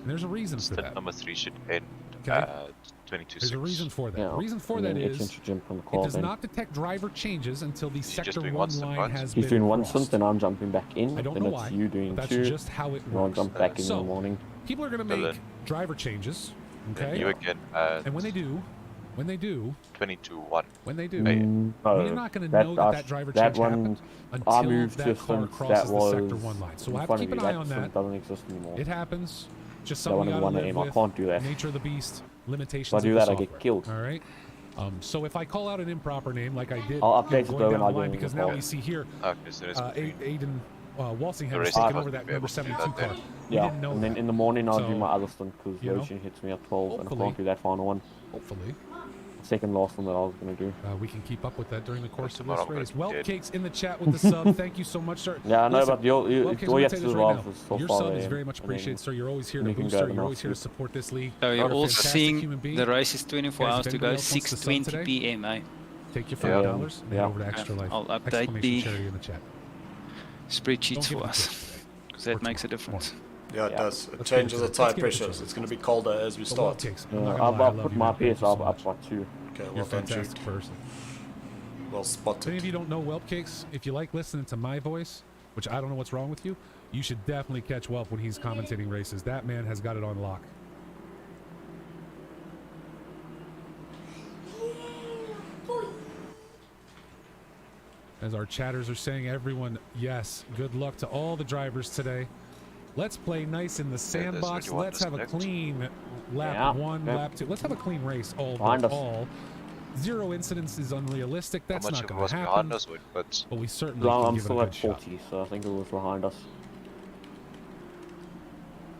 And there's a reason for Stint that. number 3 should end Okay. at 22.6. There's a reason for that. Yeah, The reason for and that then is Etienne should jump from the it car does then. not detect driver changes until the just sector doing 1 one stint, line right? has He's been doing one crossed. stint, then I'm jumping back in. I don't then know it's why, you doing but that's two. just how it And I'll works. jump back in So, the morning. People are going to So make then- driver changes, Then okay? you again at And when they do, 22.1. when they do, No, you're not going to know that driver change happened I until moved that to car stint crosses that the was sector 1 line. So in we'll have front to of keep you. an eye on stint that. doesn't exist anymore. It happens. Just That something one we is got to one live aim. I with. can't do that. Nature of the beast, limitations If I do of the that, I get software. killed. All right. So if I call out an improper name like I did, I'll update it going though down and the I'll line, do it because in now the we see here Okay, so it's between Aiden Walsingham The has racing taken cars over will that be able number to do 72 that then. car. We Yeah, didn't know and then that. in the morning I'll do So, my other stint because you know, Roshan hits me at 12 and I hopefully- can't do that final one. Hopefully, Second last one that I was going to do. we can keep up with that during the course of tomorrow this I'm race. gonna Well, be dead. Cakes in the chat with the sub. Thank you so much, sir. Yeah, I know, Listen, but you Well, Cakes, all I'm you gonna have tell to you this do right is now. so Your far sub is in, very much and then appreciated, sir. You're always here to you can boost, go sir. to You're always here to Knoxville. support this league. So You're you're a all fantastic seeing human being. the race is 24 Guys, hours if to anybody go, else wants to sub 6:20 today, p.m. Take your Yeah. $5 and head Yeah. over to Extra Life. I'll update Exclamation the charity in the chat. spreadsheets Don't give for it us, to us. because that makes a difference. Yeah, it Yeah. does. It Let's changes give it the to- let's tire give it to pressures. you. It's going to be colder as we So, Well, start. Cakes, I'm not gonna lie, I I'll love put you, my man. Thank you PS so up much. by 2. Okay, You're a well done, fantastic Jude. person. Well If any of spotted. you don't know Whelp Cakes, if you like listening to my voice, which I don't know what's wrong with you, you should definitely catch Whelp when he's commentating races. That man has got it on lock. As our chatters are saying, everyone, yes, good luck to all the drivers today. Let's play nice in the sandbox. what you want Let's to have a select. clean lap Yeah. 1, Yeah. lap 2. Let's have a clean race all. Behind us. all. 0 incidents is unrealistic. That's How much not of it going was to behind happen. us, but But we certainly Well, can I'm give it a still good at shot. 40, so I think it was behind us.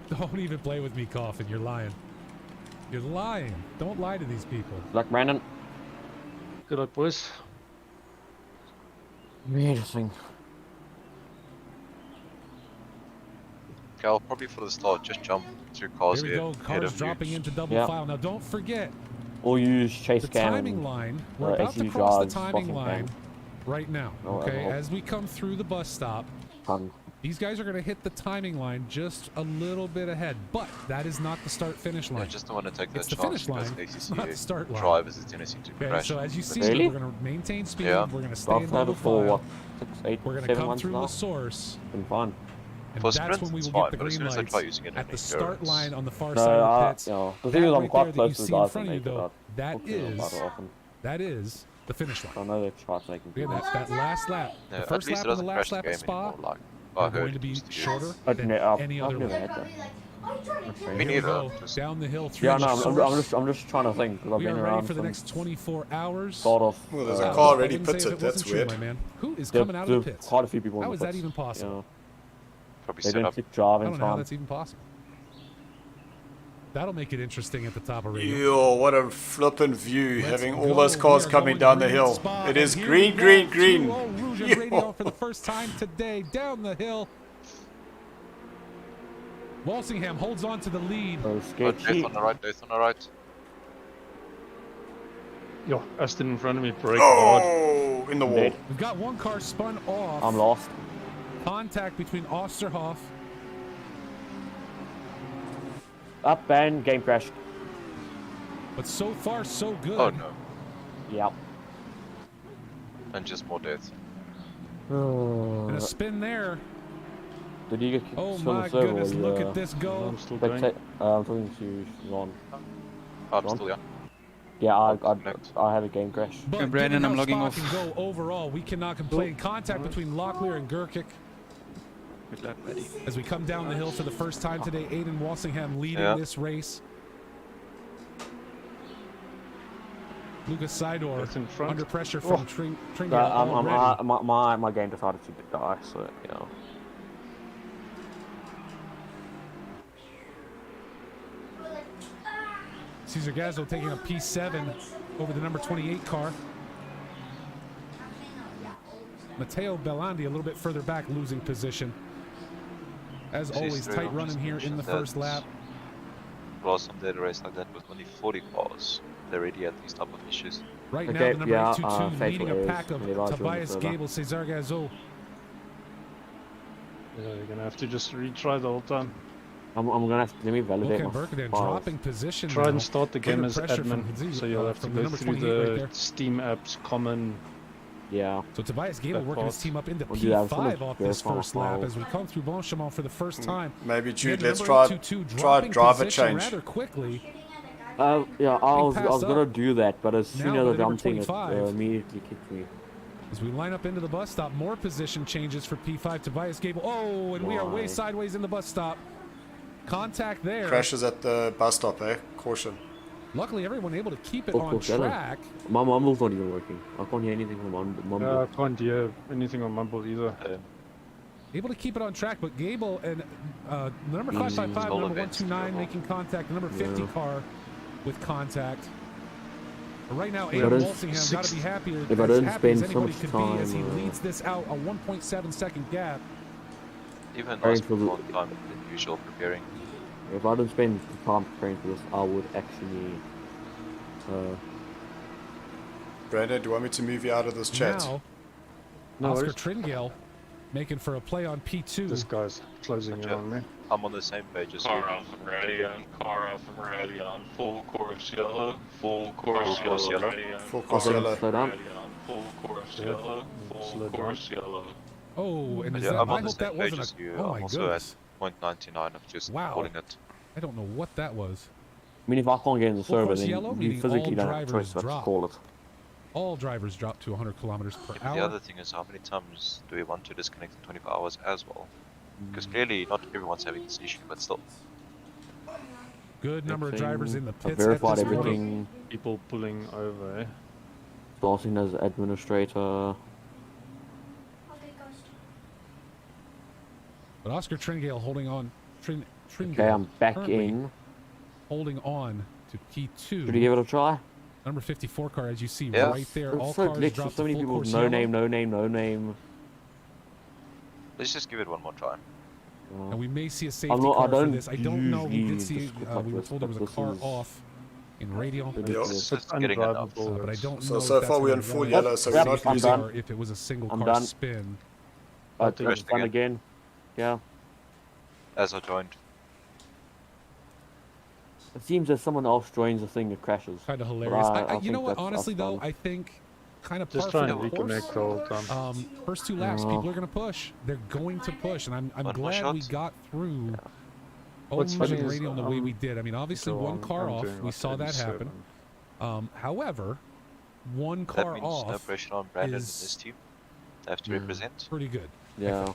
Don't even play with me, Coffin. You're lying. You're lying. Don't lie to these people. Luck, Brandon. Good luck, boys. Interesting. okay, I'll probably for the start just jump 2 cars Here we go. ahead Cars of you. dropping into double Yeah. file. Now, don't forget Or use chase the cam. timing line. We're or about to ACU cross the drives, timing spotting line cam. right now. Oh, I Okay, hope. as we come through the bus stop, these guys are going to hit the timing line just a little bit ahead, but that is not the start-finish I line. just don't want to take It's that the chance finish because line, ACC not the start line. drivers a tendency to Okay, crash. so as you see, Really? we're going to maintain speed. Yeah. We're going to stay I've in had double it for file. what? 6, 8, We're going to 7 come months through now? the source, Been fun. and For that's sprints, when we it's will fine, get the but as green soon as I lights try using it at in the start endurance- line on the far No, side of the pits. you know, the That thing is I'm right quite there that close you to the see in guys front and of you, make it though, out. that Talk to them about is it often. that is the finish I line. know they're trying to make Again, that's that last lap. Yeah, The at first least lap it and the doesn't last crash the lap game at Spa anymore, like I are heard going to it be used to. shorter I've than any I've other never lap. had that. Here Me we neither. go, Just- down the hill through Yeah, the no, source. I'm just trying to think because I've We been are ready around for the since next 24 hours. sort of. Well, there's a I car already wouldn't say if pitted. it That's wasn't true, weird. my man. Who is there- coming out of the there's pits? quite a few people. in How the is that pits, even possible? you know. Probably They set didn't up. keep I driving don't know how time. that's even possible. That'll make it interesting at the top of radio. Yo, what a flippin' view, Let's having go. all those cars We are coming going down the green hill. spot, It and is here green, we green, go. green. 2-0 Rouge and Yo. radio for the first time today down the hill. Walsingham holds on to the lead. Oh, Death sketchy. on the right, death on the right. Yo, Aston in front of me, brake hard. Oh, in the wall. Dead. We've got one car spun off. I'm lost. Contact between Osterhoff. Up and game crashed. But so far, so good. Oh no. Yep. And just more death. And a spin there. Did you get kicked Oh from my the server? goodness, or look you, at this go. I'm still going. I'm talking to Ron. I'm Ron? still, yeah. Yeah, Connect. I have a game crash. But Okay, Brandon, given I'm how logging Spa off. can go overall, we cannot complain. Contact between Locklear and Gurkic Good luck, buddy. as we come down the hill for the first time today. Aiden Walsingham leading Yeah. this race. Lucas Sidor That's in front. under pressure from Oh. Tringale already. My game decided to die, so you know. Cesar Gazzo taking a P7 over the number 28 car. Matteo Bellandi a little bit further back, losing position. As always, Cesar, tight I'll running just here in mention the that first lap. Last time they had a race like that with only 40 cars. They already had these type of issues. Right now, Okay, the number yeah, 822 leading a fatal pack of is Levi Tobias Jones, Gable, Cesar Gazzo. Yeah, you're gonna have to just retry the whole time. I'm gonna have to let me validate Okay, my Birkenhead files. dropping position Try now. and start the game Under as pressure admin, from Hazi- so you'll have to from the go number through 28 right the there. Steam apps common. Yeah. So Tobias Gable That working his part. team up into We'll do that. I'm just P5 gonna off this verify my first lap files. as we come through Blanchimont for the first time. Maybe Again, Jude, the let's number try 822 try dropping driver position change. rather quickly. Yeah, I was passed gonna up. do that, but as soon Now as by I the jumped number in, it 25. immediately kicked me. As we line up into the bus stop, more position changes for P5. Tobias Gable. Oh, and we are way Why? sideways in the bus stop. Contact there. Crashes at the bus stop, eh? Caution. Luckily, everyone able to keep it Oh, on cool, Shelly. track. My mumble's not even working. I can't hear anything from mumble. I can't hear anything on Mumble either. Able to keep it on track, but Gable and the number 555, All number events 129 available. making contact. The number 50 Yeah. car with contact. But right now, If I Aiden don't- Walsingham got to be happier, if I as don't happy as spend so anybody much could be as he time, leads this out a 1.7 second gap. Even Praying last for the- more time than usual preparing. If I don't spend the time preparing for this, I would actually. Brandon, do you want me to move you out of this chat? Now, No Oscar worries. Tringale making for a play on P2. This guy's closing in on me. I'm on the same page as you. Car off and ready on, car off and ready on, full course yellow, full course Full course yellow, yellow. ready on, Full I'll course then yellow. slow down. ready on, full course Yeah. yellow, Slow full down. course yellow. Oh, and is Yeah, that, I'm I on the hope that same page wasn't as a. you. Oh I'm my also goodness. at 0.99 of just Wow. calling it. I don't know what that was. I mean, if I can't get in the Full server, course then yellow, you meaning physically all don't have a drivers choice but to drop. call it. All drivers drop to 100 kilometers per But hour. the other thing is, how many times do we want to disconnect in 24 hours as well? Because clearly not everyone's having this issue, but still. Good number of drivers in the I pits. verified at this point. everything. People pulling over, eh? Starting as administrator. Okay, ghost. But Oscar Tringale holding on. Tringale Okay, I'm back currently in. holding on to P2. Should we give it a try? Number 54 car, as you see Yeah. right there. All It's so cars glitchy. drop So to many full people course with no yellow. name, no name, no name. Let's just give it one more try. And we may see a safety not- I car for don't this. I don't know. We did usually see. just We were this, told there was but a this car is off in radio. ridiculous. It's It's getting enough. undrivable. But I don't So- know. so if that's far we're gonna on full run yellow, so a we're not safety losing. car if it was a single I'm car done. spin. It's Crashed done again. Yeah. As I joined. It seems that someone else joins the thing that crashes. Kind of hilarious. I You think know what? that's Honestly, though, fun. I think kind of Just par try for and the course. reconnect the whole time. First two laps, No. people are going to push. They're going to push, and I'm One more glad we shot. got through What's Orange funny and is, radio in the way we did. I mean, obviously so one I'm- car I'm off. doing We like saw that 37. happen. However, one That car means no off pressure on Brandon and is- his team. They have to Yeah. represent. pretty good. Yeah.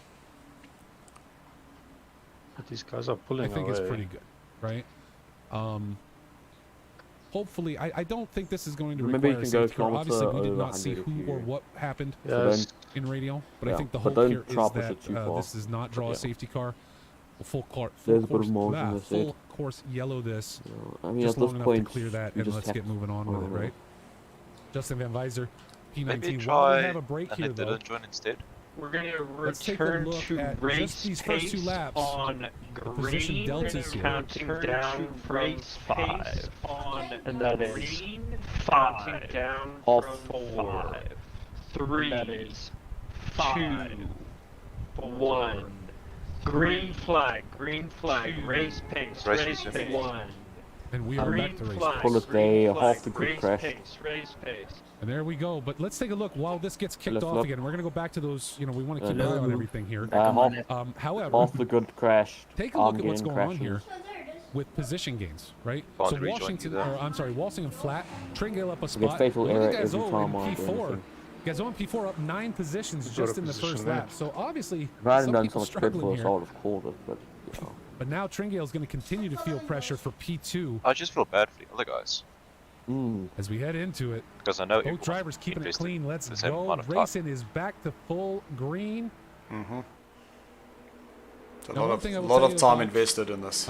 But these guys are I pulling think away. it's pretty good, right? Hopefully, I don't think this is going to Remember, you require a can go safety car. Obviously, we did kilometer not see over who 100 or if what happened Yes. in radio, but I Yeah, think the but hope don't here is try push that it too far. this does not draw Yeah. a safety car. There's a bit of mold in this full course yellow this. I mean, just at long this enough point, to clear that, you and just let's have get moving on with it, right? Justin Van Visor, Maybe P19. While we try have a break and here, let though, Dylan join instead. We're gonna let's take a return look to at race just these first two pace laps. on The position green, deltas here. counting down from race 5 on and that is green, 5 counting down off from 4, 5 3, that is 2, 1. Green flag, race pace, Race race pace. pace. 1. And we are Green back to race. flag, Pull it green there, flag, half the grid race crash. pace, race pace. And there we go. But let's take a look while this gets kicked Left, off left. again. We're going to go back to those, you know, we want to keep an eye on everything here. However, Half the grid crashed. take a look at what's Again, going on crashes. here with position gains, right? Can't So rejoin you Washington, there. or I'm sorry, Walsingham flat, Tringale up a Gets spot. fatal Look error at every Gazzo time in I do P4. anything. Gazzo in P4 up 9 positions just in the first lap. So obviously, If I hadn't some done so people much grid struggling force, here. I would have called it, but you know. But now Tringale is going to continue to feel pressure for P2 I just feel bad for the other guys as we head into it. because I know Both drivers keeping it invested clean. Let's the same go. amount of time. Racing is back to full green. It's a Now, lot one of, thing I will lot tell of you time about- invested in this.